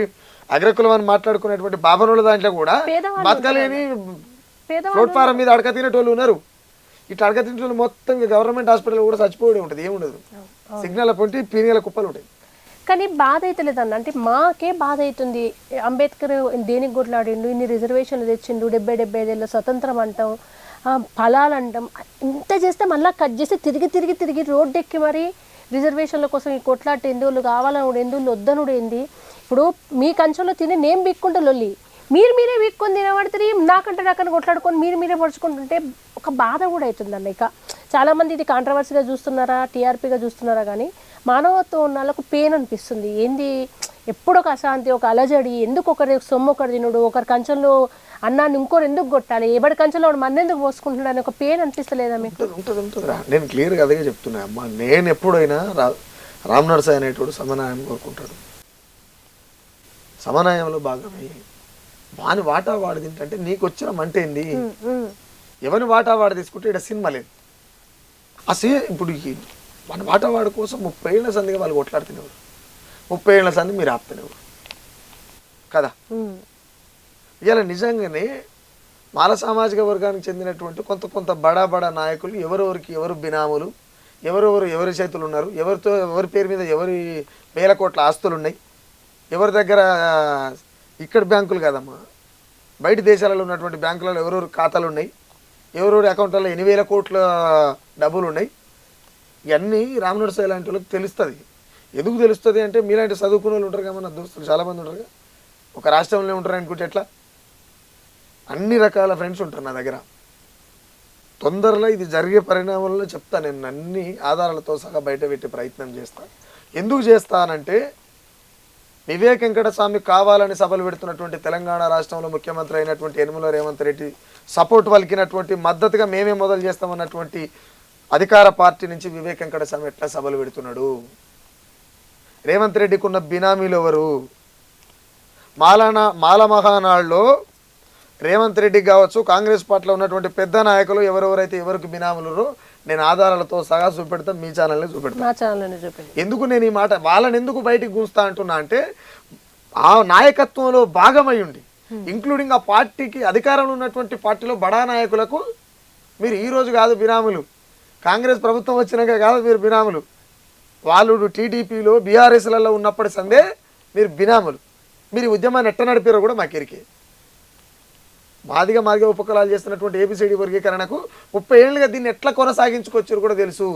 అగ్రకులం అని మాట్లాడుకునేటువంటి బాబనుల దాంట్లో కూడా బతకలేని ప్లాట్ఫారం మీద అడక తినేటోళ్ళు ఉన్నారు. ఇట్లా అడక తినేటోళ్ళు మొత్తం గవర్నమెంట్ హాస్పిటల్ కూడా చచ్చిపోయి ఉంటుంది, ఏముండదు. సిగ్నల్ పొంటి పీనిగల కుప్పలు ఉంటాయి. కానీ బాధ అయితే లేదన్న, అంటే మాకే బాధ అవుతుంది. అంబేద్కర్ దేనికి కొట్లాడిండు, ఇన్ని రిజర్వేషన్లు తెచ్చిండు, 70 ఏళ్ళ స్వతంత్రం అంటాం, ఫలాలు అంటాం, ఇంత చేస్తే మళ్ళీ కట్ చేసి తిరిగి రోడ్డు ఎక్కి మరి రిజర్వేషన్ల కోసం ఈ కొట్లాట ఎందుళ్ళు కావాలనుడు ఎందుళ్ళు వద్దనుడు ఏంది. ఇప్పుడు మీ కంచెంలో తిని నేను బిక్కుంటా లొల్లి, మీరే వీక్కొని తినబడుతుంది, నాకంటే కొట్లాడుకొని మీరే పడుచుకుంటుంటే ఒక బాధ కూడా అవుతుందండి. ఇక చాలామంది ఇది కాంట్రవర్సీగా చూస్తున్నారా, టీఆర్పీగా చూస్తున్నారా, కానీ మానవత్వం ఉన్న వాళ్ళకు పెయిన్ అనిపిస్తుంది. ఏంది ఎప్పుడు ఒక అశాంతి, ఒక అలజడి, ఎందుకు ఒకరి సొమ్ము ఒకరు తినుడు, ఒకరి కంచెంలో అన్నాన్ని ఇంకోరు ఎందుకు కొట్టాలి, ఎవరి కంచెంలో మన్నెందుకు పోసుకుంటున్నాడు అని ఒక పెయిన్ అనిపిస్తలేదా మీకు? ఉంటుంది. నేను క్లియర్గా అదే చెప్తున్నా అమ్మా. నేను ఎప్పుడైనా రామ్ నరసాయి అనేటోడు సమన్వయం కోరుకుంటాడు. సమన్వయంలో భాగమే వాని వాటా వాడు తింటే నీకు వచ్చిన మంట ఏంది? ఎవరి వాటా వాడు తీసుకుంటే ఇక్కడ సినిమా లేదు. ఇప్పుడు మన వాటా వాడి కోసం 30 ఏళ్ల సందిగా వాళ్ళు కొట్లాడుతున్నారు. 30 ఏళ్ల సంది మీరు ఆపుతున్నారు కదా. ఇలా నిజంగానే మాల సామాజిక వర్గానికి చెందినటువంటి కొంత బడా నాయకులు ఎవరు బినాములు, ఎవరి చేతులు ఉన్నారు, ఎవరి పేరు మీద ఎవరి వేల కోట్ల ఆస్తులు ఉన్నాయి, ఎవరి దగ్గర ఇక్కడ బ్యాంకులు కాదమ్మా, బయట దేశాలలో ఉన్నటువంటి బ్యాంకులలో ఎవరెవరు ఖాతాలు ఉన్నాయి, ఎవరెవరి అకౌంట్లలో 8,000 కోట్ల డబ్బులు ఉన్నాయి. ఇవన్నీ రామ్ నరసాయి లాంటి వాళ్ళకి తెలుస్తుంది. ఎందుకు తెలుస్తుంది అంటే మీలాంటి చదువుకునే వాళ్ళు ఉంటారు కదా, మన దోస్తులు చాలామంది ఉంటారు కదా, ఒక రాష్ట్రంలో ఉంటారు అనుకుంటే ఎట్లా, అన్ని రకాల ఫ్రెండ్స్ ఉంటారు నా దగ్గర. తొందరలో ఇది జరిగే పరిణామాల్లో చెప్తా, నేను అన్ని ఆధారాలతో సహా బయట పెట్టే ప్రయత్నం చేస్తాను. ఎందుకు చేస్తానంటే వివేక్ వెంకటస్వామి కావాలని సభలు పెడుతున్నటువంటి తెలంగాణ రాష్ట్రంలో ముఖ్యమంత్రి అయినటువంటి యనమల రేవంత్ రెడ్డి సపోర్ట్ పలికినటువంటి మద్దతుగా మేమే మొదలు చేస్తామన్నటువంటి అధికార పార్టీ నుంచి వివేక్ వెంకటస్వామి ఎట్లా సభలు పెడుతున్నాడు? రేవంత్ రెడ్డికి ఉన్న బినామీలు ఎవరు? మాల మహానాడులో రేవంత్ రెడ్డికి కావచ్చు, కాంగ్రెస్ పార్టీలో ఉన్నటువంటి పెద్ద నాయకులు ఎవరెవరైతే ఎవరికి బినాములరో నేను ఆధారాలతో సహా చూపెడతాను. మీ ఛానల్ని చూపెడతాను. ఎందుకు నేను ఈ మాట వాళ్ళని ఎందుకు బయటికి గుంచుతా అంటున్నా అంటే ఆ నాయకత్వంలో భాగమై ఉండి, ఇంక్లూడింగ్ ఆ పార్టీకి అధికారంలో ఉన్నటువంటి పార్టీలో బడా నాయకులకు మీరు ఈ రోజు కాదు బినాములు, కాంగ్రెస్ ప్రభుత్వం వచ్చినాక కాదు మీరు బినాములు, వాళ్ళు టీడీపీలో బీఆర్ఎస్లలో ఉన్నప్పటి సందే మీరు బినాములు. మీరు ఉద్యమాన్ని ఎట్ట నడిపారో కూడా మాకు ఎరికే. మాదిగా ఉపకులాలు చేస్తున్నటువంటి ఏబిసిడి వర్గీకరణకు 30 ఏళ్ళుగా దీన్ని ఎట్లా కొనసాగించుకొచ్చారో కూడా తెలుసు.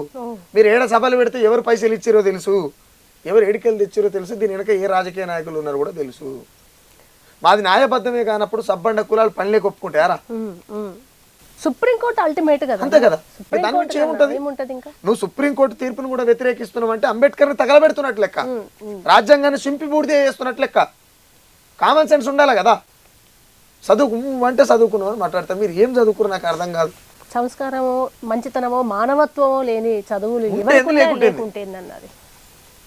మీరు ఏడ సభలు పెడితే ఎవరు పైసలు ఇచ్చారో తెలుసు, ఎవరు ఏడికెళ్ళి తెచ్చారో తెలుసు, దీని వెనక ఏ రాజకీయ నాయకులు ఉన్నారో కూడా తెలుసు. మాది న్యాయబద్ధమే కానప్పుడు సబ్బండ కులాలు పనిలేక ఒప్పుకుంటారా? సుప్రీంకోర్టు అల్టిమేట్ కదా, అంతే కదా. దాని నుంచి ఏముంటది? నువ్వు సుప్రీంకోర్టు తీర్పును కూడా వ్యతిరేకిస్తున్నావు అంటే అంబేద్కర్ని తగలబెడుతున్నట్లు లెక్క, రాజ్యాంగాన్ని చింపి బూడిదే చేస్తున్నట్లు లెక్క. కామన్ సెన్స్ ఉండాలి కదా. అంటే చదువుకున్నావు అని మాట్లాడతా, మీరు ఏం చదువుకున్నారు నాకు అర్థం కాదు. సంస్కారమో మంచితనమో మానవత్వమో లేని చదువులు లేకుంటేందన్నది.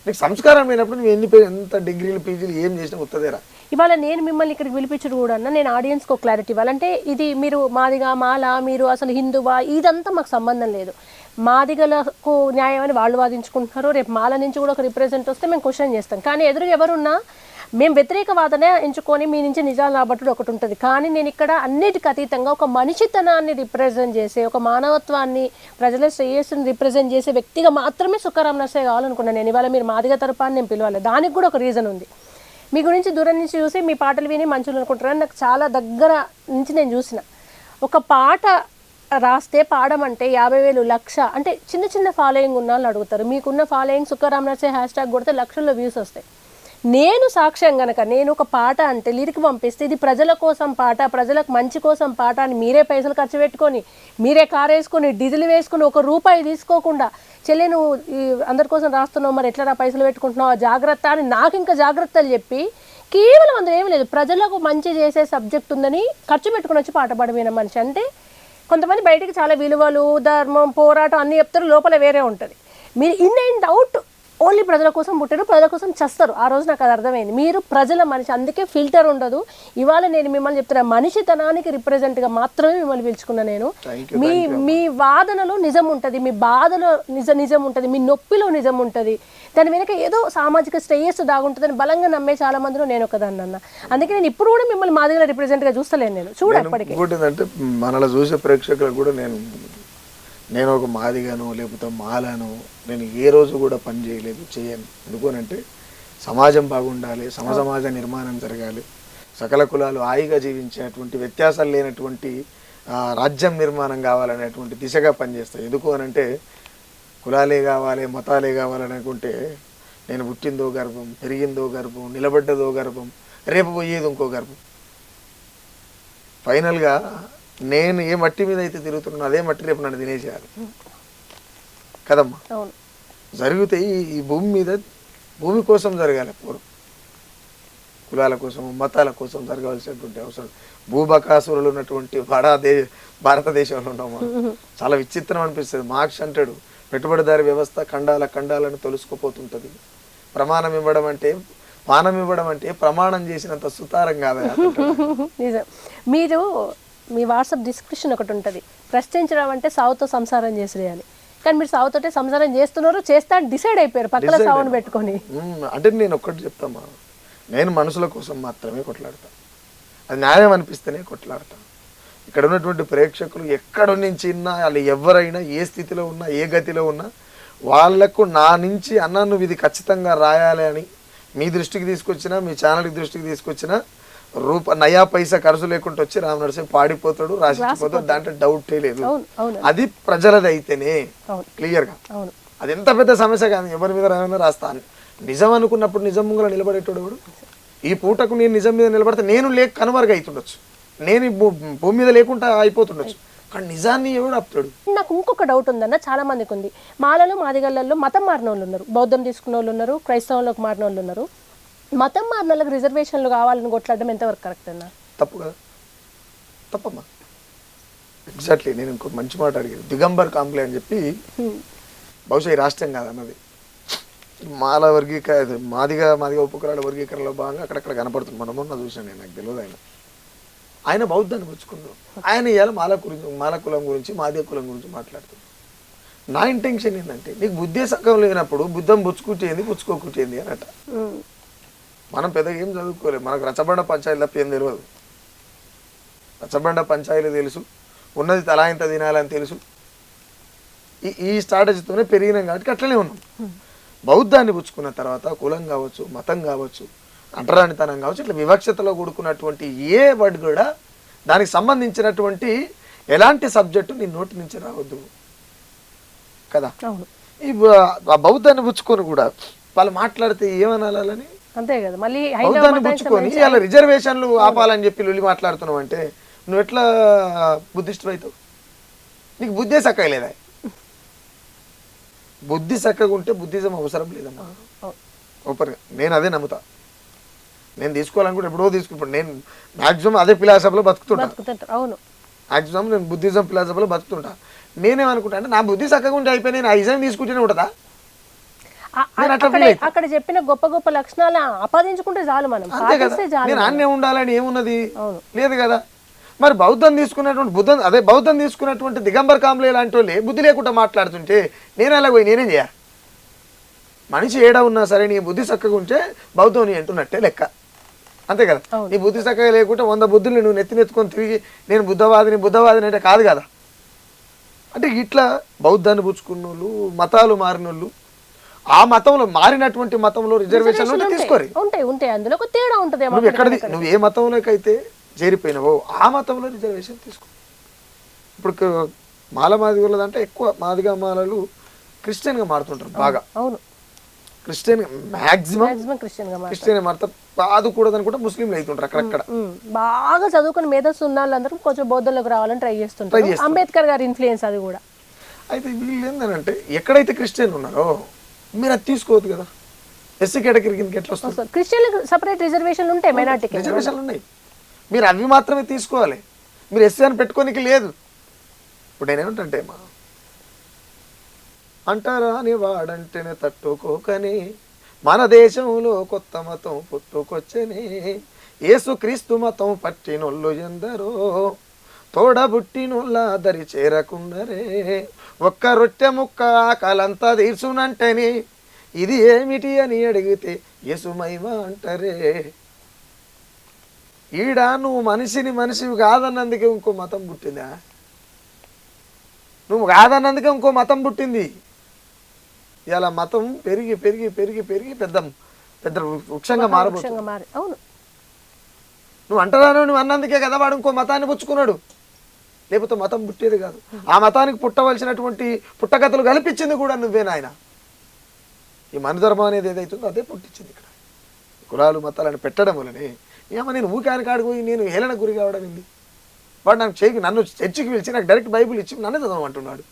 నీకు సంస్కారం లేనప్పుడు నువ్వు ఎంత డిగ్రీలు పీజీలు ఏం చేసినా వస్తుందేరా. ఇవాళ నేను మిమ్మల్ని ఇక్కడికి పిలిపించడం కూడా అన్న, నేను ఆడియన్స్కి ఒక క్లారిటీ ఇవ్వాలంటే ఇది మీరు మాదిగా మాల, మీరు అసలు హిందువా, ఇదంతా మాకు సంబంధం లేదు. మాదిగలకు న్యాయం అని వాళ్ళు వాదించుకుంటున్నారు. రేపు మాల నుంచి కూడా ఒక రిప్రజెంట్ వస్తే మేము క్వశ్చన్ చేస్తాం. కానీ ఎదురుగా ఎవరున్నా మేము వ్యతిరేక వాదనే ఎంచుకొని మీ నుంచి నిజాలు రాబట్టుడు ఒకటి ఉంటుంది. కానీ నేను ఇక్కడ అన్నిటికి అతీతంగా ఒక మనిషితనాన్ని రిప్రజెంట్ చేసే, ఒక మానవత్వాన్ని, ప్రజల శ్రేయస్సుని రిప్రజెంట్ చేసే వ్యక్తిగా మాత్రమే సుఖరామ్ నరసయ్య కావాలనుకున్నాను నేను. ఇవాళ మీరు మాదిగ తరపాన్ని నేను పిలవాలి, దానికి కూడా ఒక రీజన్ ఉంది. మీ గురించి దూరం నుంచి చూసి మీ పాటలు విని మంచులు అనుకుంటారని నాకు చాలా దగ్గర నుంచి నేను చూసిన. ఒక పాట రాస్తే పాడమంటే 50,000 లక్ష అంటే చిన్న ఫాలోయింగ్ ఉన్న వాళ్ళు అడుగుతారు. మీకున్న ఫాలోయింగ్ సుఖరామ్ నరసయ్య హ్యాష్ట్యాగ్ కొడితే లక్షల్లో వ్యూస్ వస్తాయి. నేను సాక్ష్యం గనక నేను ఒక పాట అంటే లిరిక్ పంపిస్తే ఇది ప్రజల కోసం పాట, ప్రజలకు మంచి కోసం పాట అని మీరే పైసలు ఖర్చు పెట్టుకొని, మీరే కారు వేసుకొని, డీజిల్ వేసుకుని, ₹1 తీసుకోకుండా చెల్లె నువ్వు అందరి కోసం రాస్తున్నావు, మరి ఎట్లా పైసలు పెట్టుకుంటున్నావు, జాగ్రత్త అని నాకు ఇంకా జాగ్రత్తలు చెప్పి, కేవలం అందులో ఏమి లేదు, ప్రజలకు మంచి చేసే సబ్జెక్ట్ ఉందని ఖర్చు పెట్టుకుని వచ్చి పాట పాడిపోయిన మనిషి. అంటే కొంతమంది బయటికి చాలా విలువలు, ధర్మం, పోరాటం అన్నీ చెప్తారు, లోపల వేరే ఉంటుంది. మీరు ఇన్ అండ్ అవుట్ ఓన్లీ ప్రజల కోసం పుట్టారు, ప్రజల కోసం చస్తారు. ఆ రోజు నాకు అది అర్థమైంది. మీరు ప్రజల మనిషి, అందుకే ఫిల్టర్ ఉండదు. ఇవాళ నేను మిమ్మల్ని చెప్తున్నా, మనిషితనానికి రిప్రజెంట్గా మాత్రమే మిమ్మల్ని పిలుచుకున్నా నేను. మీ వాదనలో నిజం ఉంటుంది, మీ బాధలో నిజం ఉంటుంది, మీ నొప్పిలో నిజం ఉంటుంది, దాని వెనక ఏదో సామాజిక శ్రేయస్సు దాగుంటుందని బలంగా నమ్మే చాలా మందిలో నేను ఒకదాన్ని అన్న. అందుకే నేను ఇప్పుడు కూడా మిమ్మల్ని మాదిగా రిప్రజెంట్గా చూస్తలేను నేను. చూడప్పటికీ అంటే మనలో చూసే ప్రేక్షకులకు కూడా నేను ఒక మాదిగాను లేకపోతే మాలను నేను ఏ రోజు కూడా పని చేయను. ఎందుకనంటే సమాజం బాగుండాలి, సమాజ నిర్మాణం జరగాలి, సకల కులాలు హాయిగా జీవించేటువంటి, వ్యత్యాసాలు లేనటువంటి రాజ్యం నిర్మాణం కావాలనేటువంటి దిశగా పనిచేస్తాయి. ఎందుకు అనంటే కులాలే కావాలి, మతాలే కావాలనుకుంటే నేను పుట్టిందో గర్భం, పెరిగిందో గర్భం, నిలబడ్డదో గర్భం, రేపు పోయేది ఇంకో గర్భం. ఫైనల్గా నేను ఏ మట్టి మీద అయితే తిరుగుతున్నానో అదే మట్టి రేపు నన్ను తినేసేయాలి కదమ్మా. అవును. జరిగితే ఈ భూమి మీద భూమి కోసం జరగాలి, పూర్వం కులాల కోసం మతాల కోసం జరగాల్సినటువంటి అవసరం. భూబకాసురులు ఉన్నటువంటి భారతదేశంలో ఉన్నాం మనం. చాలా విచిత్రం అనిపిస్తుంది. మార్క్స్ అంటాడు, పెట్టుబడిదారి వ్యవస్థ ఖండాలను తొలుసుకుపోతుంటది. ప్రమాణం ఇవ్వడం అంటే పానం ఇవ్వడం అంటే ప్రమాణం చేసినంత సుతారం కాదా. నిజం. మీరు మీ వాట్సాప్ డిస్క్రిప్షన్ ఒకటి ఉంటుంది, ప్రశ్నించడం అంటే సావుతో సంసారం చేసుడే అని. కానీ మీరు సావుతోటే సంసారం చేస్తున్నారు, చేస్తా డిసైడ్ అయిపోయారు పక్కన సావును పెట్టుకొని. అంటే నేను ఒక్కటి చెప్తామా, నేను మనుషుల కోసం మాత్రమే కొట్లాడతా. అది న్యాయం అనిపిస్తేనే కొట్లాడతా. ఇక్కడ ఉన్నటువంటి ప్రేక్షకులు ఎక్కడ నుంచి ఉన్నా, వాళ్ళు ఎవరైనా ఏ స్థితిలో ఉన్నా, ఏ గతిలో ఉన్నా, వాళ్లకు నా నుంచి అన్న నువ్వు ఇది ఖచ్చితంగా రాయాలి అని మీ దృష్టికి తీసుకొచ్చినా, మీ ఛానల్కి దృష్టికి తీసుకొచ్చినా, నయా పైసా ఖర్చు లేకుండా వచ్చి రామ్ నరసింహ పాడిపోతాడు, రాసిపోతాడు, దాంట్లో డౌటే లేదు. అది ప్రజలది అయితేనే క్లియర్గా, అది ఎంత పెద్ద సమస్య కాదు. ఎవరి మీద రాయమన్నా రాస్తాను. నిజం అనుకున్నప్పుడు నిజం ముంగల నిలబడేటోడు ఎవడు? ఈ పూటకు నేను నిజం మీద నిలబడితే నేను కనుమరుగు అవుతుండొచ్చు, నేను భూమి మీద లేకుండా అయిపోతుండొచ్చు, కానీ నిజాన్ని ఎవడు ఆపుతాడు? నాకు ఇంకొక డౌట్ ఉందన్న, చాలా మందికి ఉంది. మాలలో మాదిగళ్ళల్లో మతం మారిన వాళ్ళు ఉన్నారు, బౌద్ధం తీసుకున్న వాళ్ళు ఉన్నారు, క్రైస్తవంలోకి మారిన వాళ్ళు ఉన్నారు. మతం మారిన వాళ్ళకి రిజర్వేషన్లు కావాలని కొట్లాడడం ఎంతవరకు కరెక్ట్ అన్న? తప్పు కదా, తప్పమ్మా. ఎగ్జాక్ట్లీ. నేను ఇంకొక మంచి మాట అడిగాను, దిగంబర్ కాంప్లే అని చెప్పి, బహుశా ఈ రాష్ట్రం కాదన్నది, మాల మాదిగ ఉపకులాల వర్గీకరణలో భాగంగా అక్కడక్కడ కనపడుతుంది. మొన్న చూసాను నేను, నాకు తెలియదు. ఆయన బౌద్ధాన్ని పుచ్చుకున్నాడు. ఆయన ఇవాళ మాల కులం గురించి, మాదిగ కులం గురించి మాట్లాడుతున్నాడు. నా ఇంటెన్షన్ ఏంటంటే, నీకు బుద్ధి సక్కం లేనప్పుడు బుద్ధం పుచ్చుకుంటేంది పుచ్చుకోకుంటేంది అనట. మనం పెద్దగా ఏం చదువుకోలేదు, మనకు రచ్చబండ పంచాయతీ తప్ప ఏం తెలియదు. రచ్చబండ పంచాయతీలు తెలుసు, ఉన్నది తలా ఇంత తినాలని తెలుసు. ఈ స్ట్రాటజీతోనే పెరిగినాం కాబట్టి అట్లనే ఉన్నాం. బౌద్ధాన్ని పుచ్చుకున్న తర్వాత కులం కావచ్చు, మతం కావచ్చు, అంటరానితనం కావచ్చు, ఇట్లా వివక్షతలో కూడుకున్నటువంటి ఏ వర్డ్ కూడా, దానికి సంబంధించినటువంటి ఎలాంటి సబ్జెక్టు నీ నోటి నుంచి రావద్దు కదా. ఈ బౌద్ధాన్ని పుచ్చుకొని కూడా వాళ్ళు మాట్లాడితే ఏమనాలని, అంతే కదా. మళ్ళీ బౌద్ధాన్ని పుచ్చుకొని ఇలా రిజర్వేషన్లు ఆపాలని చెప్పి లొల్లి మాట్లాడుతున్నావు అంటే నువ్వు ఎట్లా బుద్ధిస్టు అవుతావు? నీకు బుద్ధే సక్కలేదా? బుద్ధి చక్కగా ఉంటే బుద్ధిజం అవసరం లేదమ్మా. ఓపెన్గా నేను అదే నమ్ముతా. నేను తీసుకోవాలనుకుంటే ఎప్పుడో తీసుకుంటాను. నేను మ్యాక్సిమం అదే ఫిలాసఫీలో బతుకుతుంటా. అవును, మ్యాక్సిమం నేను బుద్ధిజం ఫిలాసఫీలో బతుకుతుంటా. నేనేమనుకుంటా అంటే, నా బుద్ధి చక్కగా ఉంటే అయిపోయి నేను ఆ ఇజం తీసుకుంటూనే ఉంటుందా? అక్కడ చెప్పిన గొప్ప గొప్ప లక్షణాలు ఆపాదించుకుంటే చాలు, మనం అంతే కదా. నేను అన్నే ఉండాలని ఏమున్నది? లేదు కదా. మరి బౌద్ధం తీసుకున్నటువంటి దిగంబర్ కాంబ్లే లాంటి వాళ్ళే బుద్ధి లేకుండా మాట్లాడుతుంటే నేను ఎలా పోయి నేనేం చేయాలి? మనిషి ఏడా ఉన్నా సరే నీ బుద్ధి చక్కగా ఉంటే బౌద్ధం నీ అంటున్నట్టే లెక్క, అంతే కదా. నీ బుద్ధి చక్కగా లేకుంటే 100 బుద్ధులు నువ్వు నెత్తినెత్తుకొని తిరిగి నేను బుద్ధవాదిని అంటే కాదు కదా. అంటే ఇట్లా బౌద్ధాన్ని పుచ్చుకున్న వాళ్ళు, మతాలు మారిన వాళ్ళు, ఆ మతంలో మారినటువంటి మతంలో రిజర్వేషన్లు తీసుకోరు. ఉంటాయి, అందులో ఒక తేడా ఉంటుంది. నువ్వు ఏ మతంలోకి అయితే చేరిపోయినావో ఆ మతంలో రిజర్వేషన్ తీసుకో. ఇప్పుడు మాదిగల అంటే ఎక్కువ మాదిగా మాలలు క్రిస్టియన్గా మారుతుంటారు బాగా. అవును, క్రిస్టియన్ మ్యాక్సిమం క్రిస్టియన్ మారుతారు. బాదుకూడదు అనుకుంటే ముస్లింలు అవుతుంటారు అక్కడక్కడ. బాగా చదువుకుని మేధస్సు ఉన్న వాళ్ళందరూ కొంచెం బౌద్ధంలోకి రావాలని ట్రై చేస్తుంటారు. అంబేద్కర్ గారి ఇన్ఫ్లుయెన్స్ అది కూడా. అయితే వీళ్ళు ఏంటంటే ఎక్కడైతే క్రిస్టియన్ ఉన్నారో మీరు అది తీసుకోవద్దు కదా. ఎస్సీ కేటగిరీ కిందకి ఎట్లా వస్తుంది? క్రిస్టియన్లకు సపరేట్ రిజర్వేషన్లు ఉంటాయి, మైనారిటీకి రిజర్వేషన్లు ఉన్నాయి. మీరు అవి మాత్రమే తీసుకోవాలి, మీరు ఎస్సీ అని పెట్టుకోనికి లేదు. ఇప్పుడు నేనేమంటే అంటారా అని వాడంటేనే తట్టుకోకని మన దేశంలో కొత్త మతం పుట్టుకొచ్చని, యేసుక్రీస్తు మతం పట్టినోళ్ళు ఎందరో తోడబుట్టినోళ్ళ దరి చేరకుండరే, ఒక్క రొట్టె ముక్క ఆకలంతా తీర్చునంటని ఇది ఏమిటి అని అడిగితే యేసుమైమ అంటారే. ఈడ నువ్వు మనిషివి కాదన్నందుకే ఇంకో మతం పుట్టిందా? నువ్వు కాదన్నందుకే ఇంకో మతం పుట్టింది. ఇలా మతం పెరిగి పెరిగి పెరిగి పెరిగి పెద్ద పెద్ద వృక్షంగా మారబోతుంది. నువ్వు అంటారా నువ్వు అన్నందుకే కదా వాడు ఇంకో మతాన్ని పుచ్చుకున్నాడు, లేకపోతే మతం పుట్టేది కాదు. ఆ మతానికి పుట్టవలసినటువంటి పుట్టగతులు కల్పించింది కూడా నువ్వే నాయన. ఈ మనుధర్మం అనేది ఏదైతుందో అదే పుట్టించింది. ఇక్కడ కులాలు మతాలను పెట్టడం వల్లనే ఏమో నేను ఊకానికి ఆడిపోయి నేను హేళన గురి కావడం ఏంది? వాడు నాకు నన్ను చర్చికి పిలిచి నాకు డైరెక్ట్ బైబిల్ ఇచ్చి నన్నే చదవమంటున్నాడు.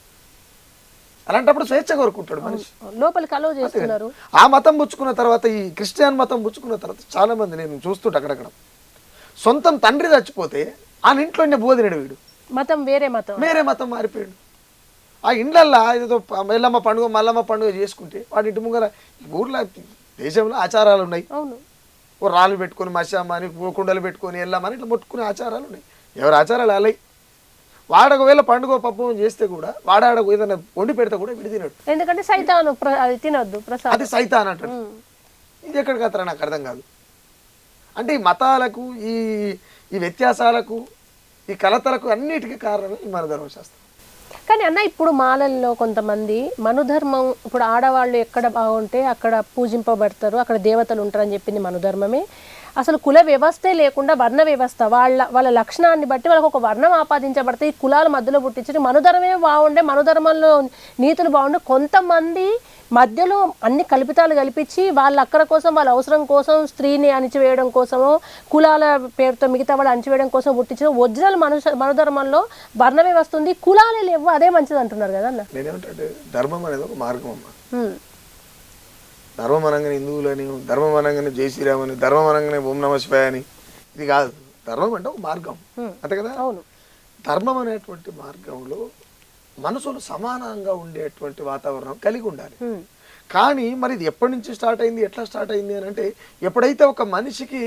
అలాంటప్పుడు స్వేచ్ఛ కోరుకుంటాడు మనిషి. లోపలికి అలో చేస్తున్నారు. ఆ మతం పుచ్చుకున్న తర్వాత, ఈ క్రిస్టియన్ మతం పుచ్చుకున్న తర్వాత చాలా మంది నేను చూస్తుంటే అక్కడక్కడ సొంతం తండ్రి చచ్చిపోతే ఆ ఇంట్లోనే బోధినడు వీడు, మతం వేరే మతం మారిపోయాడు. ఆ ఇండ్లల్లో ఏదో ఎల్లమ్మ పండుగ మల్లమ్మ పండుగ చేసుకుంటే వాడి ఇంటి ముంగల ఊర్లో దేశంలో ఆచారాలు ఉన్నాయి. ఓ రాళ్ళు పెట్టుకొని మశామని కుండలు పెట్టుకొని ఎల్లమ్మని ఇట్లా ముట్టుకునే ఆచారాలు ఉన్నాయి. ఎవరి ఆచారాలు అలాయి. వాడు ఒకవేళ పండుగ పప్పు చేస్తే కూడా వాడాడ ఏదైనా వండి పెడితే కూడా విడి తినడు. ఎందుకంటే సైతాను తినొద్దు, అది సైతాన్ అంటాడు. ఇది ఎక్కడికి అతను నాకు అర్థం కాదు. అంటే ఈ మతాలకు ఈ వ్యత్యాసాలకు ఈ కలతలకు అన్నిటికీ కారణమే ఈ మన ధర్మశాస్త్రం. కానీ అన్న ఇప్పుడు మాలల్లో కొంతమంది మనుధర్మం, ఇప్పుడు ఆడవాళ్ళు ఎక్కడ బాగుంటే అక్కడ పూజింపబడతారు, అక్కడ దేవతలు ఉంటారని చెప్పింది మనుధర్మమే. అసలు కుల వ్యవస్థే లేకుండా వర్ణ వ్యవస్థ, వాళ్ళ లక్షణాన్ని బట్టి వాళ్ళకి ఒక వర్ణం ఆపాదించబడితే ఈ కులాల మధ్యలో పుట్టించి మనుధర్మమే బాగుండే, మనుధర్మంలో నీతులు బాగుండే, కొంతమంది మధ్యలో అన్ని కల్పితాలు కల్పించి వాళ్ళ అక్కర కోసం, వాళ్ళ అవసరం కోసం, స్త్రీని అణిచివేయడం కోసమో, కులాల పేరుతో మిగతా వాళ్ళు అణిచివేయడం కోసం పుట్టించిన ఒరిజినల్ మనుధర్మంలో వర్ణ వ్యవస్థ ఉంది, కులాలే లేవు, అదే మంచిది అంటున్నారు కదా అన్న. నేనేమంటే ధర్మం అనేది ఒక మార్గం అమ్మ. ధర్మం అనగానే హిందువులని, ధర్మం అనగానే జై శ్రీరామ్ అని, ధర్మం అనగానే ఓం నమ శివాయ అని, ఇది కాదు. ధర్మం అంటే ఒక మార్గం, అంతే కదా. అవును. ధర్మం అనేటువంటి మార్గంలో మనసులు సమానంగా ఉండేటువంటి వాతావరణం కలిగి ఉండాలి. కానీ మరి ఇది ఎప్పటి నుంచి స్టార్ట్ అయింది, ఎట్లా స్టార్ట్ అయింది అని అంటే, ఎప్పుడైతే ఒక మనిషికి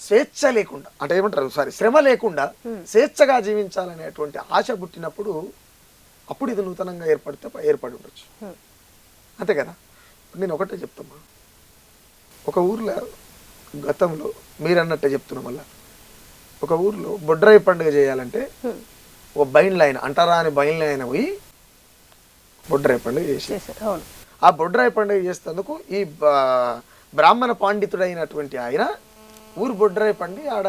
స్వేచ్ఛ లేకుండా, అంటే ఏమంటారు శ్రమ లేకుండా స్వేచ్ఛగా జీవించాలనేటువంటి ఆశ పుట్టినప్పుడు అప్పుడు ఇది నూతనంగా ఏర్పడి ఉండొచ్చు, అంతే కదా. నేను ఒకటే చెప్తామా, ఒక ఊర్లో గతంలో మీరు అన్నట్టే చెప్తున్నా, మళ్ళా ఒక ఊర్లో బొడ్రాయి పండుగ చేయాలంటే ఒక బైండ్లు ఆయన అంటారా అని బైండ్లు ఆయన పోయి బొడ్రాయి పండుగ చేశారు. ఆ బొడ్రాయి పండుగ చేసేందుకు ఈ బ్రాహ్మణ పండితుడైనటువంటి ఆయన ఊరు బొడ్రాయి పండి ఆడ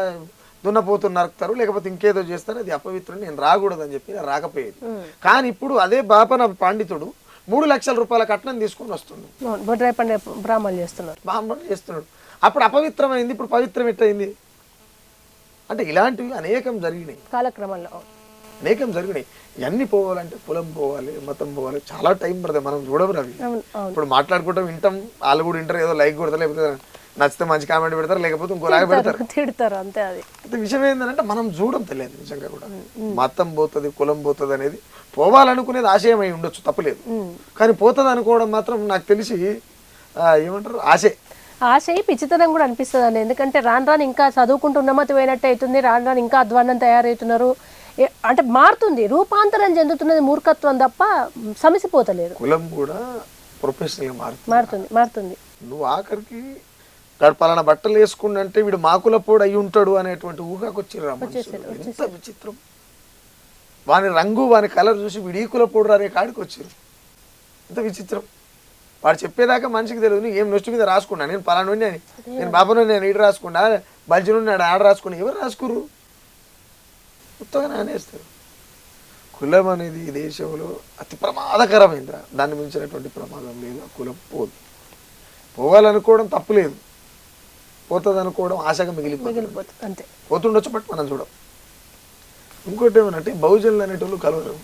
దున్నపోతు నరుకుతారు, లేకపోతే ఇంకేదో చేస్తారు, అది అపవిత్రం, నేను రాకూడదని చెప్పి రాకపోయేది. కానీ ఇప్పుడు అదే బాపన పండితుడు 3 లక్షల రూపాయల కట్నం తీసుకొని వస్తుంది, బ్రాహ్మణులు చేస్తున్నాడు. అప్పుడు అపవిత్రమైంది, ఇప్పుడు పవిత్రం ఎట్టయింది అంటే ఇలాంటివి అనేకం జరిగినాయి కాలక్రమంలో, అనేకం జరిగినాయి. ఇవన్నీ పోవాలంటే కులం పోవాలి, మతం పోవాలి, చాలా టైం పడుతుంది. మనం చూడము అవి. ఇప్పుడు మాట్లాడుకుంటాం, వింటాం, వాళ్ళు కూడా వింటారు, ఏదో లైక్ కొడతారు, లేకపోతే నచ్చితే మంచి కామెంట్ పెడతారు, లేకపోతే ఇంకోలాగా పెడతారు, అంతే. అది విషయం ఏంటంటే మనం చూడడం తెలియదు నిజంగా కూడా. మతం పోతుంది, కులం పోతుంది అనేది పోవాలనుకునేది ఆశయం అయి ఉండొచ్చు, తప్పులేదు. కానీ పోతుంది అనుకోవడం మాత్రం నాకు తెలిసి ఏమంటారు ఆశ పిచ్చితనం కూడా అనిపిస్తుంది అండి. ఎందుకంటే రాను ఇంకా చదువుకుంటూ ఉన్నమతి పోయినట్టు అవుతుంది, రాను ఇంకా అధ్వాన్నం తయారవుతున్నారు, అంటే మారుతుంది, రూపాంతరం చెందుతున్నది మూర్ఖత్వం తప్ప సమసిపోతలేదు. కులం కూడా ప్రొఫెషనల్ మారుతుంది. నువ్వు ఆఖరికి పలానా బట్టలు వేసుకుంటే వీడు మాకులపోడు అయి ఉంటాడు అనేటువంటి ఊహకు వచ్చిర్రు. ఎంత విచిత్రం! వాని రంగు, వాని కలర్ చూసి వీడు ఈకులపోడు అనే కాడికి వచ్చిర్రు. ఎంత విచిత్రం! వాడు చెప్పేదాకా మనిషికి తెలియదు. ఏం నొష్టి మీద రాసుకున్నా, నేను పలానా అని, నేను బాబా నేను ఈడు రాసుకున్నా, బల్జును ఆడ రాసుకున్నా, ఎవరు రాసుకుర్రు? కొత్తగా అనేస్తారు. కులం అనేది ఈ దేశంలో అతి ప్రమాదకరమైందిరా, దాన్ని మించినటువంటి ప్రమాదం లేదు. ఆ కులం పోవాలనుకోవడం తప్పు లేదు, పోతుంది అనుకోవడం ఆశగా మిగిలిపోతుంది, అంతే. పోతుండొచ్చు, బట్ మనం చూడం. ఇంకోటి ఏమనంటే బహుజనులు అనేటోళ్ళు కలవరు.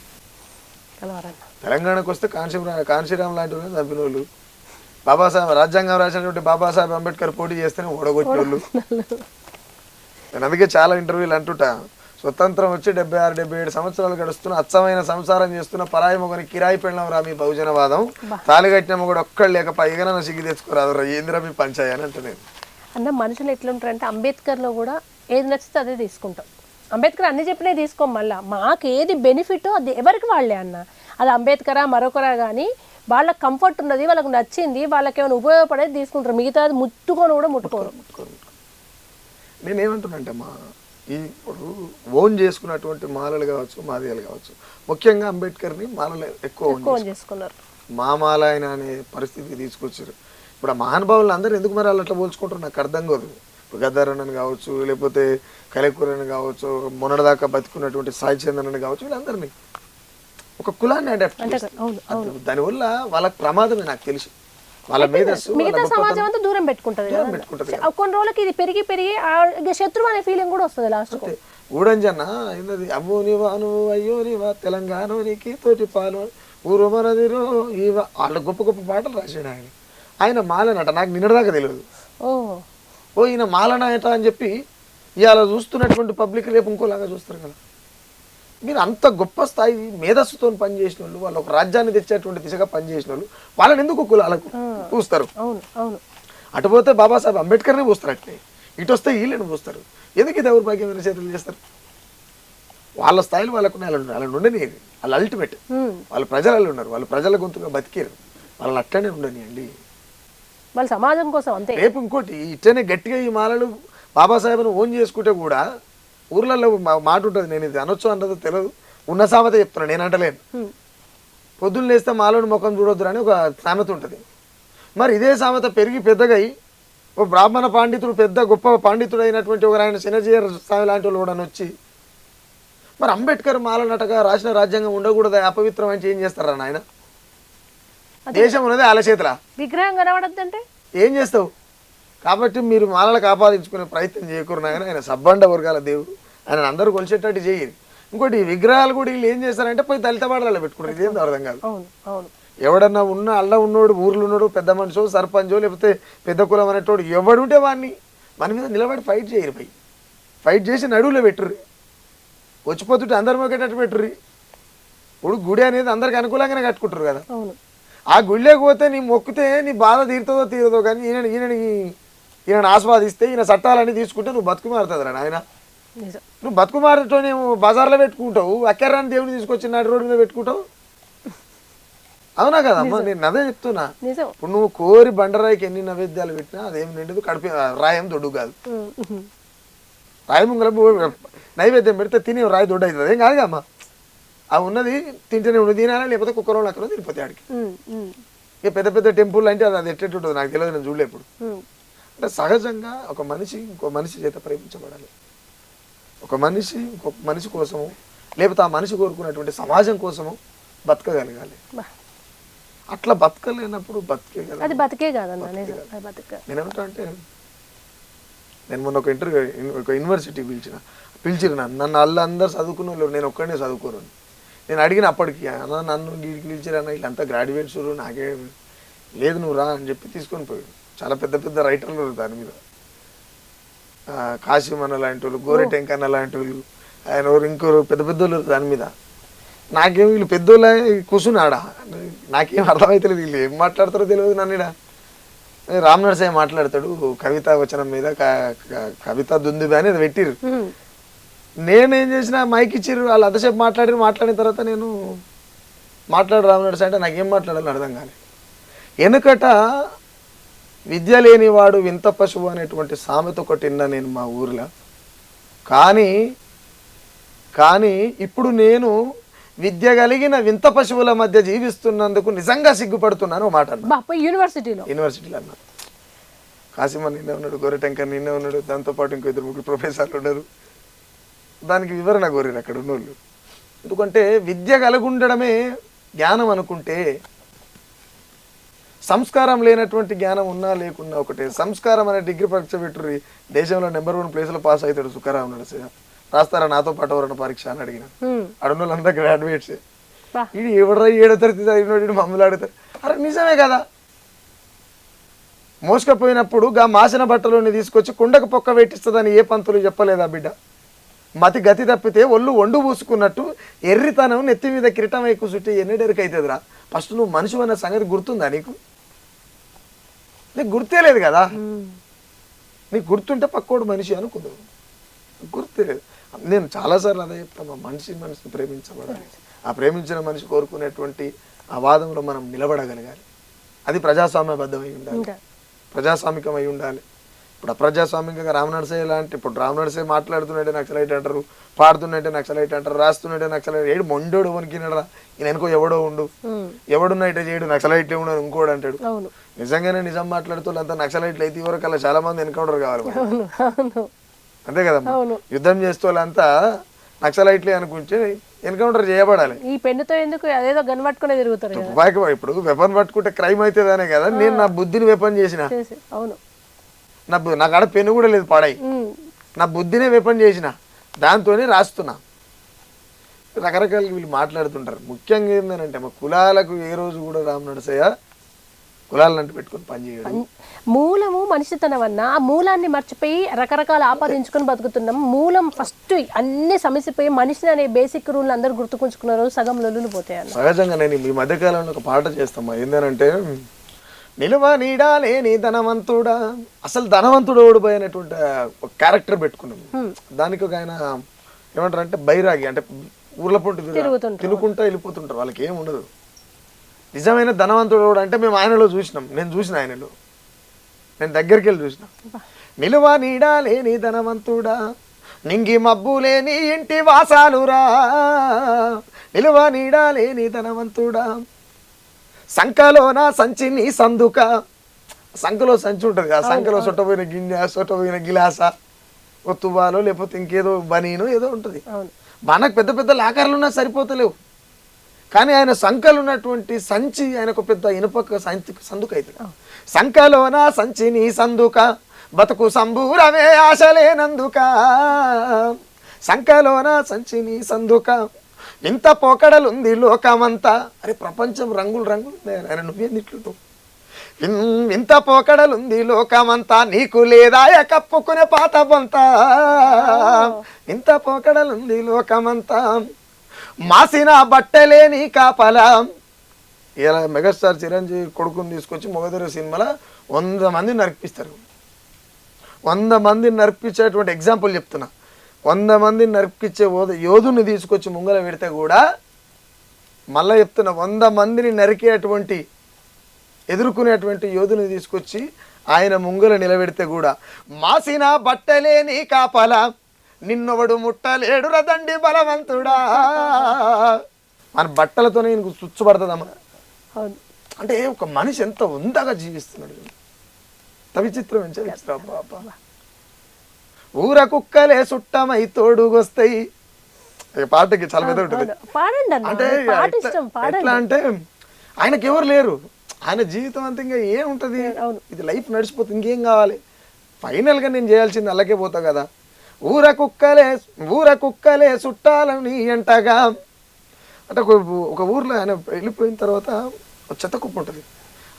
తెలంగాణకు వస్తే కాంశీరామ్ లాంటి వాళ్ళు చంపిన వాళ్ళు, బాబాసాహెబ్ రాజ్యాంగం రాసినటువంటి బాబాసాహెబ్ అంబేద్కర్ పోటీ చేస్తేనే ఓడగొట్టిన వాళ్ళు. నేను అందుకే చాలా ఇంటర్వ్యూలు అంటుంటా, స్వతంత్రం వచ్చి 76-77 సంవత్సరాలు గడుస్తున్న అచ్చమైన సంసారం చేస్తున్న పరాయి మొగని కిరాయి పెళ్ళం రా మీ బహుజనవాదం, తాలిగట్టిన మొగడు ఒక్కడు లేక ఎగన సిగ్గి తెచ్చుకోరాదు ఏందిరా మీ పంచాయి అని అంటున్నాను. అన్న మనుషులు ఎట్లుంటారంటే అంబేద్కర్లో కూడా ఏది నచ్చితే అదే తీసుకుంటాం. అంబేద్కర్ అన్ని చెప్పినవి తీసుకోం, మళ్ళీ మాకు ఏది బెనిఫిట్ అది ఎవరికి వాళ్ళే అన్న. అది అంబేద్కరా మరొకరా కానీ వాళ్ళకి కంఫర్ట్ ఉన్నది, వాళ్ళకి నచ్చింది, వాళ్ళకి ఏమైనా ఉపయోగపడేది తీసుకుంటారు, మిగతాది ముట్టుకొని కూడా ముట్టుకోరు. నేనేమంటున్నానంటే ఇప్పుడు ఓన్ చేసుకున్నటువంటి మాలలు కావచ్చు, మాదిగలు కావచ్చు, ముఖ్యంగా అంబేద్కర్ని మాలలు ఎక్కువ చేసుకున్నారు. మా మాల ఆయన అనే పరిస్థితికి తీసుకొచ్చారు. ఇప్పుడు ఆ మహానుభావులను అందరూ ఎందుకు మరి వాళ్ళు అట్లా పోల్చుకుంటారు నాకు అర్థం కాదు. ఇప్పుడు గద్దారని కావచ్చు, లేకపోతే కలేకూరని కావచ్చు, మొన్నటిదాకా బతుకున్నటువంటి సాయి చంద్రని కావచ్చు, వీళ్ళందరినీ ఒక కులాన్ని అడాప్ట్ చేస్తారు. దానివల్ల వాళ్ళకి ప్రమాదమే నాకు తెలుసు. వాళ్ళ మిగతా సమాజం అంతా దూరం పెట్టుకుంటది. కొన్ని రోజులకి ఇది పెరిగి శత్రువు అనే ఫీలింగ్ కూడా వస్తుంది లాస్ట్. ఊడంజన్న అయినది అవ్వో నీవా నువ్వు అయ్యో నీవా తెలంగాణ నీకి తోటి పాలు ఊరు మనదిరో ఇవా వాళ్ళ గొప్ప గొప్ప పాటలు రాశాడు ఆయన. ఆయన మాలనట, నాకు నిన్నటిదాకా తెలియదు. ఓ ఈయన మాలనట అని చెప్పి ఇవాళ చూస్తున్నటువంటి పబ్లిక్ రేపు ఇంకోలాగా చూస్తారు కదా. మీరు అంత గొప్ప స్థాయి మేధస్సుతో పనిచేసిన వాళ్ళు, వాళ్ళు ఒక రాజ్యాన్ని తెచ్చేటువంటి దిశగా పనిచేసిన వాళ్ళు, వాళ్ళని ఎందుకు కులాలకు పూస్తారు? అటుపోతే బాబాసాహెబ్ అంబేద్కర్ని పూస్తారు అట్లే, ఇటు వస్తే వీళ్ళని పూస్తారు. ఎందుకు ఈ దౌర్భాగ్యమైన చేతులు చేస్తారు? వాళ్ళ స్థాయిలో వాళ్ళకు వాళ్ళని ఉండని, వాళ్ళు అల్టిమేట్, వాళ్ళ ప్రజలలో ఉన్నారు, వాళ్ళు ప్రజల గొంతుగా బతికారు, వాళ్ళని అట్లనే ఉండనియండి. వాళ్ళ సమాజం కోసం అంతే. రేపు ఇంకోటి ఇట్లనే గట్టిగా ఈ మాలలు బాబాసాహెబ్ను ఓన్ చేసుకుంటే కూడా ఊర్లలో మాట ఉంటుంది, నేను ఇది అనొచ్చు అన్నదో తెలియదు, ఉన్న సామెత చెప్తున్నాను, నేను అంటలేను. పొద్దున్న లేస్తే మాలను ముఖం చూడొద్దు అని ఒక సామెత ఉంటుంది. మరి ఇదే సామెత పెరిగి పెద్దగా ఒక బ్రాహ్మణ పండితుడు, పెద్ద గొప్ప పండితుడు అయినటువంటి ఒక ఆయన సినజీయర్ స్వామి లాంటి వాళ్ళు కూడా వచ్చి మరి అంబేద్కర్ మాలనటగా రాసిన రాజ్యాంగం ఉండకూడదు అపవిత్రం అని ఏం చేస్తారా నాయన? దేశం ఉన్నది వాళ్ళ చేతుల, విగ్రహం కనబడద్దంటే ఏం చేస్తావు? కాబట్టి మీరు మాలలకు ఆపాదించుకునే ప్రయత్నం చేయకూడదు నాయన. ఆయన సబ్బండ వర్గాల దేవుడు, ఆయన అందరూ కొలిచేటట్టు చేయరు. ఇంకోటి ఈ విగ్రహాలు కూడా వీళ్ళు ఏం చేస్తారంటే పోయి దళిత వాడలలో పెట్టుకుంటారు. ఇదేం అర్థం కాదు. ఎవడన్నా ఉన్న అల్ల ఉన్నోడు, ఊర్లో ఉన్నాడు, పెద్ద మనిషో సర్పంచో లేకపోతే పెద్ద కులం అనేటోడు ఎవడుంటే వాడిని మన మీద నిలబడి ఫైట్ చేయరు. పోయి ఫైట్ చేసి నడువులో పెట్టుర్రి, వచ్చిపోతుంటే అందరు మొక్కేటట్టు పెట్టుర్రి. ఇప్పుడు గుడి అనేది అందరికి అనుకూలంగానే కట్టుకుంటారు కదా. ఆ గుడిలోకి పోతే నీ మొక్కితే నీ బాధ తీరుతుందో తీరదో, కానీ ఈయన ఆస్వాదిస్తే ఈయన చట్టాలన్నీ తీసుకుంటే నువ్వు బతుకు మారుతుంది రా నాయన. నువ్వు బతుకు మారటోనేమో బజార్లో పెట్టుకుంటావు, అక్కర్రాని దేవుని తీసుకొచ్చి నాటి రోడ్డు మీద పెట్టుకుంటావు. అవునా కదమ్మా? నేను అదే చెప్తున్నా. ఇప్పుడు నువ్వు కోరి బండరాయికి ఎన్ని నైవేద్యాలు పెట్టినా అదేం నిండదు, కడిపి రాయం దొడ్డు కాదు. రాయి ముంగల నైవేద్యం పెడితే తినే రాయి దొడ్డు అవుతుంది, ఏం కాదు అమ్మా. అవి ఉన్నది తింటేనే ఉన్నది తినాలి, లేకపోతే కుక్కరోళ్ళు అక్కడ తినిపోతాయి ఆడికి. ఇక పెద్ద పెద్ద టెంపుల్ అంటే అది ఎట్టేటుంటుంది నాకు తెలియదు, నేను చూడలే. ఇప్పుడు అంటే సహజంగా ఒక మనిషి ఇంకో మనిషి చేత ప్రేమించబడాలి. ఒక మనిషి ఇంకొక మనిషి కోసము, లేకపోతే ఆ మనిషి కోరుకున్నటువంటి సమాజం కోసము బతకగలగాలి. అట్లా బతకలేనప్పుడు బతికే కాదన్నా. నేనేమంటా అంటే, నేను మొన్న ఒక యూనివర్సిటీ పిలిచిరు నన్ను అందరు చదువుకున్న వాళ్ళు, నేను ఒక్కడనే చదువుకోరు. నేను అడిగిన అప్పటికి, అన్న నన్ను వీడికి పిలిచిరన్న, వీళ్ళంతా గ్రాడ్యుయేట్స్, నాకే లేదు నువ్వు రా అని చెప్పి తీసుకొని పోయాడు. చాలా పెద్ద పెద్ద రైటర్లు దాని మీద, కాశీమన్న లాంటి వాళ్ళు, గోరె టెంకన్న లాంటి వాళ్ళు, ఆయన ఇంకోరు పెద్ద పెద్ద వాళ్ళు దాని మీద. నాకేం వీళ్ళు పెద్దోళ్ళ కూర్చున్నాడా, నాకేం అర్థమైతలేదు, వీళ్ళు ఏం మాట్లాడతారో తెలియదు. నన్నుడా రామ్ నరసయ్య మాట్లాడతాడు కవిత వచనం మీద, కవిత దుందుబి అని అది పెట్టిరు. నేనేం చేసిన మైక్ ఇచ్చిర్రు, వాళ్ళు అంతసేపు మాట్లాడిన తర్వాత నేను మాట్లాడు రామ్ నరసయ్య అంటే నాకేం మాట్లాడాలని అర్థం కాలేదు. వెనుకట విద్య లేనివాడు వింత పశువు అనేటువంటి సామెత ఒకటి విన్నా నేను మా ఊర్లో. కానీ ఇప్పుడు నేను విద్య కలిగిన వింత పశువుల మధ్య జీవిస్తున్నందుకు నిజంగా సిగ్గుపడుతున్నాను మాట యూనివర్సిటీలో అన్నా. కాసిమన్ నిన్నే ఉన్నాడు, గోరెటెంకర్ నిన్నే ఉన్నాడు, దాంతోపాటు ఇంకో 2-3 ప్రొఫెసర్లు ఉన్నారు. దానికి వివరణ కోరారు అక్కడ ఉన్నోళ్ళు. ఎందుకంటే విద్య కలుగుండడమే జ్ఞానం అనుకుంటే, సంస్కారం లేనటువంటి జ్ఞానం ఉన్నా లేకున్నా ఒకటే. సంస్కారం అనే డిగ్రీ పరీక్ష పెట్టుర్రి, దేశంలో నెంబర్ 1 ప్లేస్లో పాస్ అవుతాడు సుఖరాం నరసయ్య. రాస్తారా నాతో పాటు ఎవరన్నా పరీక్ష అని అడిగిన, అడున్న వాళ్ళంతా గ్రాడ్యుయేట్స్. ఇది ఎవడరా 7వ తరగతి చదివినోడు మమ్మల్ని అడుగుతారు. అరే నిజమే కదా. మోసుకపోయినప్పుడు గా మాసిన బట్టలోని తీసుకొచ్చి కుండకు పొక్క పెట్టిస్తుందని ఏ పంతులు చెప్పలేదా బిడ్డ? మతి గతి తప్పితే ఒళ్ళు వండు పూసుకున్నట్టు ఎర్రితనం నెత్తి మీద కిరీటం ఎక్కువ చుట్టి ఎన్నడెరికైతుందిరా. ఫస్ట్ నువ్వు మనిషి అన్న సంగతి గుర్తుందా నీకు? నీకు గుర్తే లేదు కదా. నీకు గుర్తుంటే పక్కోడు మనిషి అనుకుందాం, గుర్తే లేదు. నేను చాలాసార్లు అదే చెప్తాను, మనిషిని ప్రేమించబడాలి. ఆ ప్రేమించిన మనిషి కోరుకునేటువంటి ఆ వాదంలో మనం నిలబడగలగాలి. అది ప్రజాస్వామ్యబద్ధమై ఉండాలి, ప్రజాస్వామికమై ఉండాలి. ఇప్పుడు అప్రజాస్వామికంగా రామ్ నరసయ్య లాంటి, ఇప్పుడు రామ్ నరసయ్య మాట్లాడుతున్నట్టే నక్సలైట్ అంటారు, పాడుతున్నట్టే నక్సలైట్ అంటారు, రాస్తున్నట్టే నక్సలైట్. ఏడు మొండోడు వనికినరా, ఈయన వెనుకో ఎవడో ఉండు, ఎవడున్నట్టే చేయడు నక్సలైట్ ఉండడు ఇంకోడు అంటాడు. నిజంగానే నిజం మాట్లాడుతూ అంతా నక్సలైట్లు అయితే వరకు అలా చాలా మంది ఎన్కౌంటర్ కావాలి, అంతే కదా. యుద్ధం చేస్తూ వాళ్ళంతా నక్సలైట్లే అనుకుంటే ఎన్కౌంటర్ చేయబడాలి. ఈ పెన్నుతో ఎందుకు అదేదో గన్ పట్టుకునే తిరుగుతారు. ఇప్పుడు వెపన్ పట్టుకుంటే క్రైమ్ అవుతుందనే కదా. నేను నా బుద్ధిని వెపన్ చేసిన, నాకు ఆడ పెన్ను కూడా లేదు పాడాయి, నా బుద్ధినే వెపన్ చేసిన. దాంతోనే రాస్తున్నా. రకరకాలుగా వీళ్ళు మాట్లాడుతుంటారు. ముఖ్యంగా ఏంటంటే మా కులాలకు ఏ రోజు కూడా రామ్ నరసయ్య కులాలంటూ పెట్టుకొని పనిచేయడు. మూలము మనిషితనం అన్న, ఆ మూలాన్ని మర్చిపోయి రకరకాల ఆపాదించుకొని బతుకుతున్నాం. మూలం ఫస్ట్ అన్ని సమసిపోయి మనిషిని అనే బేసిక్ రూల్ అందరూ గుర్తుకుంచుకున్నారు, సగం లొల్లులు పోతాయి అన్న. సహజంగా నేను ఈ మధ్యకాలంలో ఒక పాట చేస్తామా, ఏంటంటే నిలువ నీడాలే నీ ధనవంతుడా, అసలు ధనవంతుడు ఓడిపోయినటువంటి ఒక క్యారెక్టర్ పెట్టుకున్నాం. దానికి ఒక ఆయన ఏమంటారు అంటే బైరాగి, అంటే ఊర్ల పొంటి తినుకుంటా వెళ్ళిపోతుంటారు, వాళ్ళకి ఏం ఉండదు. నిజమైన ధనవంతుడు కూడా అంటే మేము ఆయనలో చూసినాం, నేను చూసిన ఆయనలో, నేను దగ్గరికి వెళ్ళి చూసిన. నిలువ నీడాలే నీ ధనవంతుడా, నింగి మబ్బులే నీ ఇంటి వాసాలురా, నిలువ నీడాలే నీ ధనవంతుడా, సంకలోన సంచి నీ సందుక. సంకలో సంచి ఉంటుంది కదా, సంకలో సొట్టపోయిన గిన్నె, సొట్టపోయిన గిలాస, ఒత్తుబాలో లేకపోతే ఇంకేదో బనీను ఏదో ఉంటుంది. మనకు పెద్ద పెద్ద లాకర్లు ఉన్నా సరిపోతలేవు, కానీ ఆయన సంకలు ఉన్నటువంటి సంచి ఆయనకు పెద్ద ఇనుప సందుక అవుతుంది. సంకలోన సంచి నీ సందుక, బతుకు సంబూరమే ఆశలేనందుక, సంకలోన సంచి నీ సందుక, ఇంత పోకడలుంది లోకమంతా. అరే ప్రపంచం రంగులు రంగులు ఆయన, నువ్వేంది ఇట్లు, ఇంత పోకడలుంది లోకమంతా, నీకు లేదా కప్పుకునే పాత బొంతా, ఇంత పోకడలుంది లోకమంతా, మాసిన బట్టలే నీ కాపలా. ఇలా మెగాస్టార్ చిరంజీవి కొడుకుని తీసుకొచ్చి మొగదొర సినిమాలో 100 మందిని నరిపిస్తారు. 100 మందిని నరిపించేటువంటి ఎగ్జాంపుల్ చెప్తున్నా. 100 మందిని నరిపించే యోధుని తీసుకొచ్చి ముంగల పెడితే కూడా, మళ్ళీ చెప్తున్నా, 100 మందిని నరికేటువంటి ఎదుర్కొనేటువంటి యోధుని తీసుకొచ్చి ఆయన ముంగల నిలబెడితే కూడా, మాసిన బట్టలే నీ కాపలా, నిన్నొవడు ముట్టలేడు రదండి బలవంతుడా. మన బట్టలతోనే నీకు చుచ్చుపడుతుందమ్మా. అంటే ఒక మనిషి ఎంత ఉందగా జీవిస్తున్నాడు, విచిత్రం ఎంచా బాబా. ఊర కుక్కలే సుట్టమై తోడుగొస్తాయి. పాటకి చాలా పెద్ద ఉంటుంది. అంటే ఎట్లా అంటే ఆయనకి ఎవరు లేరు, ఆయన జీవితం అంతా ఇంకా ఏముంటది, ఇది లైఫ్ నడిచిపోతుంది, ఇంకేం కావాలి. ఫైనల్గా నేను చేయాల్సింది అల్లకే పోతా కదా. ఊర కుక్కలే చుట్టాలని అంటగా. అంటే ఒక ఊర్లో ఆయన వెళ్ళిపోయిన తర్వాత ఒక చెత్త కుప్ప ఉంటుంది.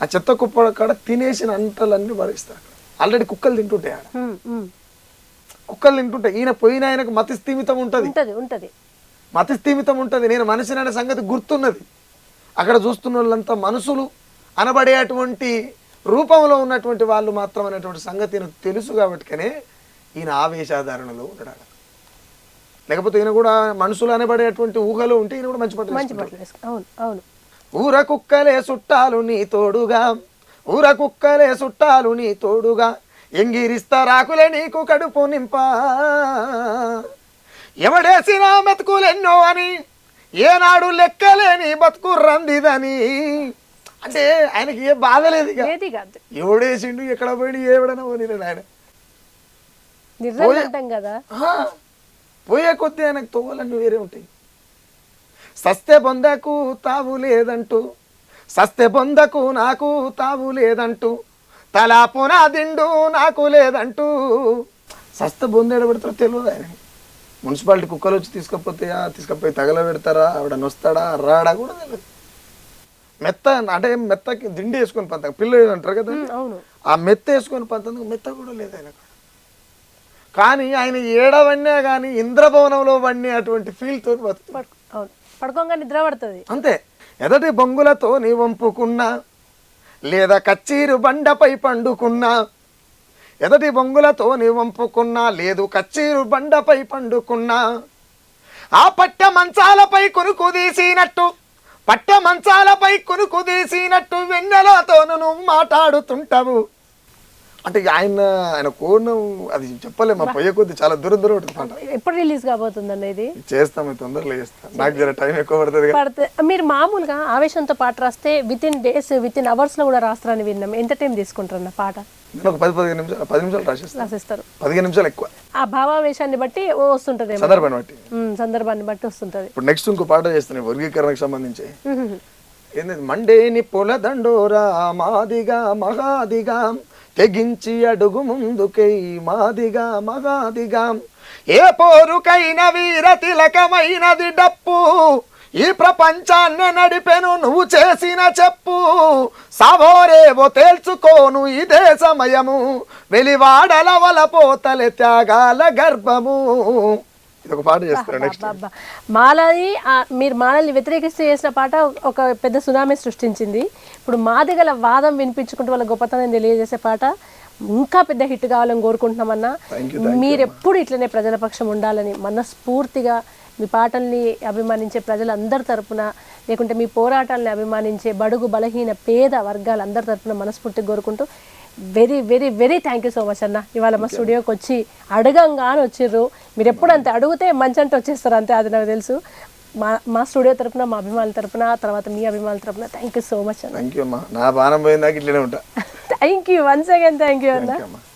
ఆ చెత్త కుప్ప కాడ తినేసిన అంటలన్నీ పడేస్తారు. ఆల్రెడీ కుక్కలు తింటుంటాయి ఆడ, కుక్కలు తింటుంటాయి. ఈయన పోయిన ఆయనకు మతి స్థిమితం ఉంటుంది. మతి స్థిమితం ఉంటుంది, నేను మనిషిని అనే సంగతి గుర్తున్నది. అక్కడ చూస్తున్న వాళ్ళంతా మనుషులు అనబడేటువంటి రూపంలో ఉన్నటువంటి వాళ్ళు మాత్రం అనేటువంటి సంగతి ఈయనకు తెలుసు. కాబట్టికనే ఈయన ఆవేశాధారణలో ఉంటాడు. లేకపోతే ఈయన కూడా మనుషులు అనబడేటువంటి ఊహలో ఉంటే ఈయన కూడా మంచి పట్టు. ఊర కుక్కలే చుట్టాలు నీ తోడుగా, ఊర కుక్కలే చుట్టాలు నీ తోడుగా, ఎంగిరిస్తారాకులే నీకు కడుపు నింపా, ఎవడేసినా మెతుకులెన్నో అని ఏనాడు లెక్కలేని బతుకు రందిదని. అంటే ఆయనకి ఏ బాధ లేదు, ఎవడేసిండు ఎక్కడ పోయి ఏవడనో ఆయన పోయే కొద్దీ ఆయనకు తోవలన్నీ వేరే ఉంటాయి. సస్తే బొందకు తావు లేదంటూ, సస్తే బొందకు నాకు తావు లేదంటూ, తలా పునా దిండు నాకు లేదంటూ. సస్తే బొంద ఎడబెడతారో తెలియదు ఆయన. మున్సిపాలిటీ కుక్కలు వచ్చి తీసుకపోయి తగలబెడతారా, ఆవిడ నొస్తాడా రాడా కూడా తెలియదు. మెత్త అంటే మెత్తకి దిండి వేసుకొని పంత పిల్లలు అంటారు కదా, ఆ మెత్త వేసుకొని పంతందుకు మెత్త కూడా లేదు ఆయన. కానీ ఆయన ఏడవన్నా కానీ ఇంద్రభవనంలో వన్నీ అటువంటి ఫీల్ తో పడుకోగా నిద్ర పడుతుంది అంతే. ఎదటి బొంగులతో నీ వంపుకున్నా, లేదా కచ్చీరు బండపై పండుకున్నా, ఎదటి బొంగులతో నీ వంపుకున్నా, లేదు కచ్చీరు బండపై పండుకున్నా, ఆ పట్ట మంచాలపై కొనుకు తీసినట్టు, పట్ట మంచాలపై కొనుకు తీసినట్టు వెన్నెలతోను నువ్వు మాట్లాడుతుంటావు. అంటే ఆయన కోణం అది చెప్పలే, మా పోయే కొద్ది చాలా దూరం ఉంటుంది పాట. ఎప్పుడు రిలీజ్ కాబోతుందండి ఇది? చేస్తాం, తొందరలో చేస్తాం, నాకు జర టైం ఎక్కువ పడుతుంది. మీరు మామూలుగా ఆవేశంతో పాట రాస్తే with in days with in hours లో కూడా రాస్తారని విన్నాం. ఎంత టైం తీసుకుంటారన్న పాట? ఒక 10 నిమిషాలు రాసేస్తారు. 15 నిమిషాలు ఎక్కువ. ఆ భావావేశాన్ని బట్టి వస్తుంటది, సందర్భాన్ని బట్టి వస్తుంటది. ఇప్పుడు నెక్స్ట్ ఇంకో పాట చేస్తాను వర్గీకరణకు సంబంధించి. ఏంటంటే మండేని పొల దండోరా మాదిగా మగాదిగా, తెగించి అడుగు ముందుకై మాదిగా మగాదిగా, ఏ పోరుకైన వీర తిలకమైనది డప్పు ఈ ప్రపంచాన్ని నడిపెను నువ్వు చేసిన చెప్పు సావోరేవో తేల్చుకోను ఇదే సమయము వెలివాడల వలపోతలే త్యాగాల గర్భము. ఇది ఒక పాట చేస్తారు నెక్స్ట్. అబ్బా. మాలది మీరు మాలల్ని వ్యతిరేకిస్తూ చేసిన పాట ఒక పెద్ద సునామీ సృష్టించింది. ఇప్పుడు మాదిగల వాదం వినిపించుకుంటూ వాళ్ళ గొప్పతనం తెలియజేసే పాట ఇంకా పెద్ద హిట్ కావాలని కోరుకుంటున్నామన్నా. మీరు ఎప్పుడు ఇట్లనే ప్రజల పక్షం ఉండాలని మనస్ఫూర్తిగా మీ పాటల్ని అభిమానించే ప్రజలందరి తరపున, లేకుంటే మీ పోరాటాలని అభిమానించే బడుగు బలహీన పేద వర్గాలందరి తరపున మనస్ఫూర్తిగా కోరుకుంటూ very very very thank you so much అన్న. ఇవాళ మా స్టూడియోకి వచ్చి అడగంగానే వచ్చిర్రు. మీరు ఎప్పుడు అంతే అడిగితే మంచి అంటే వచ్చేస్తారు అంతే, అది నాకు తెలుసు. మా స్టూడియో తరపున, మా అభిమానుల తరపున, తర్వాత మీ అభిమానుల తరపున థ్యాంక్ యూ సో మచ్ అన్న. థ్యాంక్ యూ అమ్మా. నా బాణం పోయిందాక ఇట్లనే ఉంటా. Thank you once again. Thank you అన్న.